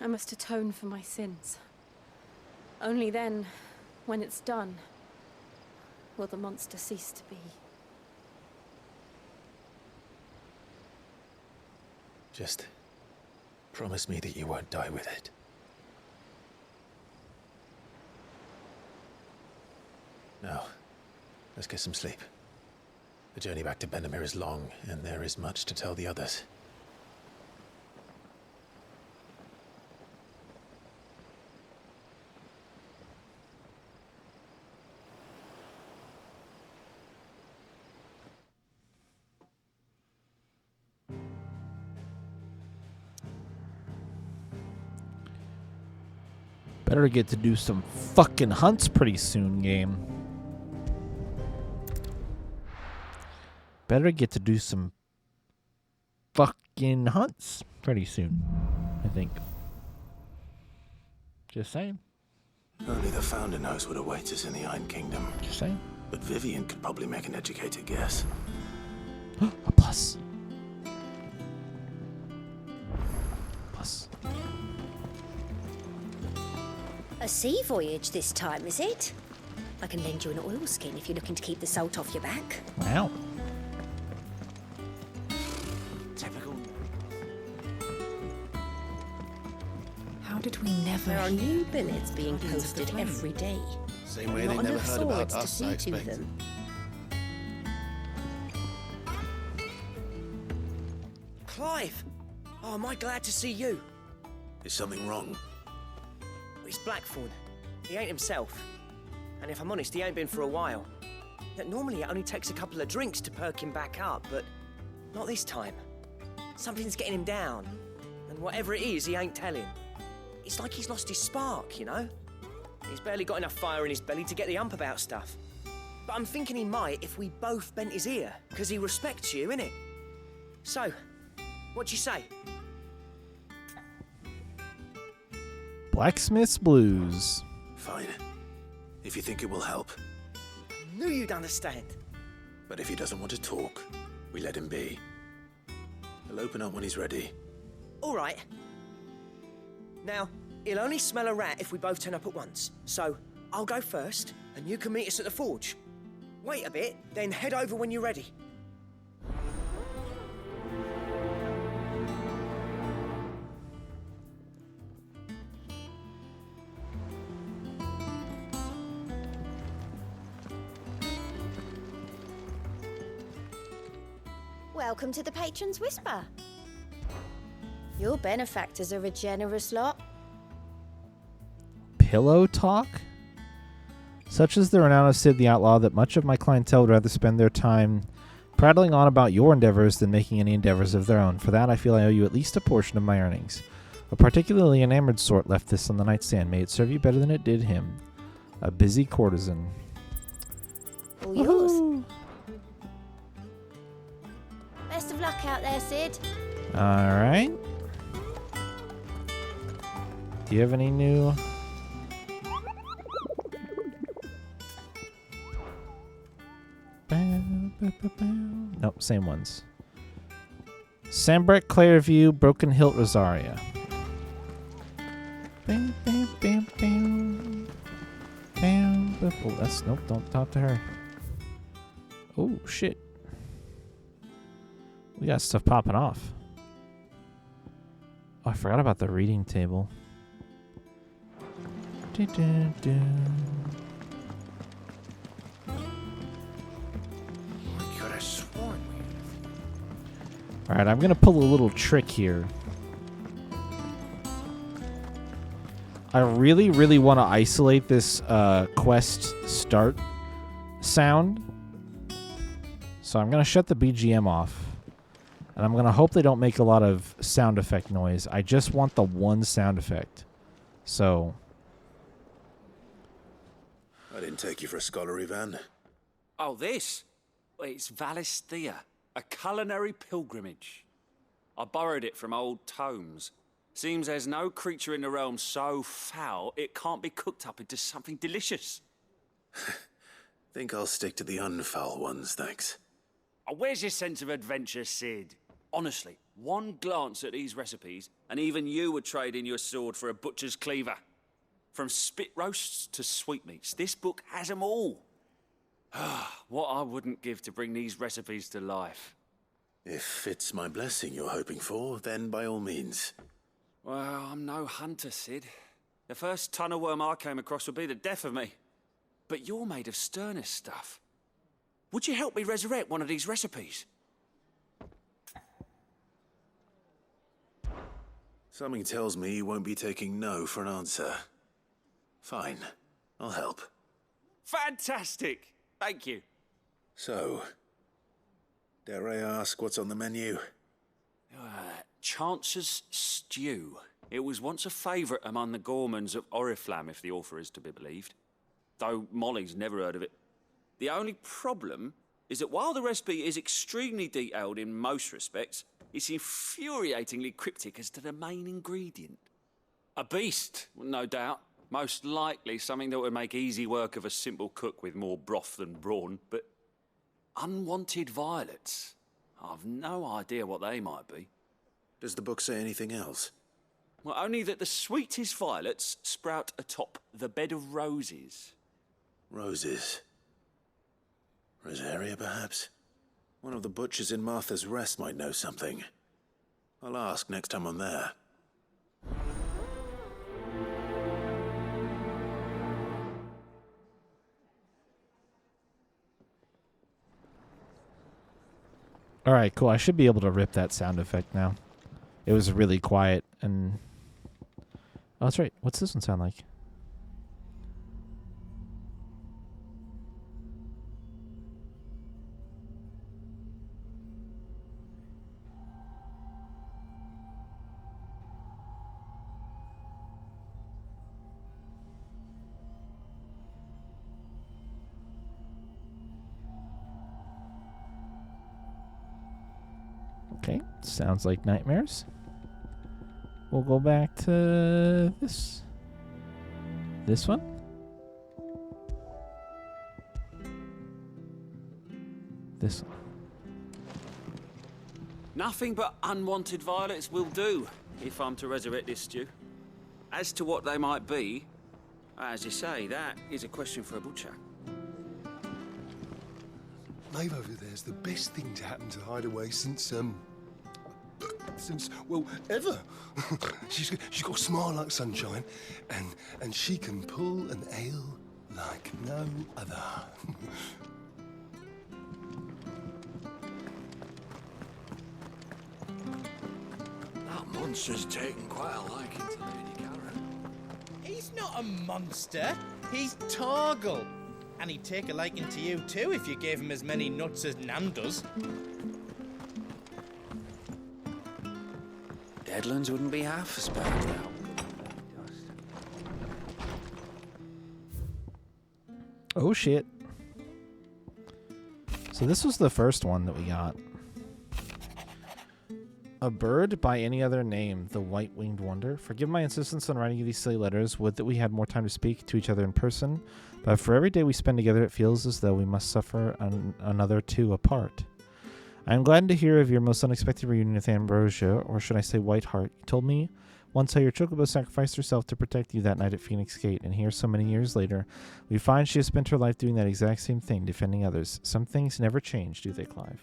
I must atone for my sins. Only then, when it's done, will the monster cease to be. Just promise me that you won't die with it. Now, let's get some sleep. The journey back to Benamir is long, and there is much to tell the others. Better get to do some fucking hunts pretty soon, game. Better get to do some fucking hunts pretty soon, I think. Just saying. Only the Founder knows what awaits us in the Iron Kingdom. Just saying. But Vivian could probably make an educated guess. A plus. Plus. A sea voyage this time, is it? I can lend you an oilskin if you're looking to keep the salt off your back. Wow. Typical. said we never. There are new billets being posted every day. Same way Not they never enough heard about swords to us, see I to expect. them. Clive! Oh, am I glad to see you? Is something wrong? It's Blackthorn. He ain't himself. And if I'm honest, he ain't been for a while. That normally it only takes a couple of drinks to perk him back up, but not this time. Something's getting him down. And whatever it is, he ain't telling. It's like he's lost his spark, you know? He's barely got enough fire in his belly to get the ump about stuff. But I'm thinking he might if we both bent his ear, because he respects you, innit? So, what you say? Blacksmith's Blues. Fine. If you think it will help. Knew you'd understand. But if he doesn't want to talk, we let him be. He'll open up when he's ready. All right. Now, he'll only smell a rat if we both turn up at once. So, I'll go first, and you can meet us at the forge. Wait a bit, then head over when you're ready. Welcome to the Patron's Whisper. Your benefactors are a generous lot. Pillow talk? Such is the renown of Sid the Outlaw that much of my clientele would rather spend their time prattling on about your endeavors than making any endeavors of their own. For that, I feel I owe you at least a portion of my earnings. A particularly enamored sort left this on the nightstand. May it serve you better than it did him. A busy courtesan. All yours. Best of luck out there, Sid. Alright. Do you have any new... Nope, same ones. Sambrek, Clairview, Broken Hilt, Rosaria. Bam, bam, bam, bam. Bam, bam. Oh, that's... Nope, don't talk to her. Oh, shit. We got stuff popping off. Oh, I forgot about the reading table. Du-du-du. I could have sworn we... Alright, I'm going to pull a little trick here. I really, really want to isolate this quest start sound. So I'm going to shut the BGM off. And I'm going to hope they don't make a lot of sound effect noise. I just want the one sound effect. So... I didn't take you for a scholar, Ivan. Oh, this? Well, it's Valisthea, a culinary pilgrimage. I borrowed it from old tomes. Seems there's no creature in the realm so foul it can't be cooked up into something delicious. Think I'll stick to the unfoul ones, thanks. Oh, where's your sense of adventure, Sid? Honestly, one glance at these recipes, and even you would trade in your sword for a butcher's cleaver. From spit roasts to sweetmeats, this book has them all. What I wouldn't give to bring these recipes to life. If it's my blessing you're hoping for, then by all means. Well, I'm no hunter, Sid. The first tunnel worm I came across would be the death of me. But you're made of sterner stuff. Would you help me resurrect one of these recipes? Something tells me you won't be taking no for an answer. Fine, I'll help. Fantastic! Thank you. So, dare I ask what's on the menu? Chance's Stew. It was once a favourite among the gourmands of Oriflamme, if the author is to be believed. Though Molly's never heard of it. The only problem is that while the recipe is extremely detailed in most respects, it's infuriatingly cryptic as to the main ingredient. A beast, no doubt. Most likely something that would make easy work of a simple cook with more broth than brawn, but unwanted violets. I've no idea what they might be. Does the book say anything else? Well, only that the sweetest violets sprout atop the bed of roses. Roses. Rosaria, perhaps? One of the butchers in Martha's Rest might know something. I'll ask next time I'm there. All right, cool. I should be able to rip that sound effect now. It was really quiet and... Oh, that's right. What's this one sound like? Okay, sounds like nightmares. We'll go back to this. This one? This one. Nothing but unwanted violets will do, if I'm to resurrect this stew. As to what they might be, as you say, that is a question for a butcher. Maeve over there's the best thing to happen to Hideaway since, well, ever. she's got a smile like sunshine, and she can pull an ale like no other. That monster's taken quite a liking to Lady Karen. He's not a monster. He's Torgal. And he'd take a liking to you too if you gave him as many nuts as Nan does. Deadlands wouldn't be half as bad now. Oh shit. So this was the first one that we got. A bird by any other name, the white-winged wonder. Forgive my insistence on writing you these silly letters. Would that we had more time to speak to each other in person. But for every day we spend together, it feels as though we must suffer another two apart. I am glad to hear of your most unexpected reunion with Ambrosia, or should I say Whiteheart. You told me once how your chocobo sacrificed herself to protect you that night at Phoenix Gate, and here, so many years later, we find she has spent her life doing that exact same thing, defending others. Some things never change, do they, Clive?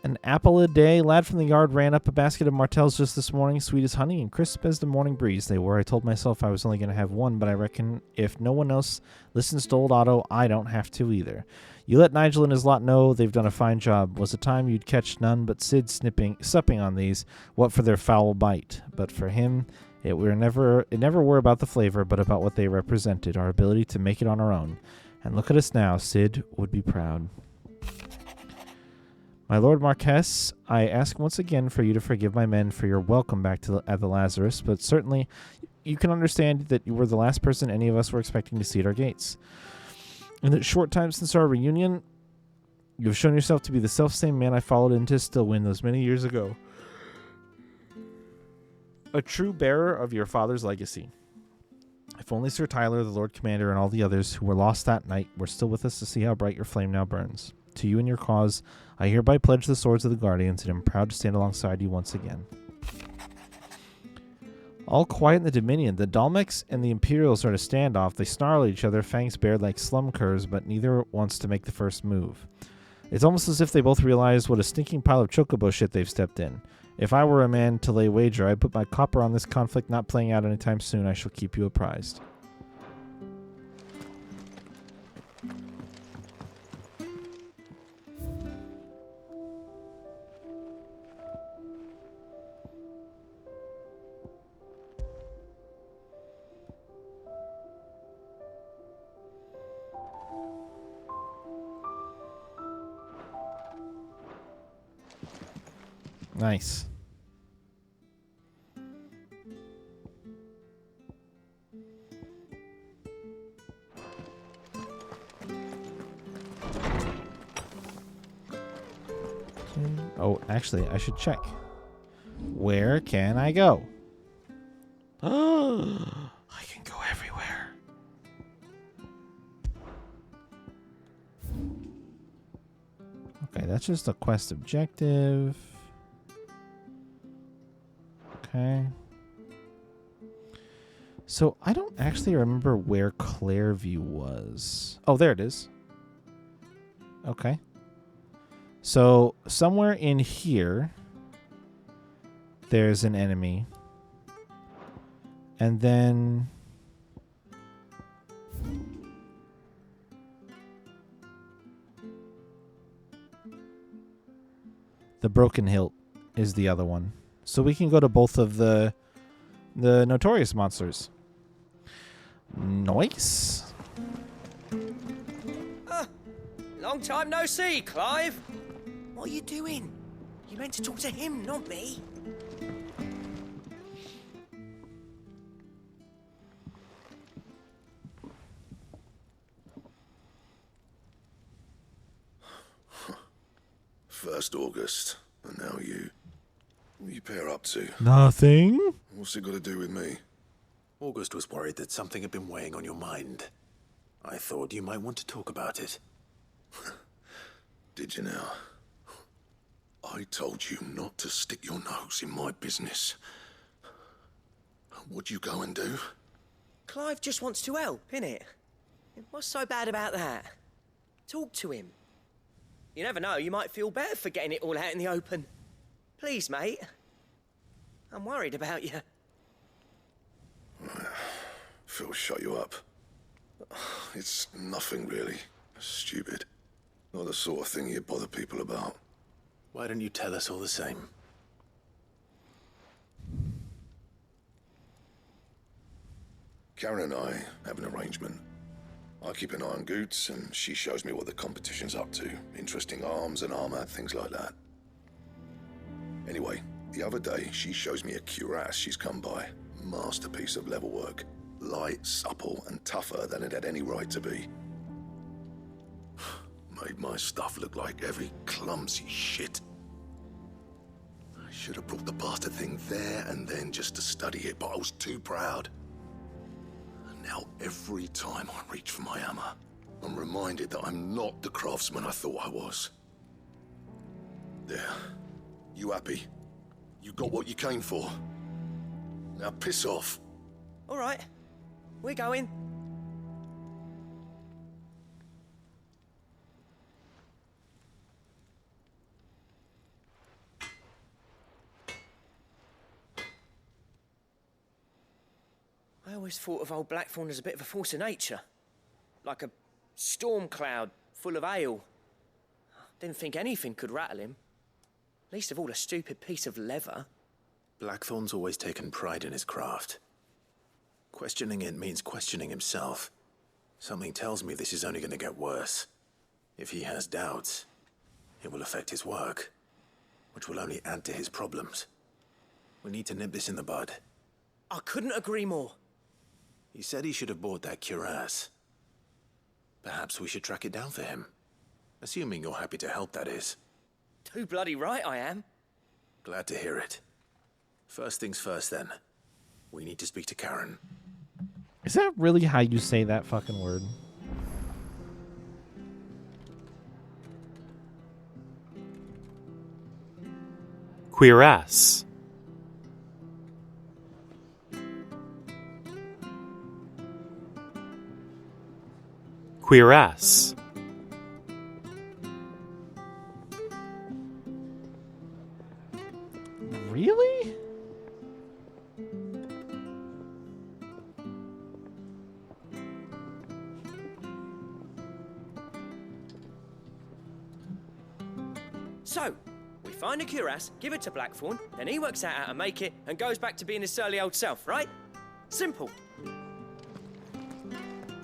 An apple a day. Lad from the yard ran up a basket of martels just this morning, sweet as honey and crisp as the morning breeze they were. I told myself I was only going to have one, but I reckon if no one else listens to old Otto, I don't have to either. You let Nigel and his lot know they've done a fine job. Was a time you'd catch none but Sid supping on these, what for their foul bite. But for him, it never were about the flavor, but about what they represented, our ability to make it on our own. And look at us now. Sid would be proud. My Lord Marquess, I ask once again for you to forgive my men for your welcome back at the Lazarus, but certainly you can understand that you were the last person any of us were expecting to see at our gates. In the short time since our reunion, you have shown yourself to be the self-same man I followed into Stillwind those many years ago. A true bearer of your father's legacy. If only Sir Tyler, the Lord Commander, and all the others who were lost that night were still with us to see how bright your flame now burns. To you and your cause, I hereby pledge the swords of the Guardians, and am proud to stand alongside you once again. All quiet in the Dominion. The Dalmecs and the Imperials are at a standoff. They snarl at each other, fangs bared like slum curs, but neither wants to make the first move. It's almost as if they both realize what a stinking pile of chocobo shit they've stepped in. If I were a man to lay wager, I'd put my copper on this conflict not playing out anytime soon. I shall keep you apprised. Nice. Oh, actually, I should check. Where can I go? Oh, I can go everywhere. Okay, that's just a quest objective. Okay. So I don't actually remember where Clairview was. Oh, there it is. Okay. So somewhere in here, there's an enemy. And then... The Broken Hilt is the other one. So we can go to both of the notorious monsters. Nice. Long time no see, Clive. What are you doing? You meant to talk to him, not me. First August, and now you. What are you pair up to? Nothing. What's it got to do with me? August was worried that something had been weighing on your mind. I thought you might want to talk about it. Did you now? I told you not to stick your nose in my business. What'd you go and do? Clive just wants to help, innit? What's so bad about that? Talk to him. You never know, you might feel better for getting it all out in the open. Please, mate. I'm worried about you. Phil shut you up. It's nothing really. Stupid. Not the sort of thing you bother people about. Why don't you tell us all the same? Karen and I have an arrangement. I keep an eye on Goots, and she shows me what the competition's up to. Interesting arms and armor, things like that. Anyway, the other day, she shows me a cuirass she's come by. Masterpiece of level work. Light, supple, and tougher than it had any right to be. Made my stuff look like every clumsy shit. I should have brought the bastard thing there and then just to study it, but I was too proud. And now every time I reach for my hammer, I'm reminded that I'm not the craftsman I thought I was. There. You happy? You got what you came for. Now piss off. All right. We're going. I always thought of old Blackthorn as a bit of a force of nature. Like a storm cloud full of ale. Didn't think anything could rattle him. Least of all a stupid piece of leather. Blackthorn's always taken pride in his craft. Questioning it means questioning himself. Something tells me this is only going to get worse. If he has doubts, it will affect his work, which will only add to his problems. We need to nip this in the bud. I couldn't agree more. He said he should have bought that cuirass. Perhaps we should track it down for him. Assuming you're happy to help, that is. Too bloody right I am. Glad to hear it. First things first, then. We need to speak to Karen. Is that really how you say that fucking word? Cuirass. Cuirass. Really? So, we find a cuirass, give it to Blackthorn, then he works out how to make it and goes back to being his surly old self, right? Simple.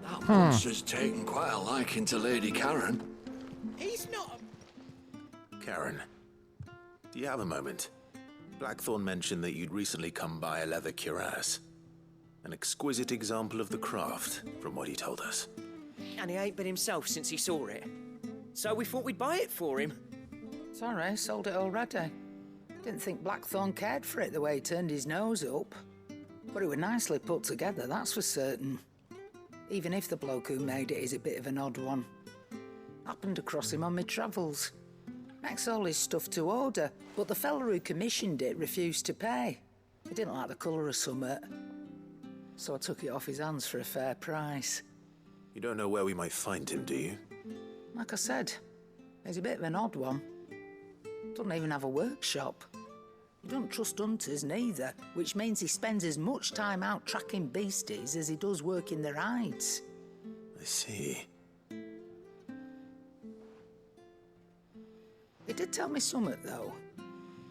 That monster's taken quite a liking to Lady Karen. He's not Karen, do you have a moment? Blackthorn mentioned that you'd recently come by a leather cuirass. An exquisite example of the craft, from what he told us. And he ain't been himself since he saw it. So we thought we'd buy it for him. Sorry, sold it already. Didn't think Blackthorn cared for it the way he turned his nose up. But it was nicely put together, that's for certain. Even if the bloke who made it is a bit of an odd one. Happened across him on my travels. Makes all his stuff to order, but the fella who commissioned it refused to pay. He didn't like the colour of summit. So I took it off his hands for a fair price. You don't know where we might find him, do you? Like I said, he's a bit of an odd one. Doesn't even have a workshop. He don't trust hunters neither, which means he spends as much time out tracking beasties as he does working their hides. I see. He did tell me something, though.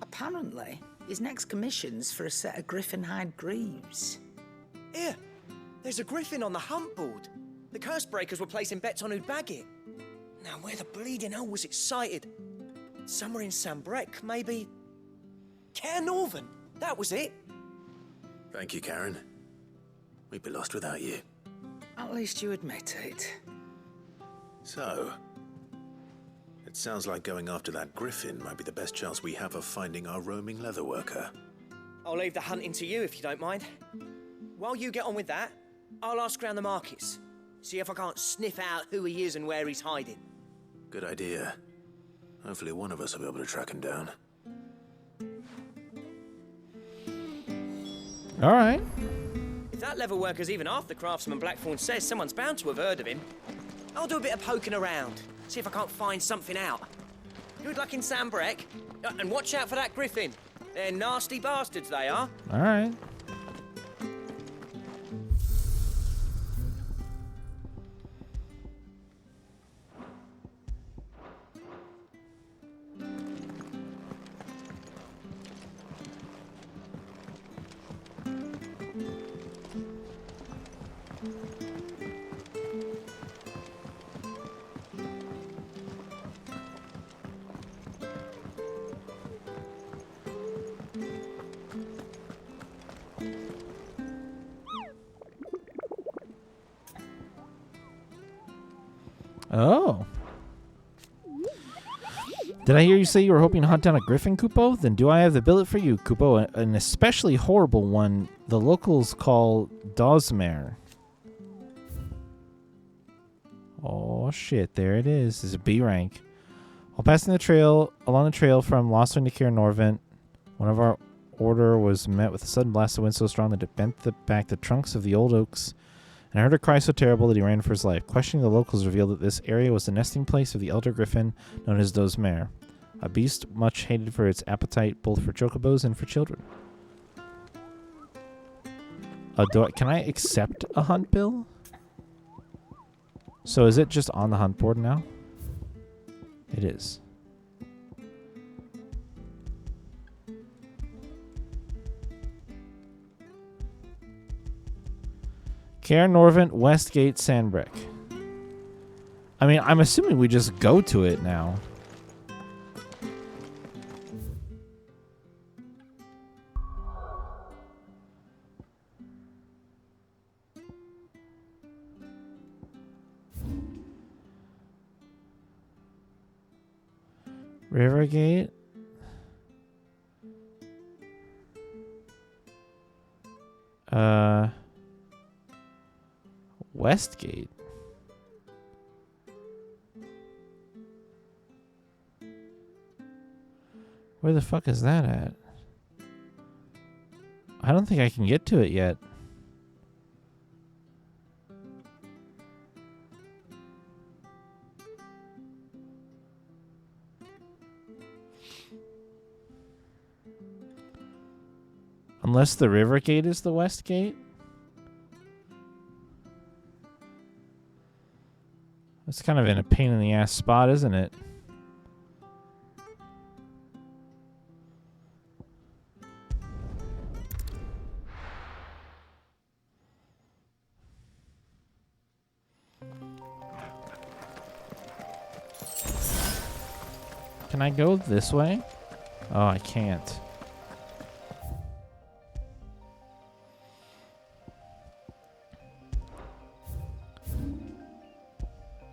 Apparently, his next commission's for a set of griffin hide greaves. Here, there's a griffin on the hunt board. The curse breakers were placing bets on who'd bag it. Now, where the bleeding hell was it sighted? Somewhere in Sambrec, maybe... Caernarvon, that was it. Thank you, Karen. We'd be lost without you. At least you admit it. So, it sounds like going after that griffin might be the best chance we have of finding our roaming leatherworker. I'll leave the hunting to you if you don't mind. While you get on with that, I'll ask around the markets. See if I can't sniff out who he is and where he's hiding. Good idea. Hopefully one of us will be able to track him down. All right. If that leatherworker's even half the craftsman Blackthorn says, someone's bound to have heard of him. I'll do a bit of poking around, see if I can't find something out. Good luck in Sambrec, and watch out for that griffin. They're nasty bastards, they are. All right. Oh. Did I hear you say you were hoping to hunt down a griffin, Kupo? Then do I have the billet for you, Kupo? An especially horrible one the locals call Dosmare. Oh, shit. There it is. This is a B rank. While passing along the trail from Lost Wing to Caernarvon, one of our order was met with a sudden blast of wind so strong that it bent back the trunks of the old oaks, and I heard a cry so terrible that he ran for his life. Questioning the locals revealed that this area was the nesting place of the elder griffin known as Dosmare, a beast much hated for its appetite both for chocobos and for children. Can I accept a hunt bill? So is it just on the hunt board now? It is. Caernarvon, Westgate, Sandbreck. I mean, I'm assuming we just go to it now. Rivergate. Westgate. Where the fuck is that at? I don't think I can get to it yet. Unless the river gate is the west gate? That's kind of in a pain in the ass spot, isn't it? Can I go this way? Oh, I can't.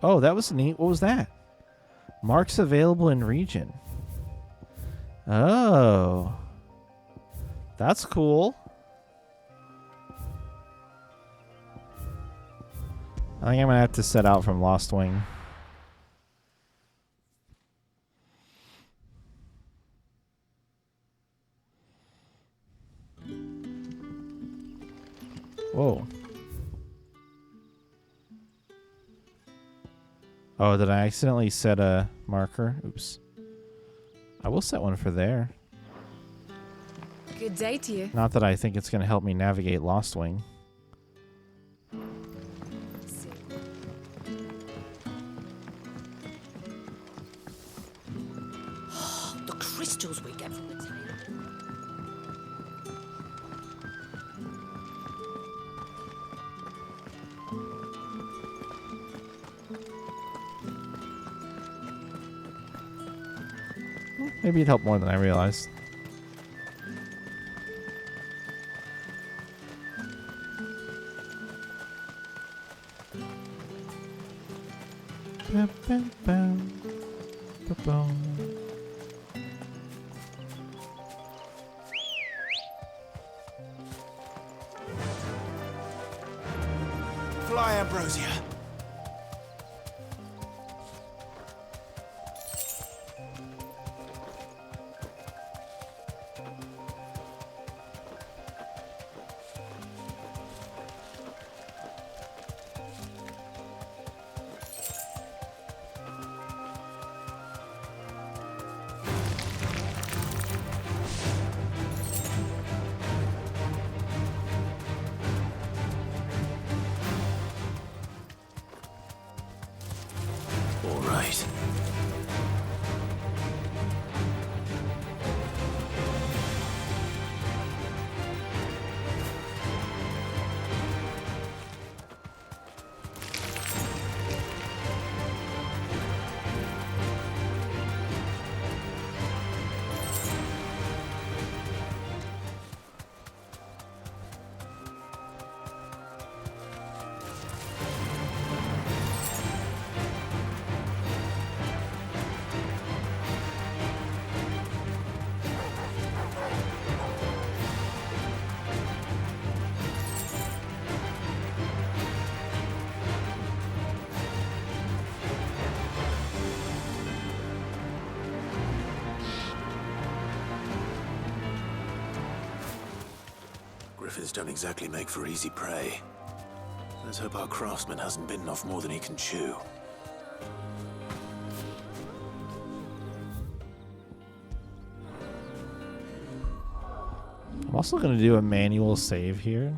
Oh, that was neat. What was that? Marks available in region. Oh. That's cool. I think I'm going to have to set out from Lost Wing. Whoa. Oh, did I accidentally set a marker? Oops. I will set one for there. Good day to you. Not that I think it's going to help me navigate Lost Wing. The crystals we get from the tail. Maybe it helped more than I realized. Fly, Ambrosia. All right. Griffins don't exactly make for easy prey. Let's hope our craftsman hasn't bitten off more than he can chew. I'm also going to do a manual save here,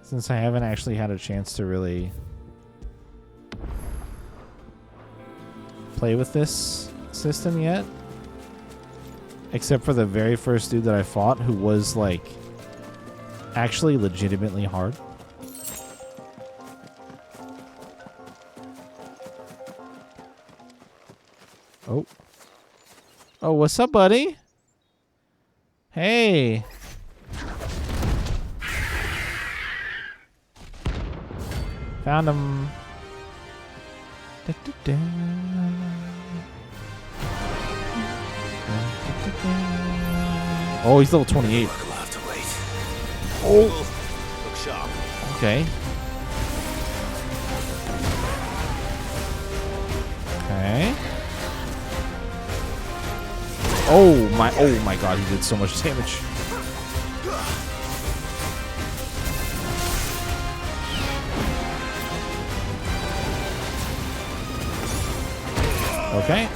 since I haven't actually had a chance to really play with this system yet. Except for the very first dude that I fought, who was, like, actually legitimately hard. Oh. Oh, what's up, buddy? Hey. Found him. Oh, he's level 28. We'll have to wait. Oh. Look sharp. Okay. Okay. Oh my god, he did so much damage. Okay.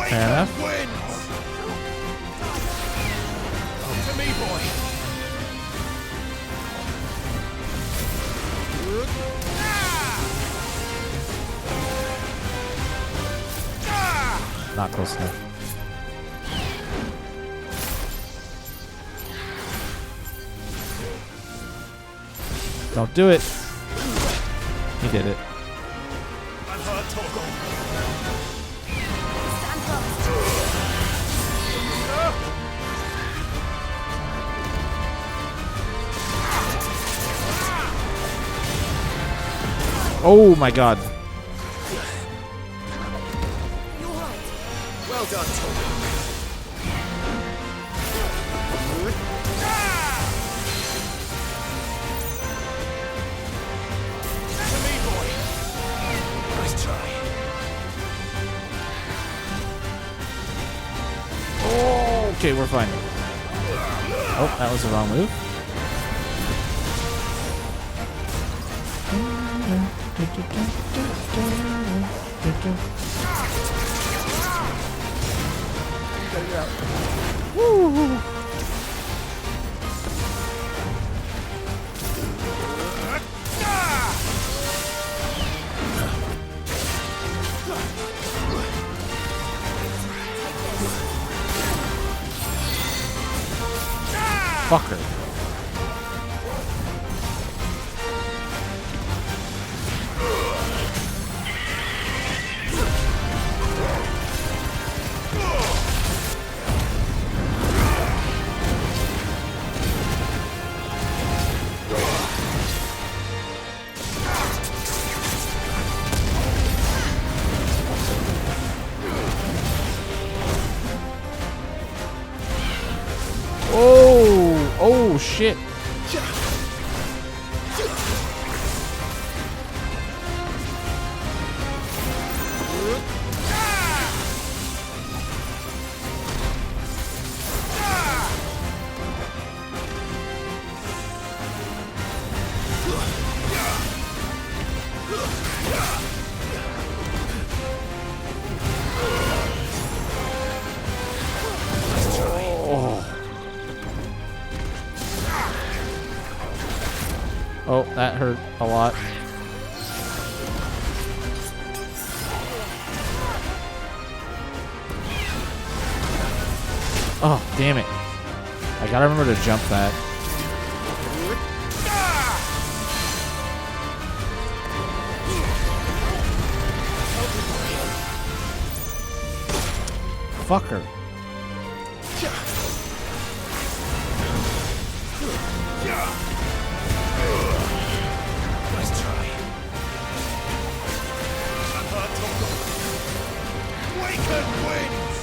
Fair enough. To me, boy. Not close enough. Don't do it. He did it. I'm hurt, Torgal. Oh my god. Well done, Torgal. To me, boy. Nice try. Oh, okay, we're fine. Oh, that was the wrong move. Woo! Fucker. shit. Oh, that hurt a lot. Oh, damn it. I gotta remember to jump that. Fucker. Nice try. Waken wins!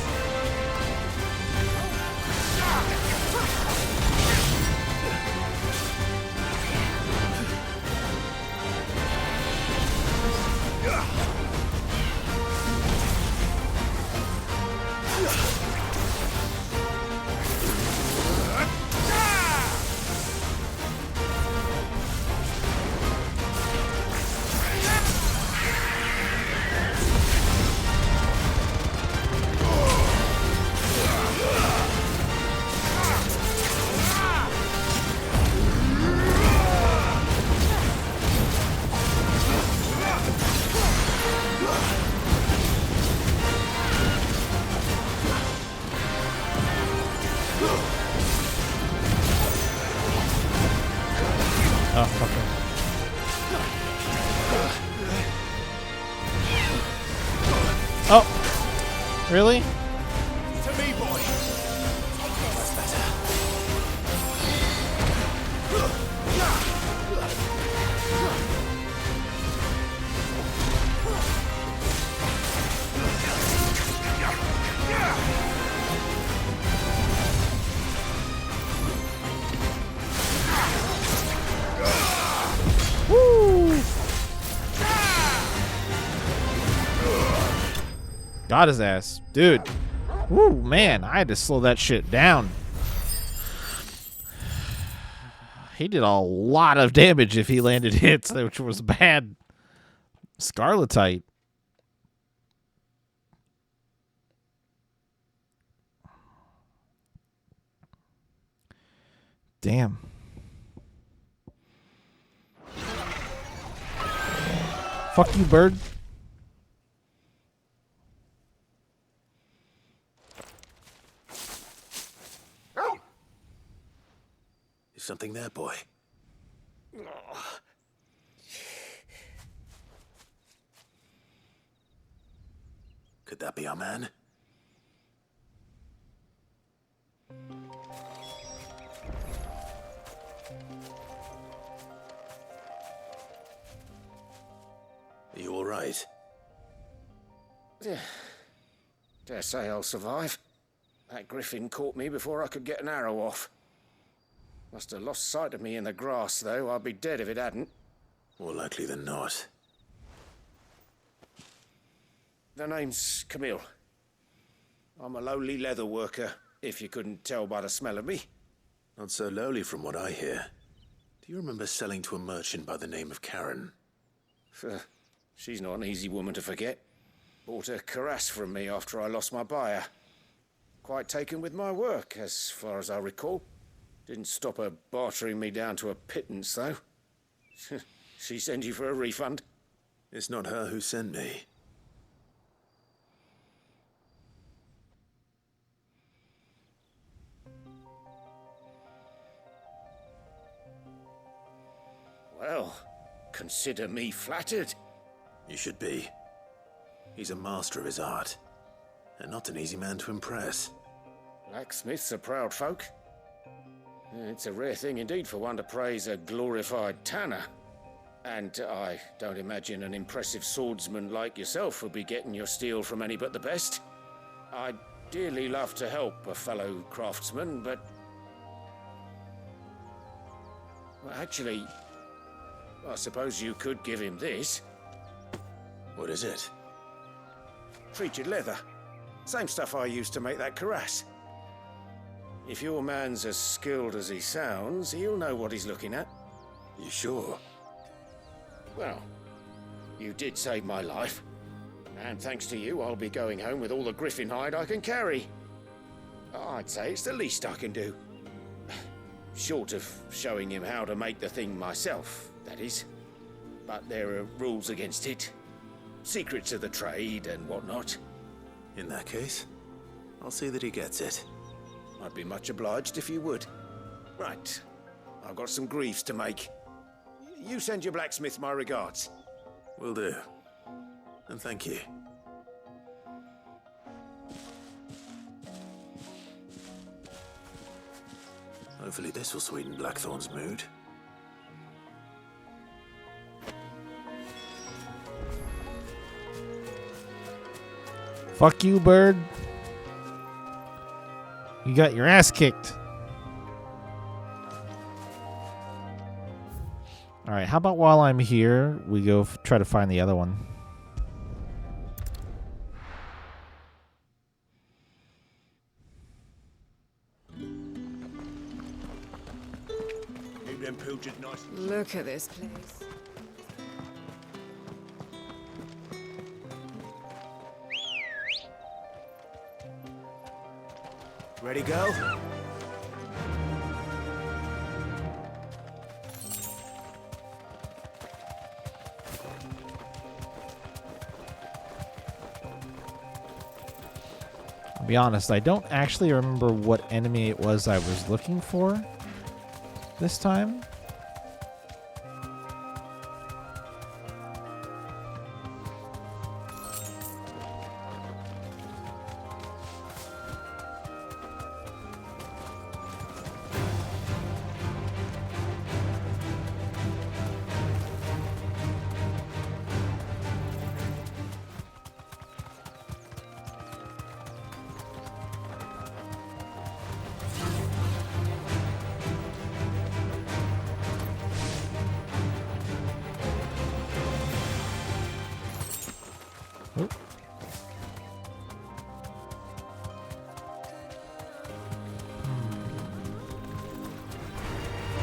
Oh, fucker. Oh! Really? To me, boy. That's better. Woo! Got his ass. Dude. Woo, man. I had to slow that shit down. He did a lot of damage if he landed hits, which was bad. Scarletite. Damn. Fuck you, bird. Is something there, boy? Could that be our man? Are you all right? Dare say I'll survive. That griffin caught me before I could get an arrow off. Must have lost sight of me in the grass, though. I'd be dead if it hadn't. More likely than not. The name's Camille. I'm a lowly leather worker, if you couldn't tell by the smell of me. Not so lowly from what I hear. Do you remember selling to a merchant by the name of Karen? She's not an easy woman to forget. Bought a cuirass from me after I lost my buyer. Quite taken with my work, as far as I recall. Didn't stop her bartering me down to a pittance, though. She sent you for a refund? It's not her who sent me. Well, consider me flattered. You should be. He's a master of his art, and not an easy man to impress. Blacksmiths are proud folk. It's a rare thing indeed for one to praise a glorified tanner. And I don't imagine an impressive swordsman like yourself would be getting your steel from any but the best. I'd dearly love to help a fellow craftsman, but... Well, actually, I suppose you could give him this. What is it? Treated leather. Same stuff I used to make that cuirass. If your man's as skilled as he sounds, he'll know what he's looking at. You sure? Well, you did save my life. And thanks to you, I'll be going home with all the griffin hide I can carry. I'd say it's the least I can do. Short of showing him how to make the thing myself, that is. But there are rules against it. Secrets of the trade and whatnot. In that case, I'll see that he gets it. I'd be much obliged if you would. Right. I've got some greaves to make. You send your blacksmith my regards. Will do. And thank you. Hopefully this will sweeten Blackthorn's mood. Fuck you, bird. You got your ass kicked. All right, how about while I'm here, we go try to find the other one. Look at this place. Ready, go? I'll be honest, I don't actually remember what enemy it was I was looking for this time.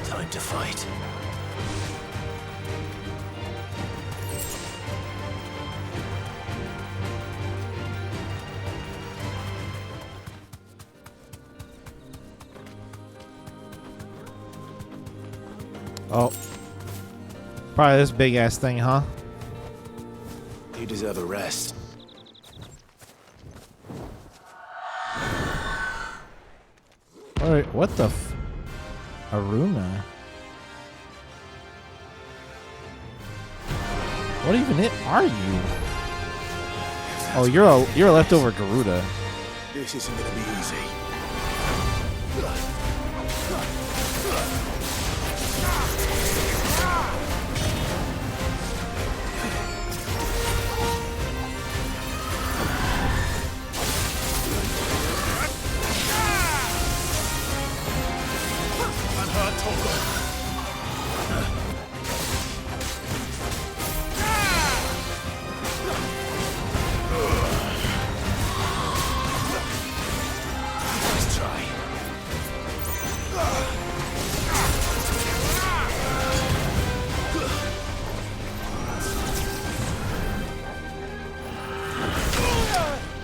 Time to fight. Oh. Probably this big ass thing, huh? You deserve a rest. Alright, what the Aruna? What even are you? Oh, you're a leftover Garuda. This isn't gonna be easy.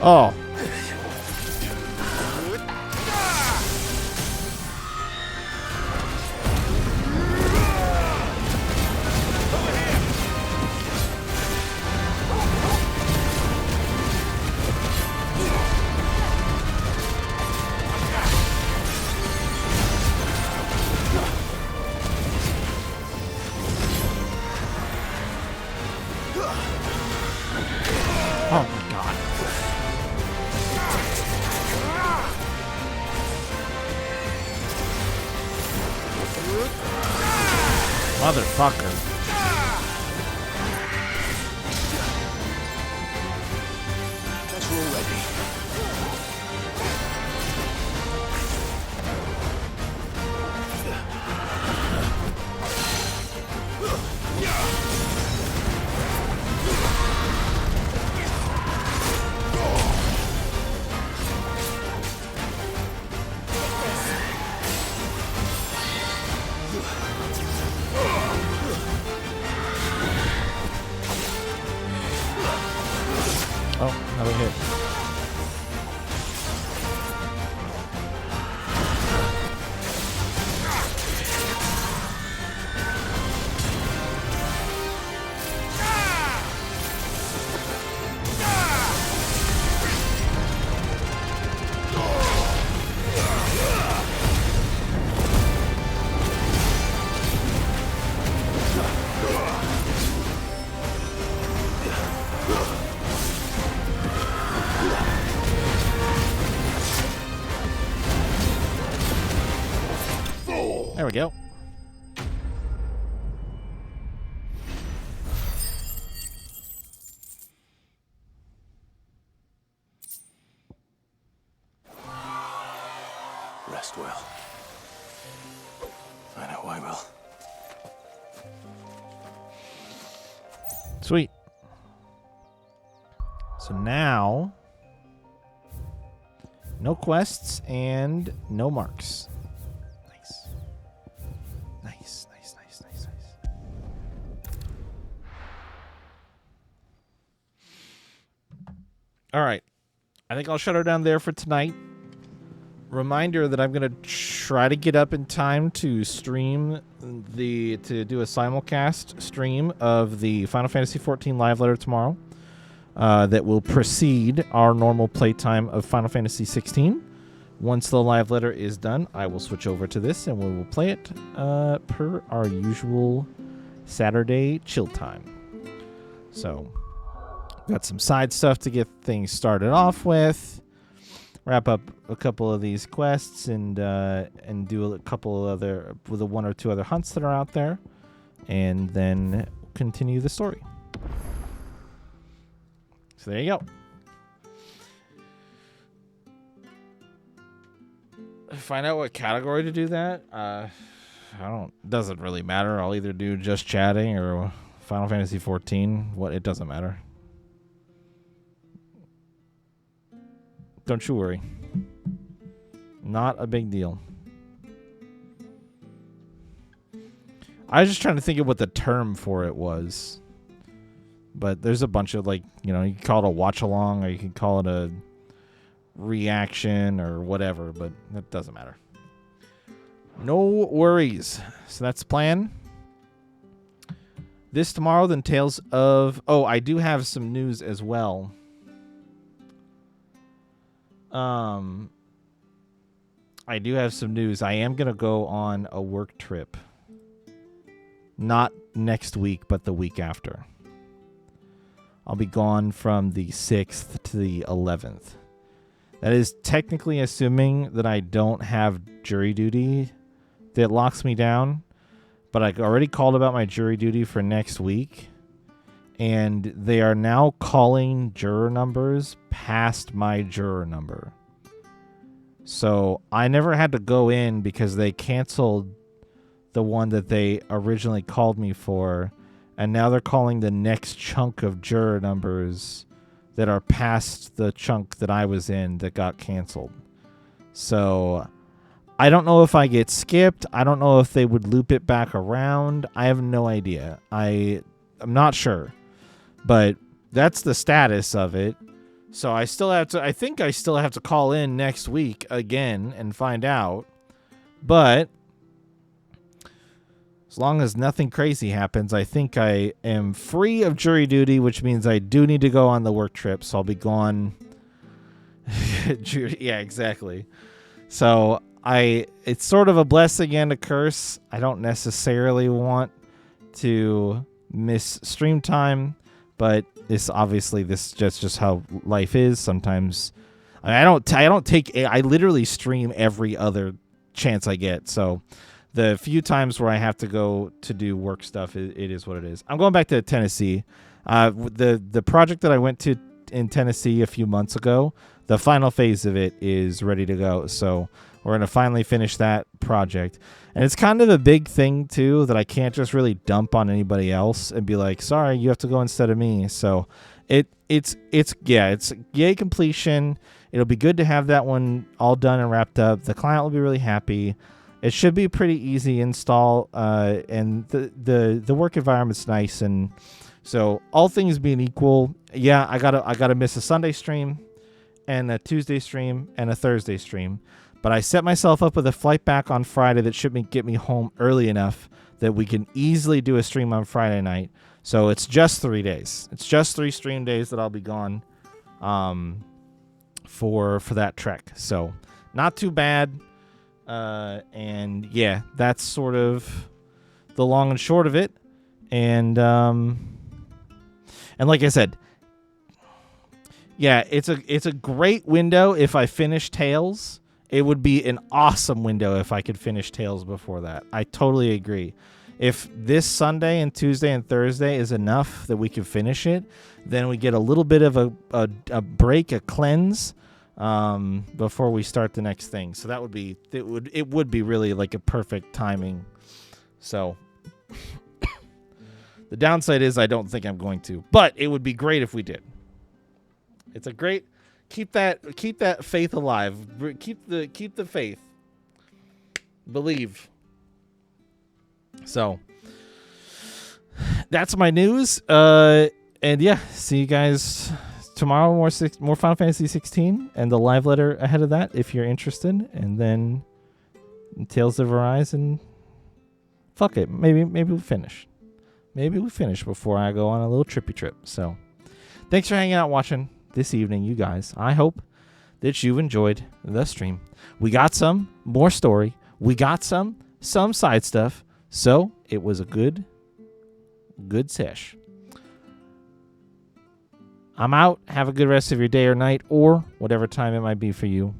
Oh. Oh my god. Motherfucker. Guess we're all ready. go. Rest well. Find out why well. Sweet. So now, no quests and no marks. Nice. Nice, nice, nice, nice, nice. All right. I think I'll shut her down there for tonight. Reminder that I'm going to try to get up in time to stream to do a simulcast stream of the Final Fantasy XIV live letter tomorrow. That will precede our normal playtime of Final Fantasy XVI. Once the live letter is done, I will switch over to this and we will play it per our usual Saturday chill time. So, got some side stuff to get things started off with. Wrap up a couple of these quests and do a couple of other, with the one or two other hunts that are out there, and then continue the story. So there you go. Find out what category to do that. Doesn't really matter. I'll either do just chatting or Final Fantasy XIV. It doesn't matter. Don't you worry. Not a big deal. I was just trying to think of what the term for it was. But there's a bunch of, you can call it a watch along or you can call it a reaction or whatever, but that doesn't matter. No worries. So that's the plan. This tomorrow, then Tales of... Oh, I do have some news as well. I do have some news. I am going to go on a work trip. Not next week, but the week after. I'll be gone from the 6th to the 11th. That is technically assuming that I don't have jury duty that locks me down. But I already called about my jury duty for next week. And they are now calling juror numbers past my juror number. So I never had to go in because they canceled the one that they originally called me for. And now they're calling the next chunk of juror numbers that are past the chunk that I was in that got canceled. So I don't know if I get skipped. I don't know if they would loop it back around. I have no idea. I'm not sure. But that's the status of it. So I think I still have to call in next week again and find out. But as long as nothing crazy happens, I think I am free of jury duty, which means I do need to go on the work trip. So I'll be gone. Yeah, exactly. So it's sort of a blessing and a curse. I don't necessarily want to miss stream time. But this just how life is. Sometimes I literally stream every other chance I get. So the few times where I have to go to do work stuff, it is what it is. I'm going back to Tennessee. The project that I went to in Tennessee a few months ago, the final phase of it is ready to go. So we're going to finally finish that project. And it's kind of a big thing, too, that I can't just really dump on anybody else and be like, sorry, you have to go instead of me. So it's yay completion. It'll be good to have that one all done and wrapped up. The client will be really happy. It should be a pretty easy install. And the work environment's nice. And so all things being equal, yeah, I gotta miss a Sunday stream and a Tuesday stream and a Thursday stream. But I set myself up with a flight back on Friday that should get me home early enough that we can easily do a stream on Friday night. So it's just 3 days. It's just 3 stream days that I'll be gone for that trek. So not too bad. And yeah, that's sort of the long and short of it. And like I said, yeah, it's a great window if I finish Tales. It would be an awesome window if I could finish Tales before that. I totally agree. If this Sunday and Tuesday and Thursday is enough that we can finish it, then we get a little bit of a break, a cleanse, before we start the next thing. So that would be it would be really like a perfect timing. So the downside is I don't think I'm going to, but it would be great if we did. It's a great keep that faith alive. Keep the faith. Believe. So that's my news. And yeah, see you guys tomorrow. More Final Fantasy 16 and the live letter ahead of that if you're interested. And then Tales of Arise, and fuck it. Maybe we finish. Maybe we finish before I go on a little trippy trip. So thanks for hanging out watching this evening, you guys. I hope that you enjoyed the stream. We got some more story. We got some side stuff. So it was a good sesh. I'm out. Have a good rest of your day or night or whatever time it might be for you.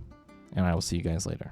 And I will see you guys later.